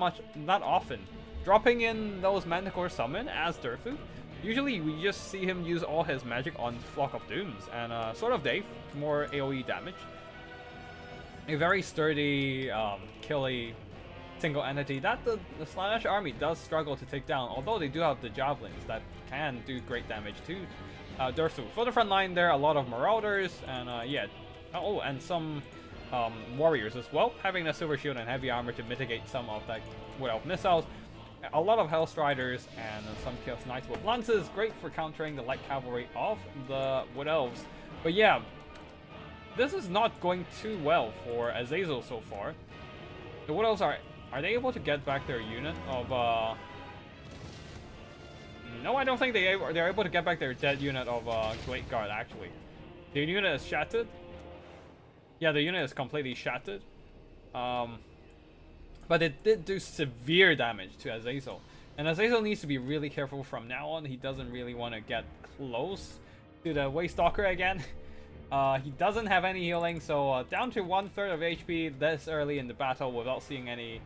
often. Dropping in those Manticore summon as Durfu. Usually we just see him use all his magic on Flock of Dooms and Sword of Dave, more AoE damage. A very sturdy, killy single entity that the Slaanesh army does struggle to take down, although they do have the Javelins that can do great damage to Durfu. For the front line there are a lot of Marauders and yeah, oh, and some warriors as well, having a Silver Shield and Heavy Armor to mitigate some of that Wood Elf missiles. A lot of Hellstriders and some Chaos Knights with Lances, great for countering the light cavalry of the Wood Elves. But yeah, this is not going too well for Azazel so far. The Wood Elves are they able to get back their unit of no, I don't think they're able to get back their dead unit of Glade Guard actually. The unit is shattered. Yeah, the unit is completely shattered. But it did do severe damage to Azazel. And Azazel needs to be really careful from now on. He doesn't really want to get close to the Waste Stalker again. He doesn't have any healing, so down to 1/3 of HP this early in the battle without seeing any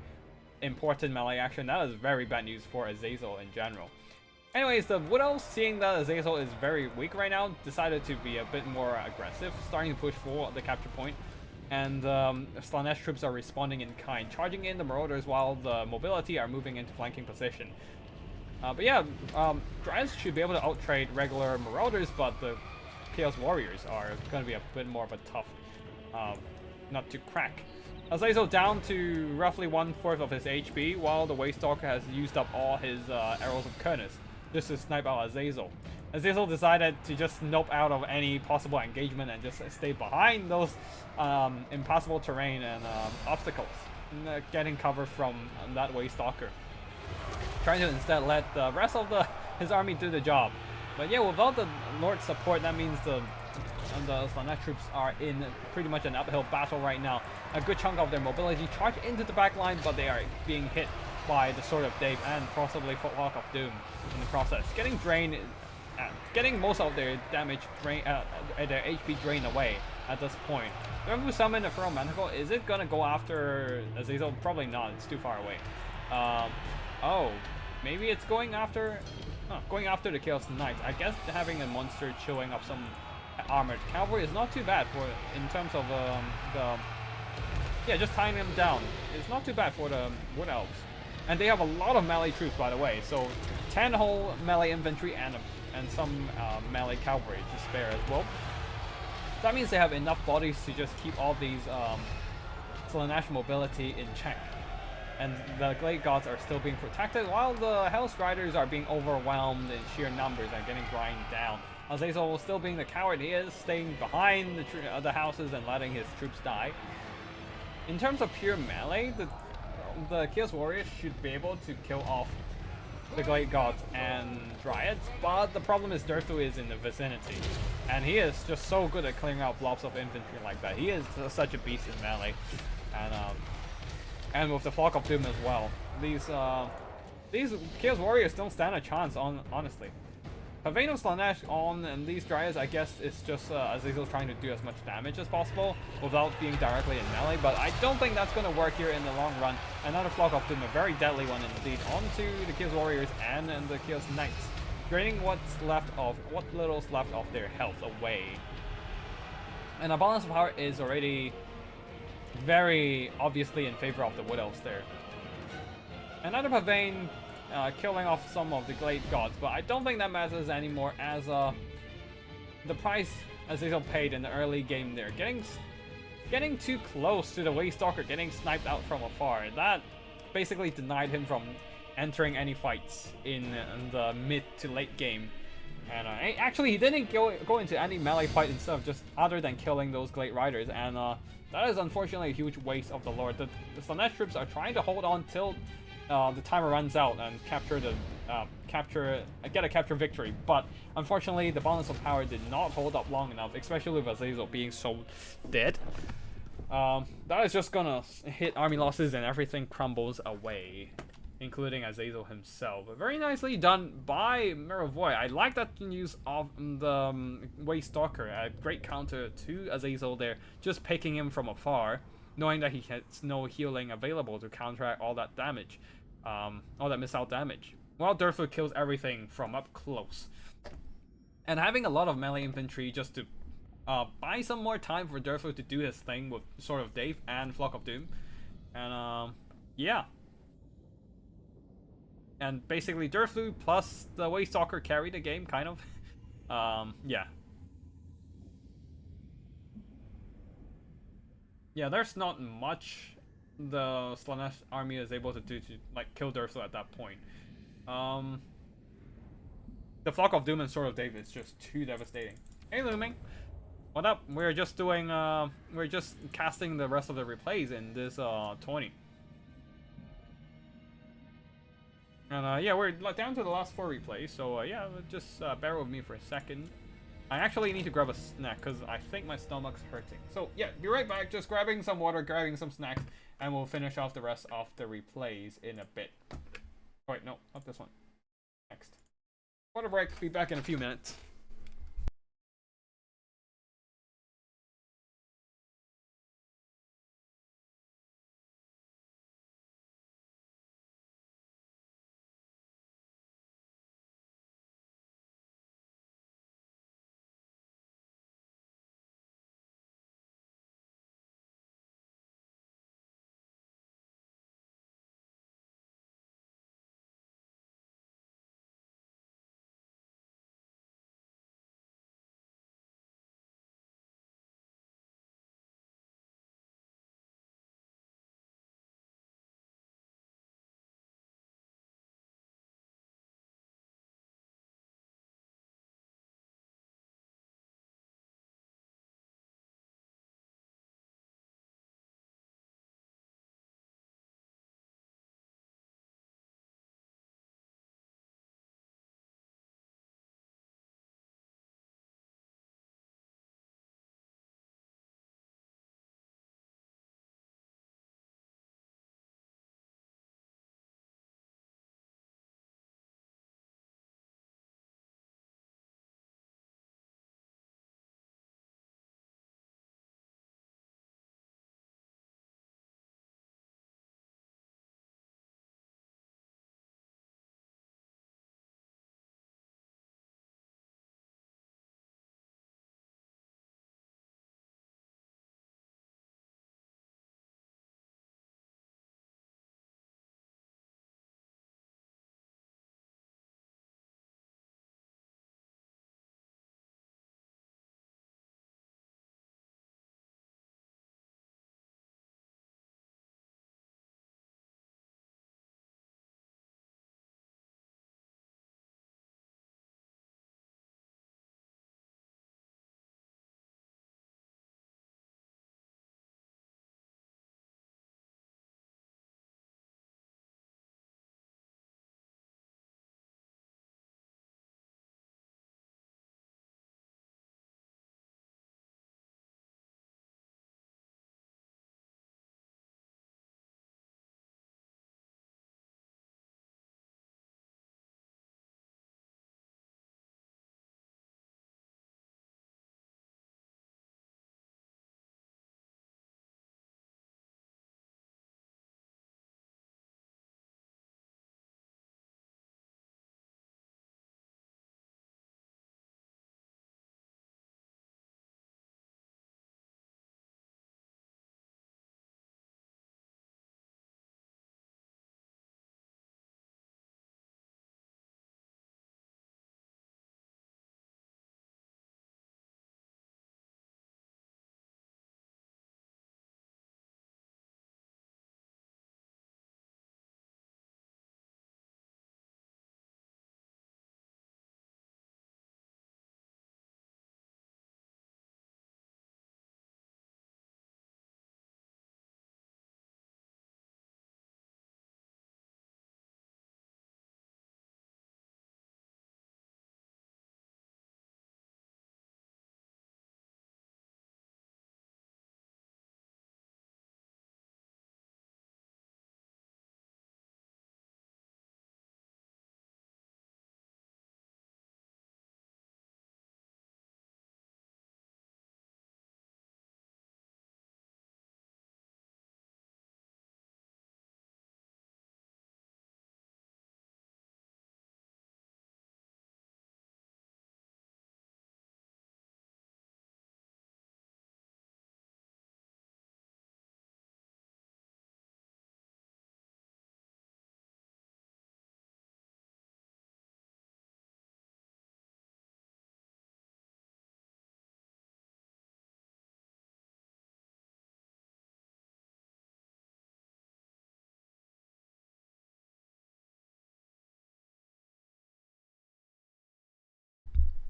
important melee action. That is very bad news for Azazel in general. Anyways, the Wood Elves, seeing that Azazel is very weak right now, decided to be a bit more aggressive, starting to push for the capture point. And Slaanesh troops are responding in kind, charging in the Marauders while the Mobility are moving into flanking position. But yeah, Dryads should be able to outtrade regular Marauders, but the Chaos Warriors are going to be a bit more of a tough nut to crack. Azazel down to roughly 1/4 of his HP, while the Waystalker has used up all his arrows of Kurnis just to snipe out Azazel. Azazel decided to just nope out of any possible engagement and just stay behind those impossible terrain and obstacles, getting cover from that Waystalker, trying to instead let the rest of his army do the job. But yeah, without the Lord's support, that means the Slanesh troops are in pretty much an uphill battle right now. A good chunk of their mobility charge into the back line, but they are being hit by the Sword of Dave and possibly Footlock of Doom in the process. Getting drained, getting most of their damage their HP drained away at this point. Whoever summon a Feral Manticle, is it gonna go after Azazel? Probably not, it's too far away. Oh, maybe it's going after the Chaos Knights. I guess having a monster chewing up some armored cavalry is not too bad for in terms of just tying them down. It's not too bad for the Wood Elves, and they have a lot of melee troops, by the way. So 10 whole melee infantry and some melee cavalry to spare as well. That means they have enough bodies to just keep all these Slanesh mobility in check. And the Glade Gods are still being protected, while the Hell's Riders are being overwhelmed in sheer numbers and getting grind down. Azazel, still being the coward he is, staying behind the houses and letting his troops die. In terms of pure melee, the Chaos Warriors should be able to kill off the Glade Gods and Dryads, but the problem is Durthu is in the vicinity, and he is just so good at clearing out blobs of infantry like that. He is such a beast in melee, and with the Flock of Doom as well. These Chaos Warriors don't stand a chance, honestly. Pavane of Slanesh on and these Dryads, I guess it's just Azazel trying to do as much damage as possible without being directly in melee, but I don't think that's going to work here in the long run. Another Flock of Doom, a very deadly one indeed, onto the Chaos Warriors and the Chaos Knights, draining what little's left of their health away. And our balance of power is already very obviously in favor of the Wood Elves there. Another Pavane killing off some of the Glade Gods, but I don't think that matters anymore, as the price Azazel paid in the early game there, getting too close to the Waystalker, getting sniped out from afar, that basically denied him from entering any fights in the mid to late game. And actually he didn't go into any melee fight instead of just other than killing those Glade Riders, and that is unfortunately a huge waste of the Lord. The Slanesh troops are trying to hold on till the timer runs out and get a capture victory, but unfortunately the balance of power did not hold up long enough, especially with Azazel being so dead. That is just gonna hit army losses and everything crumbles away, including Azazel himself. Very nicely done by Miravoy. I like that use of the Waystalker, a great counter to Azazel there, just picking him from afar, knowing that he has no healing available to counteract all that damage, all that missile damage, while Durthu kills everything from up close. And having a lot of melee infantry just to buy some more time for Durthu to do his thing with Sword of Dave and Flock of Doom. And yeah. And basically Durthu plus the Waystalker carried the game, kind of. Yeah. Yeah, there's not much the Slanesh army is able to do to like kill Durthu at that point. The Flock of Doom and Sword of Dave is just too devastating. Hey Looming, what up? We're just doing we're just casting the rest of the replays in this 20. And yeah, we're down to the last 4 replays, so yeah, just bear with me for a second. I actually need to grab a snack because I think my stomach's hurting. So yeah, be right back, just grabbing some water, grabbing some snacks, and we'll finish off the rest of the replays in a bit. Oh, wait, no, not this one. Next. Water break, be back in a few minutes.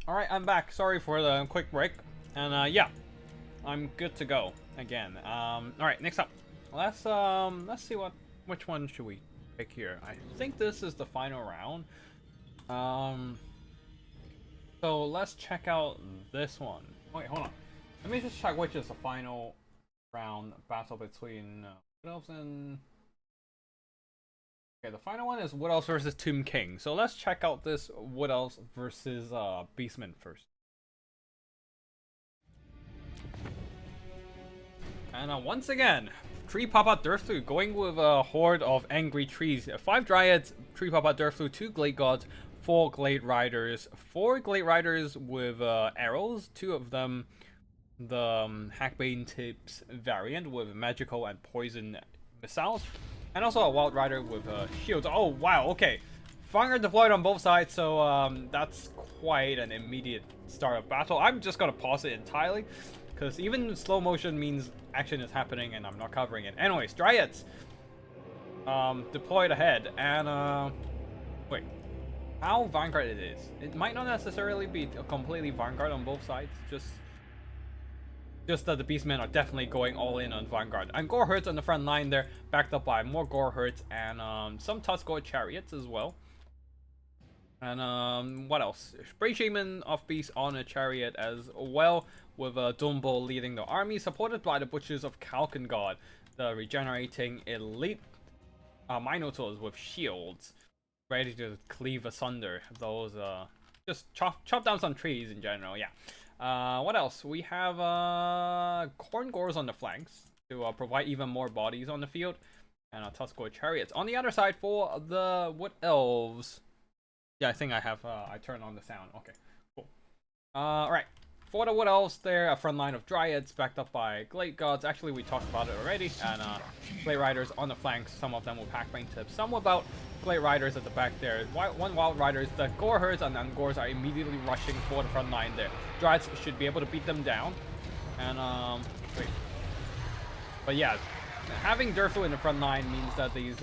Alright, I'm back. Sorry for the quick break. And yeah, I'm good to go again. Alright, next up. Let's see which one should we pick here. I think this is the final round. So let's check out this one. Wait, hold on. Let me just check which is the final round battle between Wood Elves and... Okay, the final one is Wood Elves versus Tomb King. So let's check out this Wood Elves versus Beastmen first. And once again, Tree Papa Durflu going with a horde of angry trees. 5 Dryads, Tree Papa Durflu, 2 Glade Gods, 4 Glade Riders, 4 Glade Riders with arrows, 2 of them the Hackbane Tips variant with magical and poison missiles, and also a Wild Rider with shields. Oh wow, okay. Vanguard deployed on both sides, so that's quite an immediate start of battle. I'm just gonna pause it entirely, because even slow motion means action is happening and I'm not covering it. Anyways, Dryads deployed ahead, and wait, how Vanguard it is. It might not necessarily be a completely Vanguard on both sides, just that the Beastmen are definitely going all in on Vanguard. And Gore Herds on the front line there, backed up by more Gore Herds and some Tuskor Chariots as well. And what else? Spray Shaman of Beast on a chariot as well, with Dumbo leading the army, supported by the Butchers of Kalkengard, the regenerating elite Minotaurs with shields, ready to cleave asunder those, just chop down some trees in general, yeah. What else? We have Corn Gores on the flanks to provide even more bodies on the field, and Tuskor Chariots. On the other side for the Wood Elves, yeah, I think I have, I turned on the sound, okay, cool. Alright, for the Wood Elves, they're a front line of Dryads backed up by Glade Gods. Actually, we talked about it already, and Glade Riders on the flanks, some of them with Hackbane Tips, some without. Glade Riders at the back there. One Wild Riders, the Gore Herds and Angors are immediately rushing for the front line there. Dryads should be able to beat them down. And, wait. But yeah, having Durflu in the front line means that these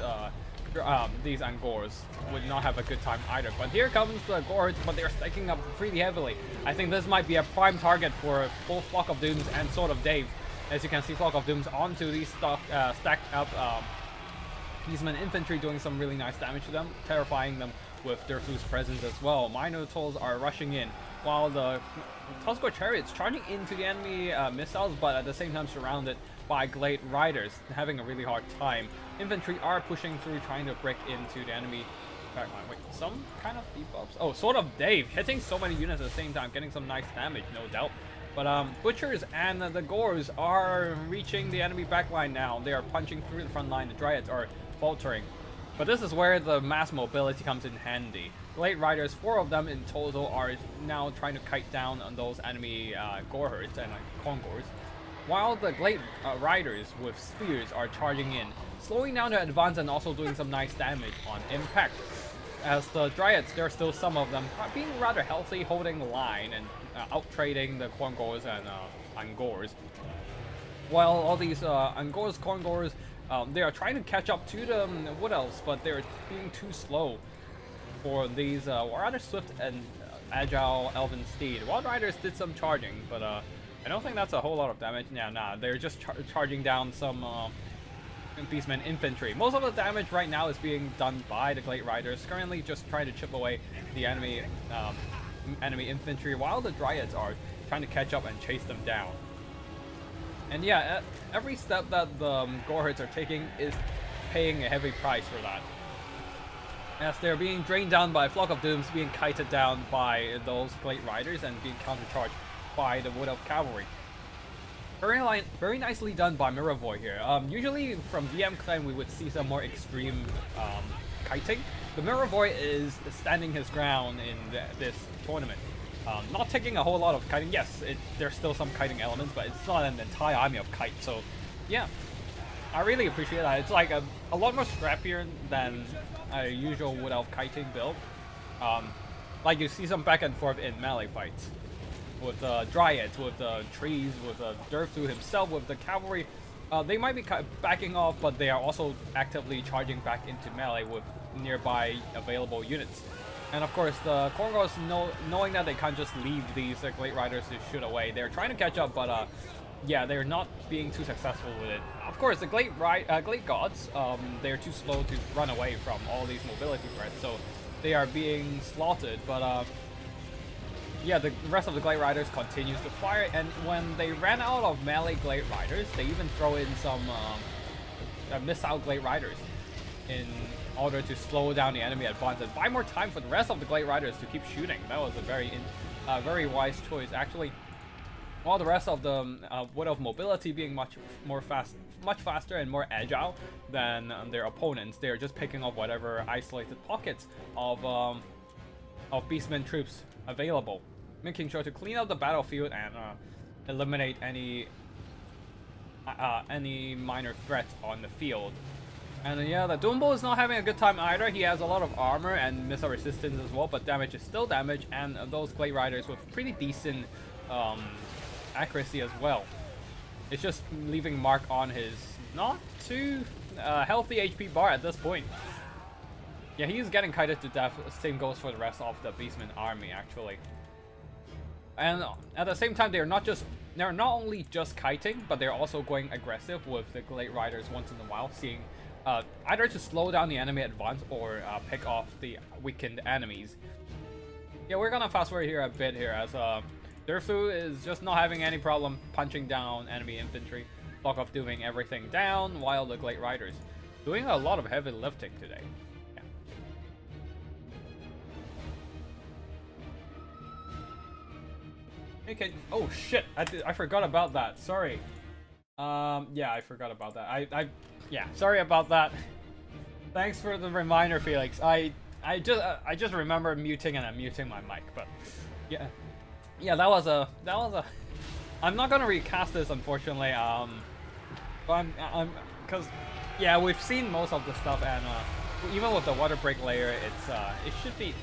Angors would not have a good time either. But here comes the Gore Herds, but they're stacking up pretty heavily. I think this might be a prime target for both Flock of Dooms and Sword of Dave. As you can see, Flock of Dooms onto these stacked up Beastmen infantry, doing some really nice damage to them, terrifying them with Durflu's presence as well. Minotaurs are rushing in, while the Tuskor Chariots charging into the enemy missiles, but at the same time surrounded by Glade Riders, having a really hard time. Infantry are pushing through, trying to break into the enemy backline. Wait, some kind of debuffs? Oh, Sword of Dave, hitting so many units at the same time, getting some nice damage, no doubt. But Butchers and the Gores are reaching the enemy backline now. They are punching through the front line. The Dryads are faltering. But this is where the mass mobility comes in handy. Glade Riders, 4 of them in total, are now trying to kite down on those enemy Gore Herds and Congors, while the Glade Riders with spears are charging in, slowing down their advance and also doing some nice damage on impact. As the Dryads, there are still some of them being rather healthy, holding the line and out-trading the Congors and Angors. While all these Angors, Congors, they are trying to catch up to the Wood Elves, but they're being too slow for these rather swift and agile Elven Steed. Wild Riders did some charging, but I don't think that's a whole lot of damage. Nah, they're just charging down some Beastmen infantry. Most of the damage right now is being done by the Glade Riders, currently just trying to chip away the enemy infantry, while the Dryads are trying to catch up and chase them down. And yeah, every step that the Gore Herds are taking is paying a heavy price for that, as they're being drained down by Flock of Dooms, being kited down by those Glade Riders, and being countercharged by the Wood Elf Cavalry. Very nicely done by Miravoy here. Usually from VM Clan we would see some more extreme kiting, but Miravoy is standing his ground in this tournament. Not taking a whole lot of kiting. Yes, there's still some kiting elements, but it's not an entire army of kites. So, yeah, I really appreciate that. It's like a lot more scrappier than a usual Wood Elf kiting build. Like you see some back and forth in melee fights with the Dryads, with the trees, with the Durflu himself, with the cavalry. They might be backing off, but they are also actively charging back into melee with nearby available units. And of course, the Korgos, knowing that they can't just leave these Glade Riders to shoot away, they're trying to catch up, but yeah, they're not being too successful with it. Of course, the Glade Gods, they're too slow to run away from all these mobility threats, so they are being slaughtered. But yeah, the rest of the Glade Riders continues to fire, and when they ran out of melee Glade Riders, they even throw in some missile Glade Riders in order to slow down the enemy advance and buy more time for the rest of the Glade Riders to keep shooting. That was a very wise choice, actually. While the rest of the Wood of Mobility being much faster and more agile than their opponents, they're just picking up whatever isolated pockets of Beastmen troops available, making sure to clean up the battlefield and eliminate any minor threats on the field. And yeah, the Dumbo is not having a good time either. He has a lot of armor and missile resistance as well, but damage is still damage, and those Glade Riders with pretty decent accuracy as well. It's just leaving mark on his not too healthy HP bar at this point. Yeah, he's getting kited to death. Same goes for the rest of the Beastman army, actually. And at the same time, they're not only just kiting, but they're also going aggressive with the Glade Riders once in a while, seeing either to slow down the enemy advance or pick off the weakened enemies. Yeah, we're gonna fast forward here a bit here as Durfu is just not having any problem punching down enemy infantry. Flock of Dooming everything down, while the Glade Riders doing a lot of heavy lifting today. Yeah. Okay. Oh shit! I forgot about that. Sorry. Yeah, I forgot about that. Yeah, sorry about that. Thanks for the reminder, Felix. I just remember muting and unmuting my mic, but yeah. Yeah, that was a I'm not gonna recast this, unfortunately. But because yeah, we've seen most of the stuff, and even with the water break layer, it should be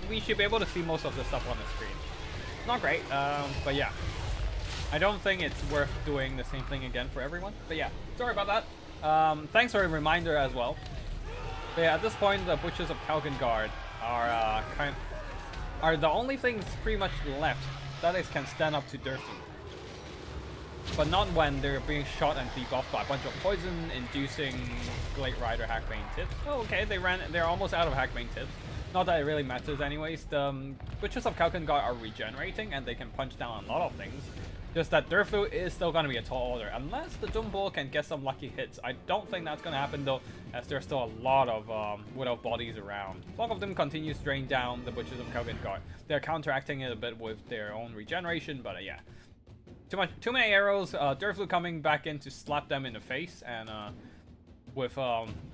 we should be able to see most of the stuff on the screen. Not great, but yeah, I don't think it's worth doing the same thing again for everyone. But yeah, sorry about that. Thanks for a reminder as well. But yeah, at this point, the Butchers of Kalkengard are the only things pretty much left that is can stand up to Durfu. But not when they're being shot and debuffed by a bunch of poison-inducing Glade Rider Hackbane tips. Oh, okay, they're almost out of Hackbane tips. Not that it really matters anyways. The Butchers of Kalkengard are regenerating and they can punch down a lot of things. Just that Durfu is still going to be a tall order, unless the Dumbo can get some lucky hits. I don't think that's going to happen though, as there's still a lot of Wood Elf bodies around. Flock of them continues to drain down the Butchers of Kalkengard. They're counteracting it a bit with their own regeneration, but yeah. Too many arrows, Durfu coming back in to slap them in the face, and with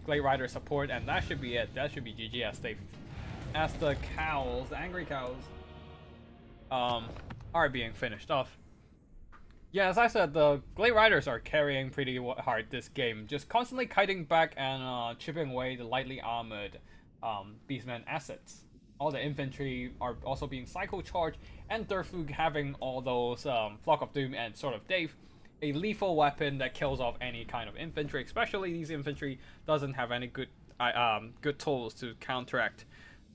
Glade Rider support, and that should be it. That should be GG as the cows, the angry cows, are being finished off. Yeah, as I said, the Glade Riders are carrying pretty hard this game, just constantly kiting back and chipping away the lightly armored Beastman assets. All the infantry are also being cycle charged, and Durfu having all those Flock of Doom and Sword of Dave, a lethal weapon that kills off any kind of infantry, especially these infantry doesn't have any good tools to counteract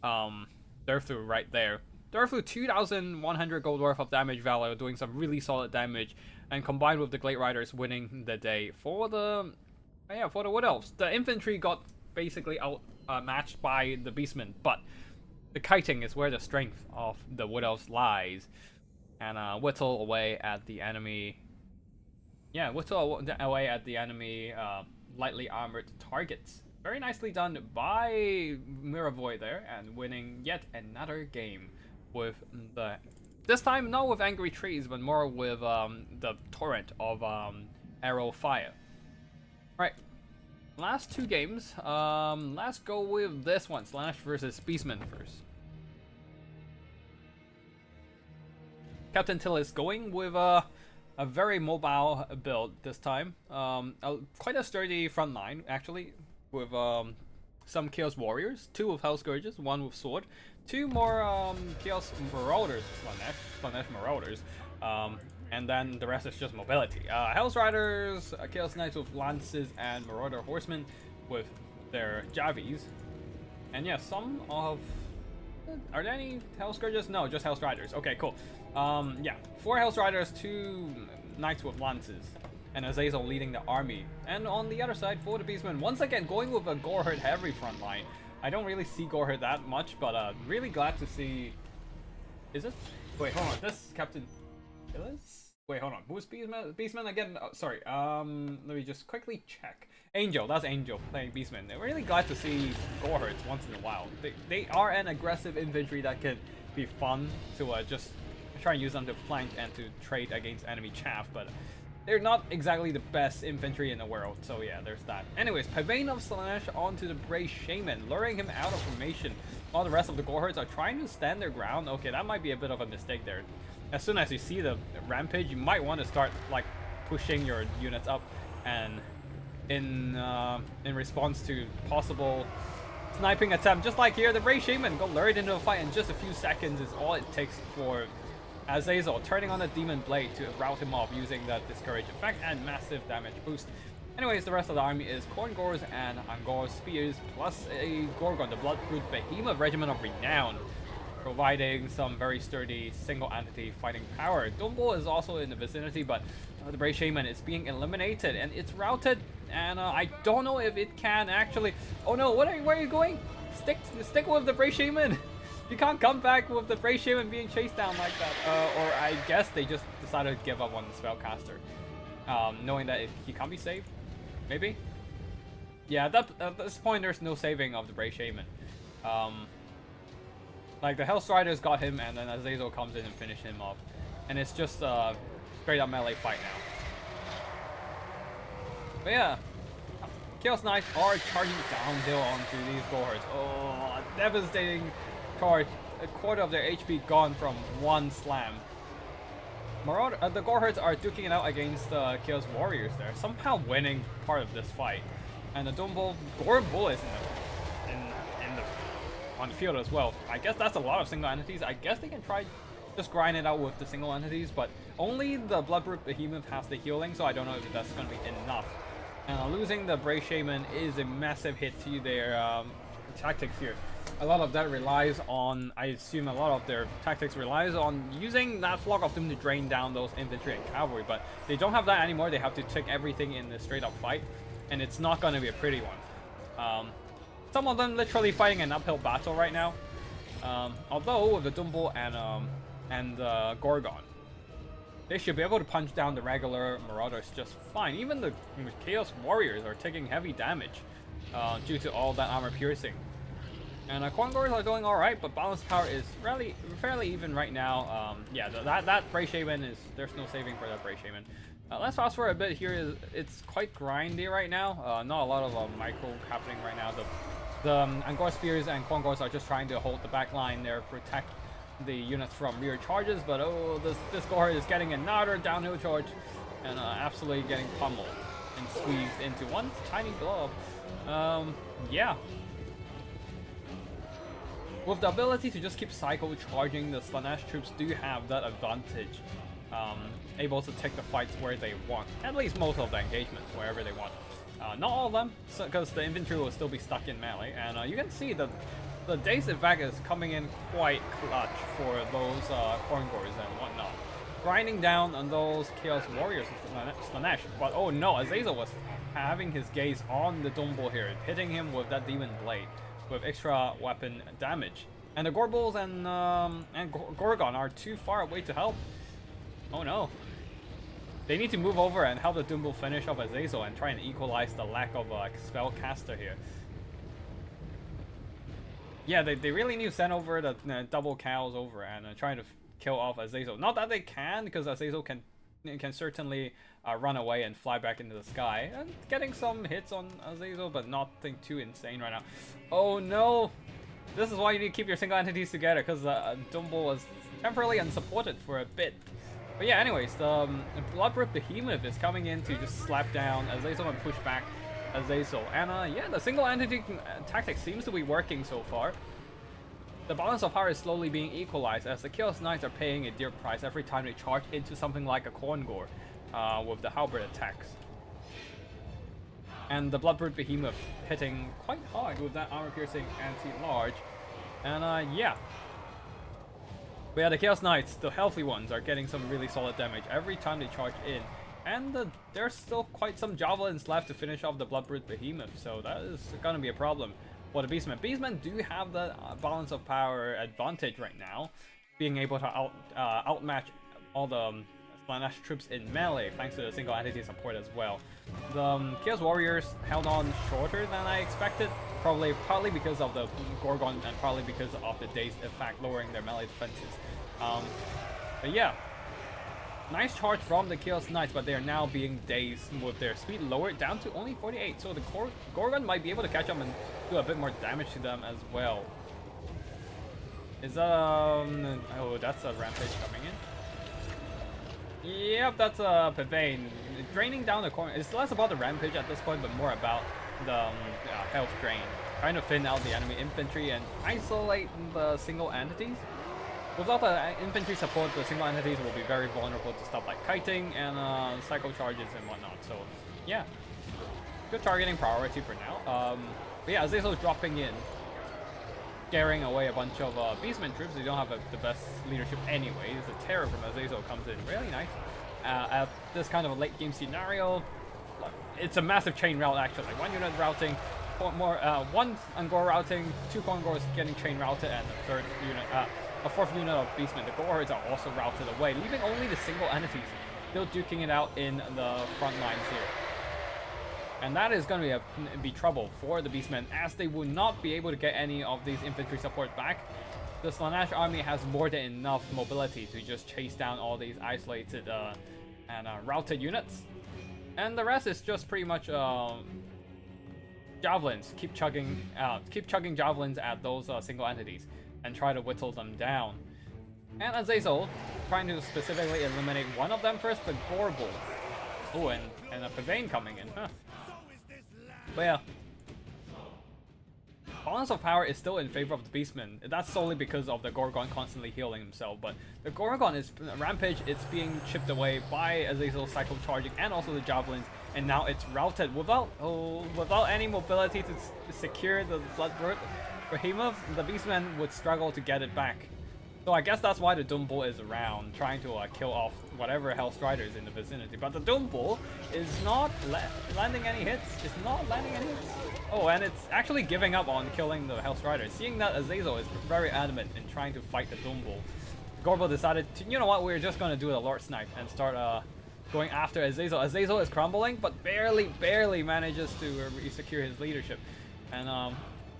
Durfu right there. Durfu 2,100 gold worth of damage value, doing some really solid damage, and combined with the Glade Riders winning the day for the Wood Elves. The infantry got basically matched by the Beastmen, but the kiting is where the strength of the Wood Elves lies, and whittle away at the enemy. Yeah, whittle away at the enemy lightly armored targets. Very nicely done by Miravoy there, and winning yet another game with this time not with angry trees, but more with the torrent of arrow fire. Right, last two games. Let's go with this one, Slash versus Beastman first. Captain Till is going with a very mobile build this time. Quite a sturdy front line actually, with some Chaos Warriors, 2 with Hell Scourges, 1 with Sword, 2 more Chaos Marauders, Slanesh Marauders, and then the rest is just mobility. Hell's Riders, Chaos Knights with Lances, and Marauder Horsemen with their Javis. And yeah, some of Are there any Hell Scourges? No, just Hell Striders. Okay, cool. Yeah, 4 Hell Striders, 2 Knights with Lances, and Azazel leading the army. And on the other side, for the Beastmen, once again going with a Goreherd heavy front line. I don't really see Goreherd that much, but really glad to see. Is it? Wait, hold on. This Captain Phyllis? Wait, hold on. Who's Beastman? Beastman again? Oh, sorry. Let me just quickly check. Angel. That's Angel playing Beastman. They're really glad to see Goreherds once in a while. They are an aggressive infantry that can be fun to just try and use them to flank and to trade against enemy chaff, but they're not exactly the best infantry in the world, so yeah, there's that. Anyways, Pavane of Slaanesh onto the Brave Shaman, luring him out of formation, while the rest of the Goreherds are trying to stand their ground. Okay, that might be a bit of a mistake there. As soon as you see the rampage, you might want to start like pushing your units up, and in response to possible sniping attempt, just like here, the Brave Shaman got lured into a fight in just a few seconds is all it takes for Azazel turning on the Demon Blade to rout him off using that Discourage effect and massive damage boost. Anyways, the rest of the army is Khorne Gors and Angor Spears, plus a Gorgon, the Bloodbrute Behemoth Regiment of Renown, providing some very sturdy single entity fighting power. Dumbo is also in the vicinity, but the Brave Shaman is being eliminated and it's routed, and I don't know if it can actually. Oh no, where are you going? Stick with the Brave Shaman. You can't come back with the Brave Shaman being chased down like that. Or I guess they just decided to give up on the Spellcaster, knowing that he can't be saved. Maybe? Yeah, at this point there's no saving of the Brave Shaman. Like the Hellstriders got him, and then Azazel comes in and finishes him off. And it's just a straight up melee fight now. But yeah, Chaos Knights are charging downhill onto these Goreherds. Oh, devastating charge. A quarter of their HP gone from one slam. The Goreherds are duking it out against the Chaos Warriors there, somehow winning part of this fight. And the Dumbo Gore Bull is on the field as well. I guess that's a lot of single entities. I guess they can try just grind it out with the single entities, but only the Bloodbrute Behemoth has the healing, so I don't know if that's going to be enough. And losing the Brave Shaman is a massive hit to their tactics here. A lot of that relies on, I assume a lot of their tactics relies on using that Flock of Doom to drain down those infantry and cavalry, but they don't have that anymore. They have to take everything in the straight up fight, and it's not going to be a pretty one. Some of them literally fighting an uphill battle right now. Although with the Dumbo and Gorgon, they should be able to punch down the regular Marauders just fine. Even the Chaos Warriors are taking heavy damage due to all that armor piercing. And Khorne Gors are doing alright, but balance power is fairly even right now. Yeah, that Brave Shaman is, there's no saving for that Brave Shaman. Let's fast forward a bit here. It's quite grindy right now. Not a lot of micro happening right now. The Angor Spears and Khorne Gors are just trying to hold the back line there, protect the units from rear charges, but oh, this Gorehead is getting another downhill charge and absolutely getting pummeled and squeezed into one tiny blob. Yeah. With the ability to just keep cycle charging, the Slaanesh troops do have that advantage, able to take the fights where they want, at least most of the engagements, wherever they want. Not all of them, because the infantry will still be stuck in melee, and you can see that the Daze effect is coming in quite clutch for those Khorne Gors and whatnot. Grinding down on those Chaos Warriors Slaanesh, but oh no, Azazel was having his gaze on the Dumbo here, hitting him with that Demon Blade with extra weapon damage. And the Gorbulls and Gorgon are too far away to help. Oh no. They need to move over and help the Dumbo finish off Azazel and try and equalize the lack of a spellcaster here. Yeah, they really need to send over the double cows over and try to kill off Azazel. Not that they can, because Azazel can certainly run away and fly back into the sky. And getting some hits on Azazel, but nothing too insane right now. Oh no! This is why you need to keep your single entities together, because Dumbo was temporarily unsupported for a bit. But yeah, anyways, the Bloodbrute Behemoth is coming in to just slap down Azazel and push back Azazel. And yeah, the single entity tactic seems to be working so far. The balance of power is slowly being equalized as the Chaos Knights are paying a dear price every time they charge into something like a Khorne Gor with the halberd attacks. And the Bloodbrute Behemoth hitting quite hard with that armor piercing anti-large. And yeah. But yeah, the Chaos Knights, the healthy ones, are getting some really solid damage every time they charge in. And there's still quite some javelins left to finish off the Bloodbrute Behemoth, so that is gonna be a problem for the Beastmen. Beastmen do have the balance of power advantage right now, being able to outmatch all the Slaanesh troops in melee, thanks to the single entity support as well. The Chaos Warriors held on shorter than I expected, probably partly because of the Gorgon and partly because of the dazed effect lowering their melee defenses. But yeah, nice charge from the Chaos Knights, but they are now being dazed with their speed lowered down to only 48, so the Gorgon might be able to catch up and do a bit more damage to them as well. Is oh, that's a Rampage coming in. Yep, that's a Pavane. Draining down the corner. It's less about the Rampage at this point, but more about the health drain. Trying to thin out the enemy infantry and isolate the single entities. Without the infantry support, the single entities will be very vulnerable to stuff like kiting and cycle charges and whatnot. So, yeah. Good targeting priority for now. But yeah, Azazel dropping in, scaring away a bunch of Beastmen troops. They don't have the best leadership anyway. The terror from Azazel comes in really nice. At this kind of a late game scenario, it's a massive chain route actually. One unit routing, one Angor routing, two Kongors getting chain routed, and a fourth unit of Beastmen. The Gorhords are also routed away, leaving only the single entities still duking it out in the front lines here. And that is going to be trouble for the Beastmen, as they will not be able to get any of these infantry support back. The Slaanesh army has more than enough mobility to just chase down all these isolated and routed units. And the rest is just pretty much javelins. Keep chugging javelins at those single entities and try to whittle them down. And Azazel, trying to specifically eliminate one of them first, the Gorbull. Oh, and a Pavane coming in, huh? But yeah, balance of power is still in favor of the Beastmen. That's solely because of the Gorgon constantly healing himself. But the Gorgon is Rampage. It's being chipped away by Azazel cycle charging and also the javelins, and now it's routed without any mobility to secure the Bloodbrute Behemoth. The Beastmen would struggle to get it back. So I guess that's why the Doom Bull is around, trying to kill off whatever Hellstrider is in the vicinity. But the Doom Bull is not landing any hits. It's not landing any hits. Oh, and it's actually giving up on killing the Hellstrider. Seeing that Azazel is very adamant in trying to fight the Doom Bull, Gorbull decided to, you know what, we're just going to do the Lord Snipe and start going after Azazel. Azazel is crumbling, but barely manages to secure his leadership. And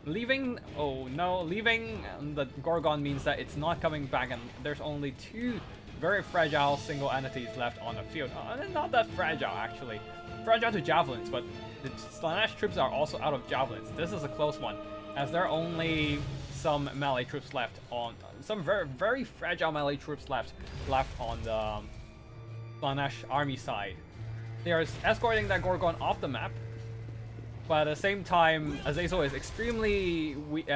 leaving the Gorgon means that it's not coming back, and there's only two very fragile single entities left on the field. Not that fragile, actually. Fragile to javelins, but the Slaanesh troops are also out of javelins. This is a close one, as there are only some melee troops left on... Some very fragile melee troops left on the Slaanesh army side. They are escorting that Gorgon off the map, but at the same time, Azazel is extremely weak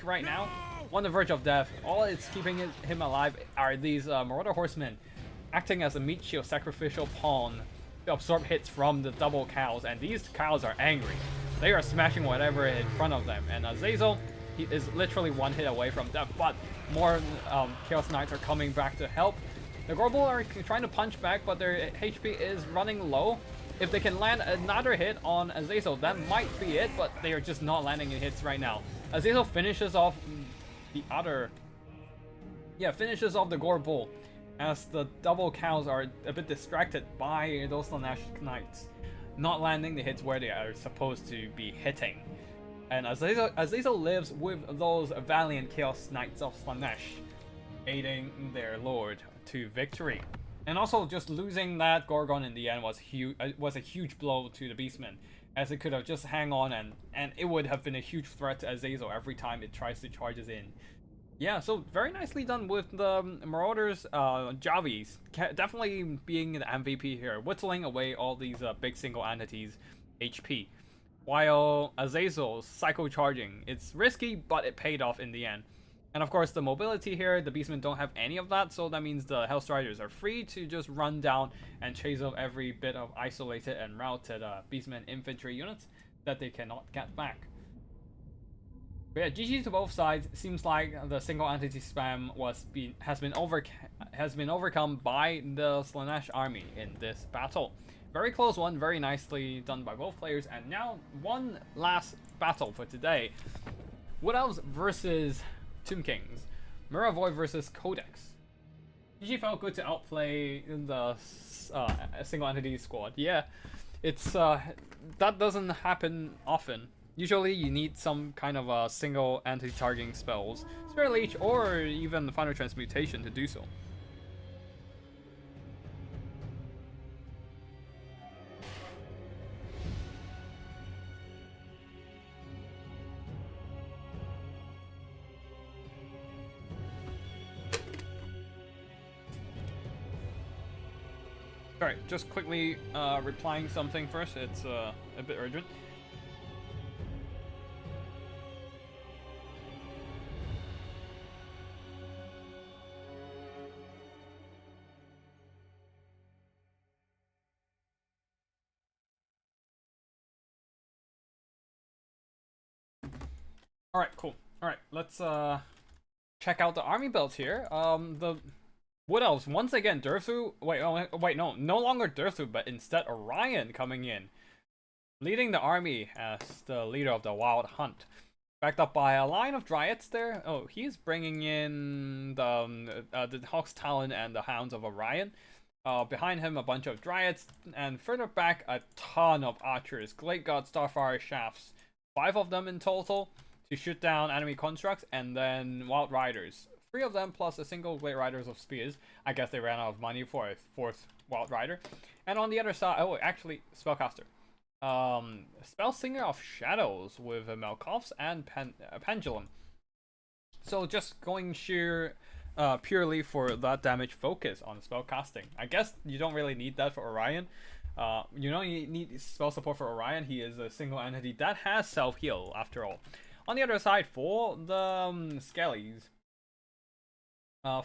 right now, on the verge of death. All it's keeping him alive are these Marauder Horsemen, acting as a meat shield sacrificial pawn to absorb hits from the double cows, and these cows are angry. They are smashing whatever in front of them, and Azazel, he is literally one hit away from death, but more Chaos Knights are coming back to help. The Gorbull are trying to punch back, but their HP is running low. If they can land another hit on Azazel, that might be it, but they are just not landing any hits right now. Azazel finishes off the Gorbull, as the double cows are a bit distracted by those Slaanesh Knights, not landing the hits where they are supposed to be hitting. And Azazel lives with those valiant Chaos Knights of Slaanesh, aiding their lord to victory. And also, just losing that Gorgon in the end was a huge blow to the Beastmen, as it could have just hang on and it would have been a huge threat to Azazel every time it tries to charges in. Yeah, so very nicely done with the Marauders, Javis, definitely being the MVP here, whittling away all these big single entities' HP. While Azazel's cycle charging, it's risky, but it paid off in the end. And of course, the mobility here, the Beastmen don't have any of that, so that means the Hellstriders are free to just run down and chase off every bit of isolated and routed Beastmen infantry units that they cannot get back. But yeah, GG to both sides. Seems like the single entity spam has been overcome by the Slaanesh army in this battle. Very close one, very nicely done by both players. And now one last battle for today: Wood Elves versus Tomb Kings, Mirror Void versus Codex. GG felt good to outplay the single entity squad. Yeah, it's that doesn't happen often. Usually you need some kind of a single entity targeting spells, Spirit Leech or even Final Transmutation to do so. Alright, just quickly replying something first, it's a bit urgent. Alright, cool. Alright, let's check out the army builds here. The Wood Elves once again Durthu. Wait, no longer Durthu, but instead Orion coming in, leading the army as the leader of the Wild Hunt, backed up by a line of Dryads there. Oh, he's bringing in the Hawk's Talon and the Hounds of Orion. Behind him, a bunch of Dryads, and further back, a ton of archers, Glade God Starfire Shafts, 5 of them in total, to shoot down enemy constructs, and then Wild Riders. 3 of them plus a single Glade Riders of Spears. I guess they ran out of money for a 4th Wild Rider. And on the other side, oh, actually, Spellcaster. Spellsinger of Shadows with Melkoffs and Pendulum. So just going sheer purely for that damage focus on spellcasting. I guess you don't really need that for Orion. You know, you need spell support for Orion. He is a single entity that has self-heal after all. On the other side, for the Skellies,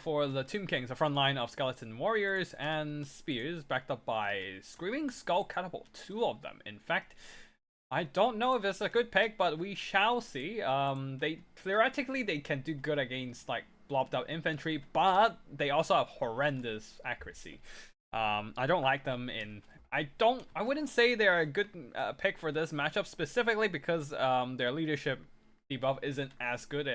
for the Tomb Kings, a front line of skeleton warriors and spears backed up by Screaming Skull Catapult, 2 of them. In fact, I don't know if it's a good pick, but we shall see. They theoretically they can do good against like blobbed out infantry, but they also have horrendous accuracy. I don't like them in. I wouldn't say they're a good pick for this matchup specifically because their leadership debuff isn't as good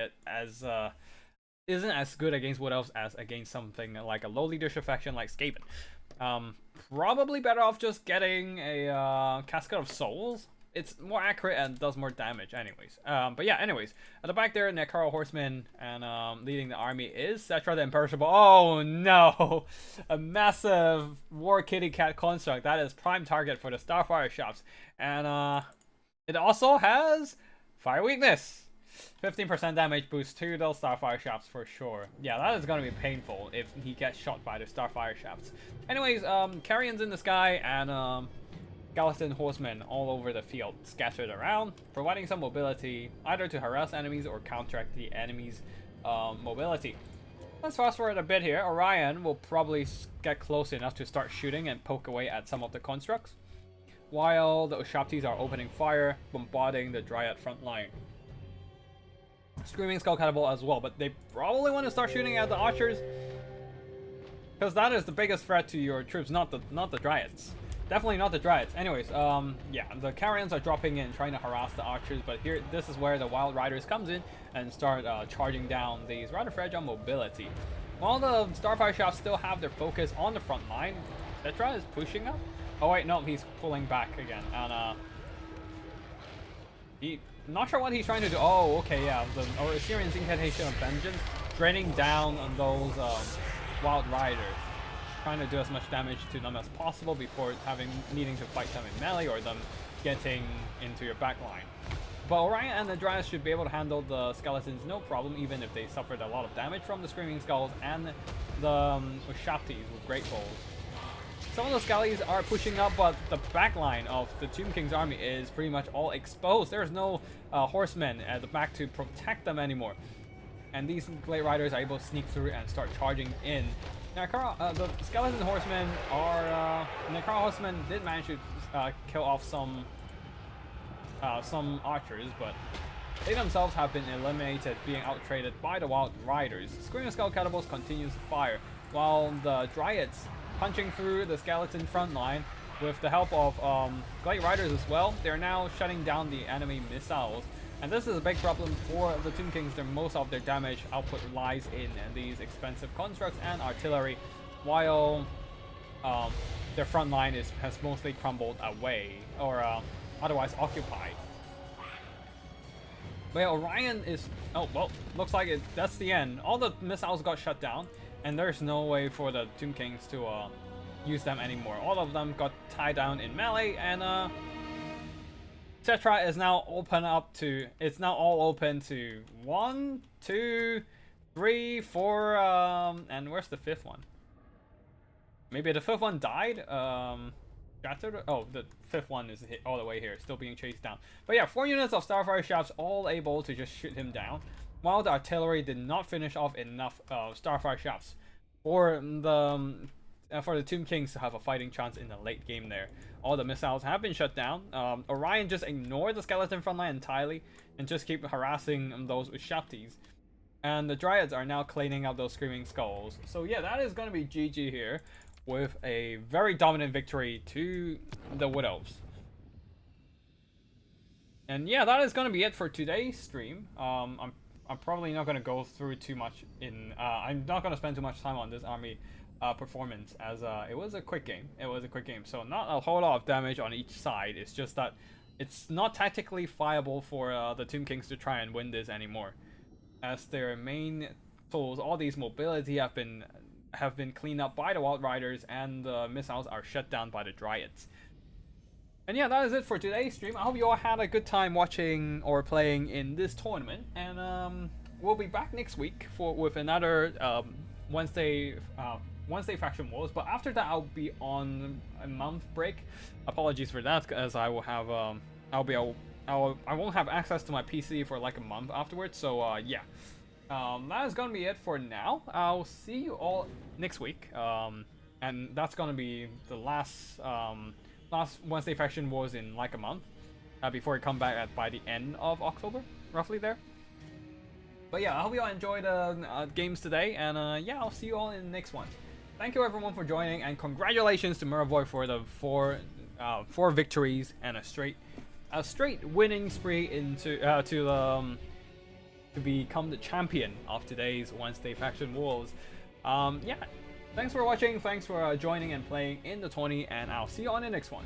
against Wood Elves as against something like a low leadership faction like Skaven. Probably better off just getting a Cascade of Souls. It's more accurate and does more damage anyways. But yeah, anyways, at the back there, Nekaro Horseman, and leading the army is Cetra the Imperishable. Oh no! A massive War Kitty Cat construct that is prime target for the Starfire Shafts. And it also has Fire Weakness. 15% damage boost to those Starfire Shafts for sure. Yeah, that is going to be painful if he gets shot by the Starfire Shafts. Anyways, Carrions in the sky and Skeleton Horsemen all over the field, scattered around, providing some mobility, either to harass enemies or counteract the enemy's mobility. Let's fast forward a bit here. Orion will probably get close enough to start shooting and poke away at some of the constructs, while the Ushaptis are opening fire, bombarding the Dryad front line. Screaming Skull Catapult as well, but they probably want to start shooting at the archers, because that is the biggest threat to your troops, not the Dryads. Definitely not the Dryads. Anyways, yeah, the Carrions are dropping in, trying to harass the archers, but here, this is where the Wild Riders comes in and start charging down these rather fragile mobility. While the Starfire Shafts still have their focus on the front line, Cetra is pushing up. Oh wait, no, he's pulling back again, and not sure what he's trying to do. Oh, okay, yeah, the Assyrian's Incantation of Vengeance, draining down on those Wild Riders, trying to do as much damage to them as possible before needing to fight them in melee or them getting into your backline. But Orion and the Dryads should be able to handle the skeletons no problem, even if they suffered a lot of damage from the Screaming Skulls and the Ushaptis with Great Bowls. Some of the Skellies are pushing up, but the backline of the Tomb King's army is pretty much all exposed. There's no horsemen at the back to protect them anymore. And these Glade Riders are able to sneak through and start charging in. Now, the Skeleton Horsemen are... Nekaro Horsemen did manage to kill off some archers, but They themselves have been eliminated, being out-traded by the Wild Riders. Screaming Skull Catapults continues to fire, while the Dryads punching through the skeleton front line with the help of Glade Riders as well. They're now shutting down the enemy missiles. And this is a big problem for the Tomb Kings. Most of their damage output lies in these expensive constructs and artillery, while their front line has mostly crumbled away, or otherwise occupied. But yeah, Orion is... oh, well, looks like that's the end. All the missiles got shut down, and there's no way for the Tomb Kings to use them anymore. All of them got tied down in melee, and Tetra is now open up to... it's now all open to 1, 2, 3, 4, and where's the 5th one? Maybe the 5th one died? Shattered? Oh, the 5th one is hit all the way here, still being chased down. But yeah, 4 units of Starfire Shafts all able to just shoot him down, while the artillery did not finish off enough Starfire Shafts for the Tomb Kings to have a fighting chance in the late game there. All the missiles have been shut down. Orion just ignored the skeleton front line entirely and just keep harassing those with Shafties. And the Dryads are now cleaning up those Screaming Skulls. So yeah, that is going to be GG here, with a very dominant victory to the Wood Elves. And yeah, that is going to be it for today's stream. I'm probably not going to go through too much in... I'm not going to spend too much time on this army performance, as it was a quick game. It was a quick game, so not a whole lot of damage on each side. It's just that it's not tactically viable for the Tomb Kings to try and win this anymore, as their main tools, all these mobility have been cleaned up by the Wild Riders, and the missiles are shut down by the Dryads. And yeah, that is it for today's stream. I hope you all had a good time watching or playing in this tournament, and we'll be back next week with another Wednesday Faction Wars. But after that, I'll be on a month break. Apologies for that, as I will have I won't have access to my PC for like a month afterwards. So yeah. That is gonna be it for now. I'll see you all next week, and that's gonna be the last Wednesday Faction Wars in like a month, before we come back by the end of October, roughly there. But yeah, I hope you all enjoyed the games today, and yeah, I'll see you all in the next one. Thank you everyone for joining, and congratulations to Muravoy for the four victories and a straight winning spree to become the champion of today's Wednesday Faction Wars. Yeah, thanks for watching, thanks for joining and playing in the tourney, and I'll see you on the next one.